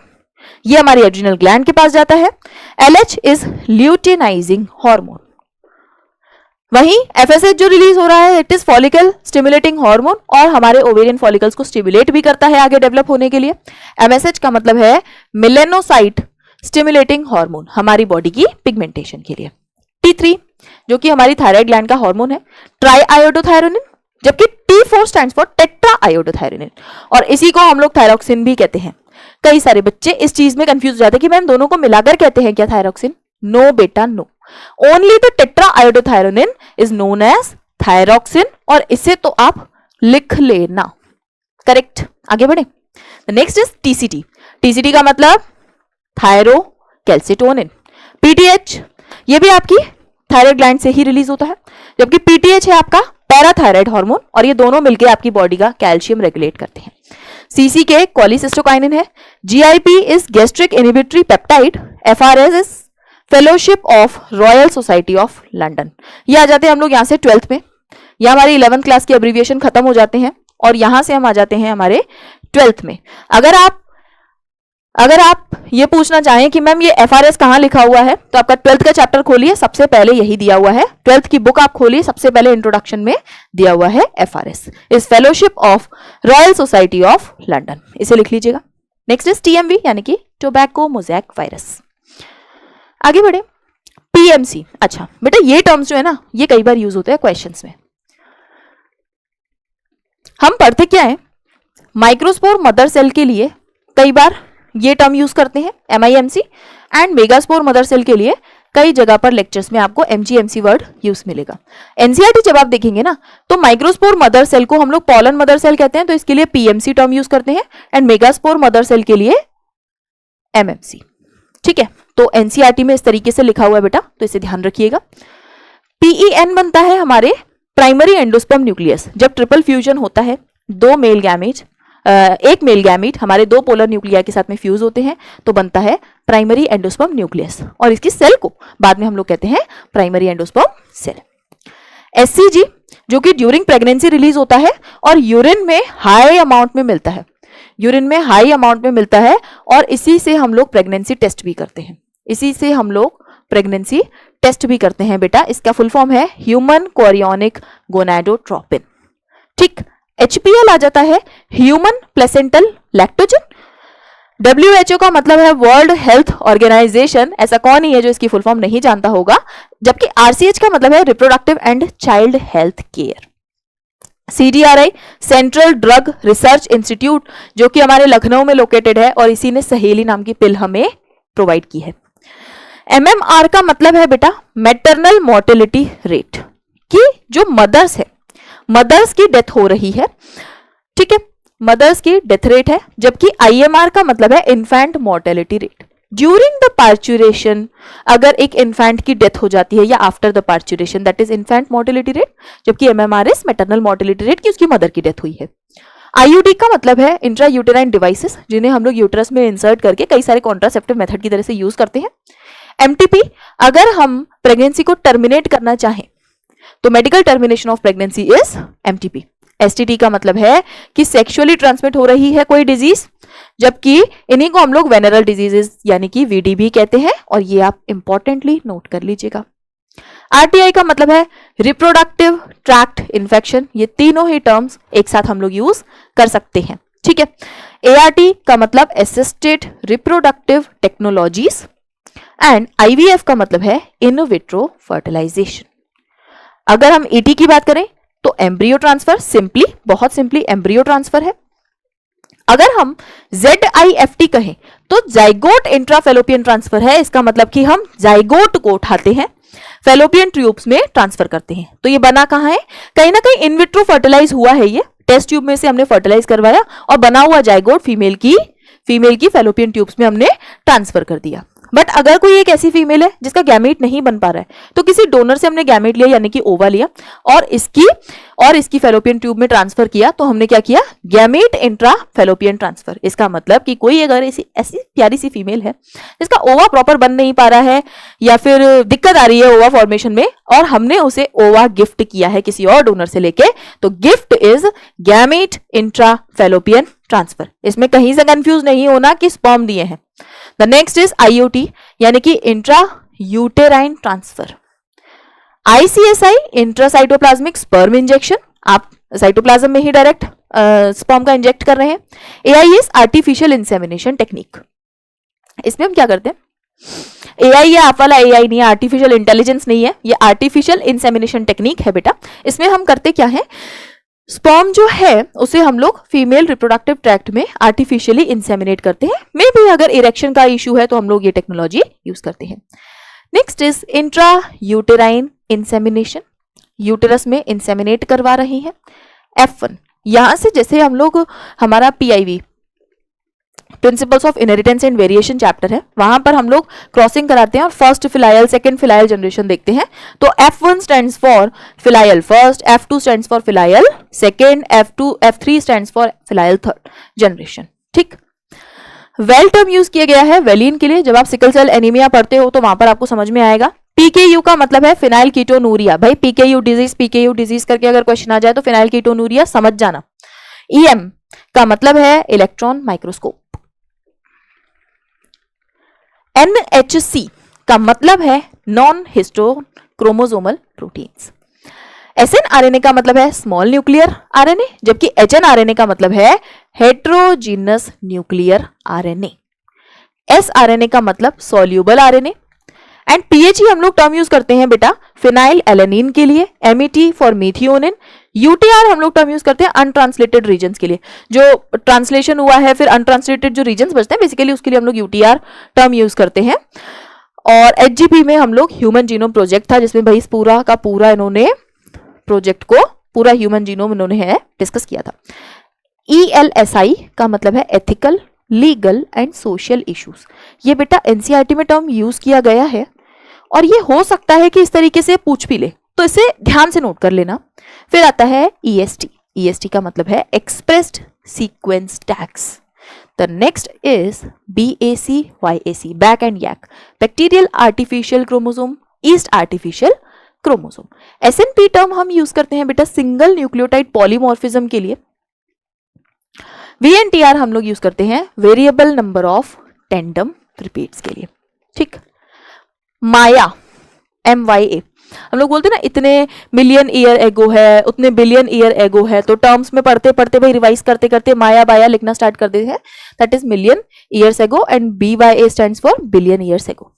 ये हमारी एड्रीनल ग्लैंड के पास जाता है। LH is luteinizing hormone. वहीं एफएसएच जो रिलीज हो रहा है it is follicle stimulating hormone, और हमारे ओवेरियन फॉलिकल्स को स्टिमुलेट भी करता है आगे डेवलप होने के लिए। एमएसएच का मतलब है मेलेनोसाइट स्टिमुलेटिंग हार्मोन, हमारी बॉडी की पिगमेंटेशन के लिए। T3 जो कि हमारी थायराइड ग्लैंड का हार्मोन है, ट्राई आयोडोथायरोनिन, जबकि T4 stands for tetra iodothyronine, और इसी को हम लोग थायरोक्सिन भी कहते हैं। कई सारे बच्चे इस चीज में कंफ्यूज हो जाते हैं कि मैम दोनों को मिलाकर कहते हैं क्या थायरोक्सिन। नो बेटा no, only the tetraiodothyronine is known as thyroxine, और इसे तो आप लिख लेना। करेक्ट। आगे बढ़े। Next is TCT. टीसीटी का मतलब थायरो कैल्सिटोनिन। पीटीएच ये भी आपकी थायराइड ग्लैंड से ही रिलीज होता है, जबकि पीटीएच है आपका पैराथायराइड हार्मोन, और ये दोनों मिलकर आपकी बॉडी का कैल्शियम रेगुलेट करते हैं। CCK कोलिसिस्टोकाइनिन है, GIP is gastric inhibitory peptide, FRS is fellowship of Royal Society of London. ये आ जाते हैं हम लोग यहाँ से 12th में, या हमारी 11th क्लास की एब्रीविएशन खत्म हो जाते हैं और यहां से हम आ जाते हैं हमारे 12th में। अगर आप ये पूछना चाहें कि मैम ये FRS कहाँ लिखा हुआ है, तो आपका 12th का चैप्टर खोलिए, सबसे पहले यही दिया हुआ है। 12th की बुक आप खोलिए, सबसे पहले इंट्रोडक्शन में दिया हुआ है FRS is fellowship of Royal Society of London, इसे लिख लीजिएगा। नेक्स्ट इज TMV यानी कि टोबैको मोज़ेक वायरस। आगे बढ़े, PMC। अच्छा बेटा ये टर्म्स जो है ना ये कई बार यूज होते हैं क्वेश्चंस में। हम पढ़ते क्या है, माइक्रोस्पोर मदर सेल के लिए कई बार ये टर्म यूज करते हैं MIMC, and megaspore mother cell के लिए कई जगह पर लेक्चर्स में आपको MGMC वर्ड यूज मिलेगा। NCERT जब आप देखेंगे ना तो माइक्रोस्पोर मदर सेल को हम लोग पॉलन मदर सेल कहते हैं, तो इसके लिए PMC टर्म यूज करते हैं, एंड मेगास्पोर मदर सेल के लिए MMC। ठीक है, तो NCERT में इस तरीके से लिखा हुआ है बेटा, तो इसे ध्यान रखिएगा। PEN बनता है हमारे प्राइमरी एंडोस्पर्म न्यूक्लियस। जब ट्रिपल फ्यूजन होता है, एक मेल गैमीट हमारे दो पोलर न्यूक्लिया के साथ में फ्यूज होते हैं, तो बनता है प्राइमरी एंडोस्पर्म न्यूक्लियस, और इसकी सेल को बाद में हम लोग कहते हैं प्राइमरी एंडोस्पर्म सेल। SCG जो कि ड्यूरिंग प्रेगनेंसी रिलीज होता है और यूरिन में हाई अमाउंट में मिलता है, और इसी से हम लोग प्रेगनेंसी टेस्ट भी करते हैं, बेटा। इसका फुल फॉर्म है ह्यूमन कोरियोनिक गोनाडोट्रोपिन। ठीक, HPL आ जाता है ह्यूमन प्लेसेंटल लैक्टोजन। WHO का मतलब है वर्ल्ड हेल्थ ऑर्गेनाइजेशन, ऐसा कौन ही है जो इसकी फुल फॉर्म नहीं जानता होगा। जबकि RCH का मतलब है reproductive and child health care. CDRI central drug research institute, जो कि हमारे लखनऊ में लोकेटेड है, और इसी ने सहेली नाम की पिल हमें प्रोवाइड की है। MMR का मतलब है बेटा मैटरनल मोर्टेलिटी रेट, कि जो मदर्स की डेथ हो रही है, ठीक है, मदर्स की डेथ रेट है। जबकि IMR का मतलब है infant mortality rate. During the parturition अगर एक इन्फेंट की डेथ हो जाती है, या after the parturition, that is infant mortality rate. जबकि MMR is maternal mortality rate, कि उसकी मदर की डेथ हुई है। IUD का मतलब है इंट्रा यूटेराइन डिवाइसेस, जिन्हें हम लोग यूटरस में इंसर्ट करके कई सारे कॉन्ट्रासेप्टिव मेथड की तरह से यूज करते हैं। MTP अगर हम प्रेगनेंसी को टर्मिनेट करना चाहें, तो medical termination of pregnancy is MTP। STD का मतलब है कि सेक्सुअली ट्रांसमिट हो रही है कोई डिजीज, जबकि इन्हीं को हम लोग वेनरल डिजीजेस यानी कि VDB कहते हैं, और ये आप इंपॉर्टेंटली नोट कर लीजिएगा। RTI का मतलब है रिप्रोडक्टिव ट्रैक्ट इन्फेक्शन। ये तीनों ही टर्म्स एक साथ हम लोग यूज कर सकते हैं, ठीक है। ART का मतलब assisted reproductive technologies, and IVF का मतलब है इन विट्रो फर्टिलाइजेशन। अगर हम ET की बात करें तो एम्ब्रियो ट्रांसफर, बहुत सिंपली एम्ब्रियो ट्रांसफर है। अगर हम ZIFT कहें तो जाइगोट इंट्राफेलोपियन ट्रांसफर है। इसका मतलब कि हम जाइगोट को उठाते हैं, फेलोपियन ट्यूब्स में ट्रांसफर करते हैं। तो ये बना कहां है, कहीं ना कहीं इन विट्रो फर्टिलाइज हुआ है। ये टेस्ट ट्यूब में से हमने फर्टिलाइज करवाया और बना हुआ जाइगोट फीमेल की फेलोपियन ट्यूब्स में हमने ट्रांसफर कर दिया। बट अगर कोई एक ऐसी फीमेल है जिसका गैमेट नहीं बन पा रहा है, तो किसी डोनर से हमने गैमेट लिया यानी कि ओवा लिया, और इसकी फेलोपियन ट्यूब में ट्रांसफर किया, तो हमने क्या किया, गैमेट इंट्रा फेलोपियन ट्रांसफर। इसका मतलब कि कोई अगर ऐसी प्यारी सी फीमेल है जिसका ओवा प्रॉपर बन नहीं पा रहा है, या फिर दिक्कत आ रही है ओवा फॉर्मेशन में, और हमने उसे ओवा गिफ्ट किया है किसी और डोनर से लेके, तो gift is gamete intra fallopian transfer. इसमें कहीं से कंफ्यूज नहीं होना कि स्पर्म दिए हैं। द नेक्स्ट इज IUT यानी कि intra uterine transfer. ICSI intracytoplasmic sperm injection, आप साइटोप्लाज्म में ही डायरेक्ट स्पर्म का इंजेक्ट कर रहे हैं। AIS artificial insemination technique. इसमें हम क्या करते हैं, AI ये आप वाला AI नहीं है, आर्टिफिशियल इंटेलिजेंस नहीं है, ये आर्टिफिशियल इंसेमिनेशन टेक्निक है बेटा। इसमें हम करते क्या है, स्पर्म जो है उसे हम लोग फीमेल रिप्रोडक्टिव ट्रैक्ट में आर्टिफिशियली इंसेमिनेट करते हैं। मे भी अगर इरेक्शन का इश्यू है तो हम लोग ये टेक्नोलॉजी यूज करते हैं। Next is intra uterine insemination, uterus में इंसेमिनेट करवा रही हैं। F1 यहां से जैसे हम लोग हमारा principles of inheritance and variation chapter है, वहां पर हम लोग क्रॉसिंग कराते हैं और first filial second filial generation देखते हैं। तो F1 stands for filial first, F2 stands for filial second, F3 stands for filial third generation. ठीक, वेल टर्म यूज किया गया है वेलिन के लिए। जब आप सिकल सेल एनीमिया पढ़ते हो तो वहां पर आपको समझ में आएगा। पीकेयू का मतलब है फिनाइल कीटोनूरिया। भाई पीकेयू डिजीज करके अगर क्वेश्चन आ जाए तो फिनाइल कीटोनूरिया समझ जाना। ईएम का मतलब है इलेक्ट्रॉन माइक्रोस्कोप। एनएचसी का मतलब है नॉन हिस्टोक्रोमोसोमल प्रोटीन्स। एसएनआरएनए का मतलब है स्मॉल न्यूक्लियर आरएनए, जबकि एचएनआरएनए का मतलब है हेट्रोजीनस न्यूक्लियर आरएनए। एसआरएनए का मतलब सॉल्यूबल आरएनए। एंड पीएचई हम लोग टर्म यूज करते हैं बेटा फिनाइल एलेनिन के लिए, एमईटी फॉर मीथियोनिन। यूटीआर हम लोग टर्म यूज करते हैं अनट्रांसलेटेड रीजन्स के लिए, जो ट्रांसलेशन हुआ है फिर अनट्रांसलेटेड जो रीजन्स बचते हैं बेसिकली उसके लिए हम लोग यूटीआर टर्म यूज करते हैं। और एचजीपी में हम लोग ह्यूमन जीनोम प्रोजेक्ट था जिसमें भाई पूरा का पूरा इन्होंने प्रोजेक्ट को पूरा ह्यूमन जीनोम इन्होंने है डिस्कस किया था। ईएलएसआई का मतलब है ethical, legal and social issues. ये बेटा एनसीईआरटी में टर्म यूज किया गया है और ये हो सकता है कि इस तरीके से पूछ भी ले, तो इसे ध्यान से नोट कर लेना। फिर आता है ईएसटी। ईएसटी का मतलब है expressed sequence tags. The next is BAC YAC, BAC and YAC, bacterial artificial chromosome, yeast artificial chromosome. SNP term हम यूज करते हैं बेटा सिंगल न्यूक्लियोटाइड पॉलीमॉर्फिज्म के लिए। वीएनटीआर हम लोग यूज करते हैं variable number of tandem repeats के लिए। ठीक, माया MYA हम लोग बोलते हैं ना इतने मिलियन ईयर एगो है, उतने बिलियन ईयर एगो है, तो टर्म्स में पढ़ते पढ़ते भाई रिवाइज करते करते माया बाया लिखना स्टार्ट कर देते हैं। That is million years ago and BYA stands for billion years ago.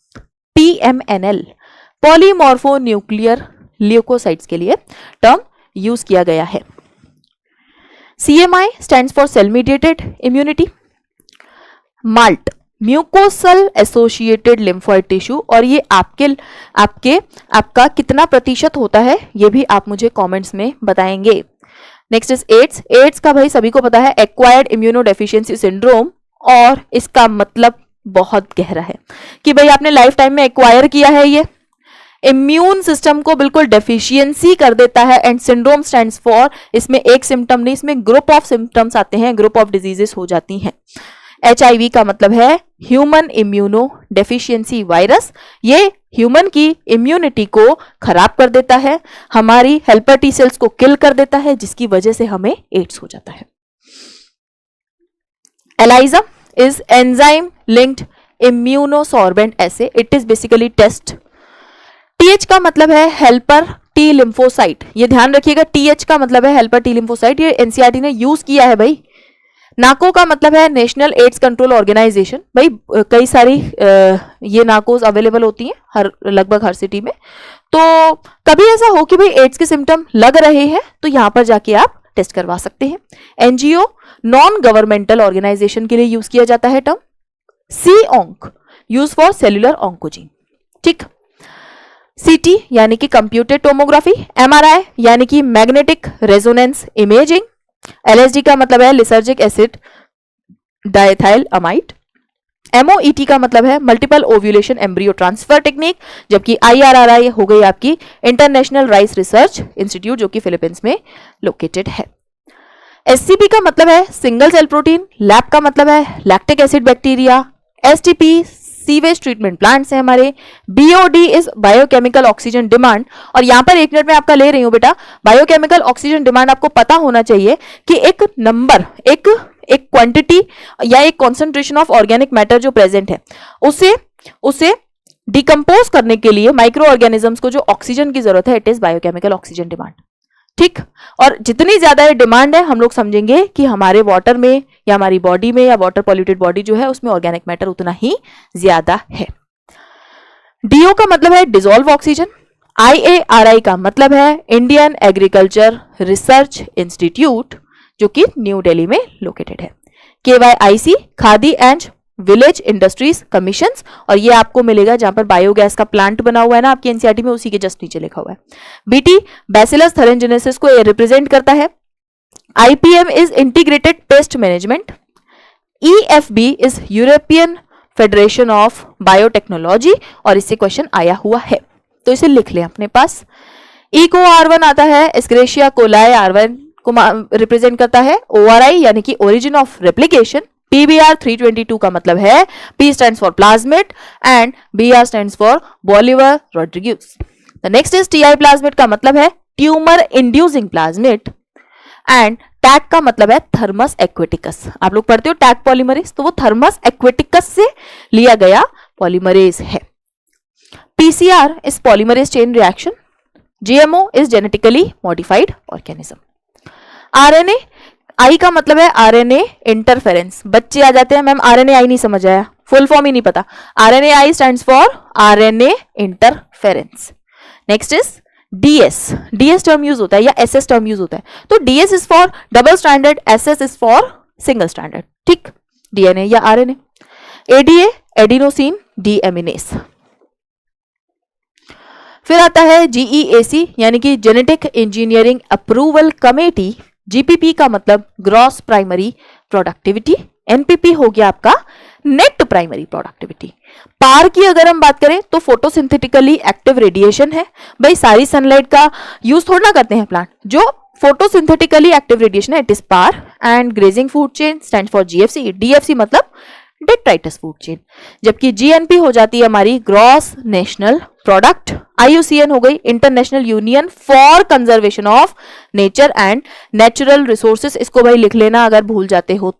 PMNL polymorphonuclear leukocytes के लिए टर्म यूज किया गया है। CMI stands for cell mediated immunity. MALT mucosal associated lymphoid tissue, और ये आपका कितना प्रतिशत होता है ये भी आप मुझे कमेंट्स में बताएंगे। Next is ads. एड्स का भाई सभी को पता है एक्वायर्ड इम्यूनोडेफिशिएंसी सिंड्रोम, और इसका मतलब बहुत गहरा है कि भाई आपने लाइफ टाइम में एक्वायर किया है, ये इम्यून सिस्टम को बिल्कुल डेफिशिएंसी कर देता है। एंड सिंड्रोम स्टैंड्स फॉर, इसमें एक सिम्टम नहीं इसमें ग्रुप ऑफ सिम्टम्स आते हैं, ग्रुप ऑफ डिजीजेस हो जाती हैं। HIV का मतलब है ह्यूमन इम्यूनो डेफिशिएंसी वायरस। ये ह्यूमन की इम्यूनिटी को खराब कर देता है, हमारी हेल्पर टी सेल्स को किल कर देता है, जिसकी वजह से हमें एड्स हो जाता है। ELISA is enzyme linked immunosorbent assay. It is basically test. TH का मतलब है हेल्पर टी लिम्फोसाइट। ये ध्यान रखिएगा, TH का मतलब है हेल्पर टी लिम्फोसाइट। ये एनसीईआरटी ने यूज किया है भाई। नाको का मतलब है नेशनल एड्स कंट्रोल ऑर्गेनाइजेशन। भाई कई सारी ये नाकोस अवेलेबल होती हैं लगभग हर सिटी में। तो कभी ऐसा हो कि भाई एड्स के सिम्टम लग रहे हैं तो यहां पर जाके आप टेस्ट करवा सकते हैं। एनजीओ नॉन गवर्नमेंटल ऑर्गेनाइजेशन के लिए यूज किया जाता है term. CONC use for cellular oncogene. ठीक, CT यानी कि कंप्यूटेड टोमोग्राफी। MRI यानी कि मैग्नेटिक रेजोनेंस इमेजिंग। LSD का मतलब है lysergic acid diethyl amide. MOET का मतलब है multiple ovulation embryo transfer technique, जबकि IRRI हो गई आपकी इंटरनेशनल राइस रिसर्च इंस्टीट्यूट जो कि फिलीपींस में लोकेटेड है। SCP का मतलब है सिंगल सेल प्रोटीन। लैब का मतलब है lactic acid bacteria. STP sewage treatment plants है हमारे। BOD is biochemical oxygen demand, और यहां पर 1 मिनट में आपका ले रही हूं बेटा। बायोकेमिकल ऑक्सीजन डिमांड आपको पता होना चाहिए कि एक नंबर, एक क्वांटिटी या एक कॉन्सेंट्रेशन ऑफ ऑर्गेनिक मैटर जो प्रेजेंट है उसे डिकम्पोज करने के लिए माइक्रो ऑर्गेनिजम्स को जो ऑक्सीजन की जरूरत है, it is biochemical oxygen demand. ठीक, और जितनी ज्यादा ये डिमांड है हम लोग समझेंगे कि हमारे वाटर में या हमारी बॉडी में या वाटर पॉल्यूटेड बॉडी जो है उसमें ऑर्गेनिक मैटर उतना ही ज्यादा है। DO का मतलब है डिसॉल्व ऑक्सीजन। IARI का मतलब है इंडियन एग्रीकल्चर रिसर्च इंस्टीट्यूट जो कि न्यू दिल्ली में लोकेटेड है। KYIC khadi and village industries commissions, और ये आपको मिलेगा जहां पर बायोगैस का प्लांट बना हुआ है ना आपकी एनसीईआरटी में, उसी के जस्ट नीचे लिखा हुआ है। BT बैसिलस थेरेंजेनेसिस को रिप्रेजेंट करता है। IPM is integrated pest management. EFB is European federation of biotechnology और इससे क्वेश्चन आया हुआ है, तो इसे लिख लें अपने पास। ई को R1 आता है, एस्क्रेशिया कोलाई R1 को रिप्रेजेंट करता है, ORI यानी कि ओरिजिन ऑफ रेप्लिकेशन। PBR 322 का मतलब है P stands for plasmid and BR stands for Bolivar Rodriguez. The next is TI plasmid का मतलब है tumour inducing plasmid and tag का मतलब है थर्मस एक्वेटिकस। आप लोग पढ़ते हो टैग पॉलीमरेज, तो वो थर्मस एक्वेटिकस से लिया गया पॉलीमरेज है। PCR is polymerase chain reaction. GMO is genetically modified organism. RNA, आई का मतलब है RNA इंटरफेरेंस। बच्चे आ जाते हैं मैम RNA आई नहीं समझ आया, फुल फॉर्म ही नहीं पता। RNA I stands for RNA interference. Next is DS term use होता है या SS टर्म यूज होता है, तो DS is for double standard, SS is for single standard, ठीक, DNA या RNA। ADA adenosine डीएमिनेस। फिर आता है GEAC यानी कि genetic engineering approval committee. GPP का मतलब ग्रॉस प्राइमरी प्रोडक्टिविटी। NPP हो गया आपका नेट प्राइमरी प्रोडक्टिविटी। पार की अगर हम बात करें तो फोटोसिंथेटिकली एक्टिव रेडिएशन है। भाई सारी सनलाइट का यूज थोड़ा ना करते हैं प्लांट, जो फोटोसिंथेटिकली एक्टिव रेडिएशन है it is PAR. And grazing food chain stand for GFC। DFC मतलब डेट्राइटस फूड चेन। जबकि GNP हो जाती है हमारी ग्रॉस नेशनल प्रोडक्ट। IUCN हो गई international union for conservation of nature and natural resources. इसको भाई लिख लेना अगर भूल जाते हो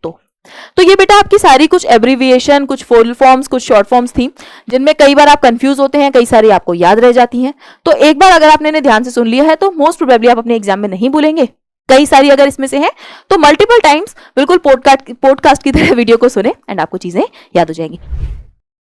तो ये बेटा आपकी सारी कुछ एब्रीविएशन, कुछ फुल फॉर्म्स, कुछ शॉर्ट फॉर्म्स थी जिनमें कई बार आप कंफ्यूज होते हैं, कई सारी आपको याद रह जाती हैं। तो एक बार अगर आपने ध्यान से सुन लिया है तो मोस्ट प्रोबेबली आप अपने एग्जाम में नहीं भूलेंगे। कई सारी अगर इसमें से हैं तो मल्टीपल टाइम्स बिल्कुल पॉडकास्ट की तरह वीडियो को सुने एंड आपको चीजें याद हो जाएंगी।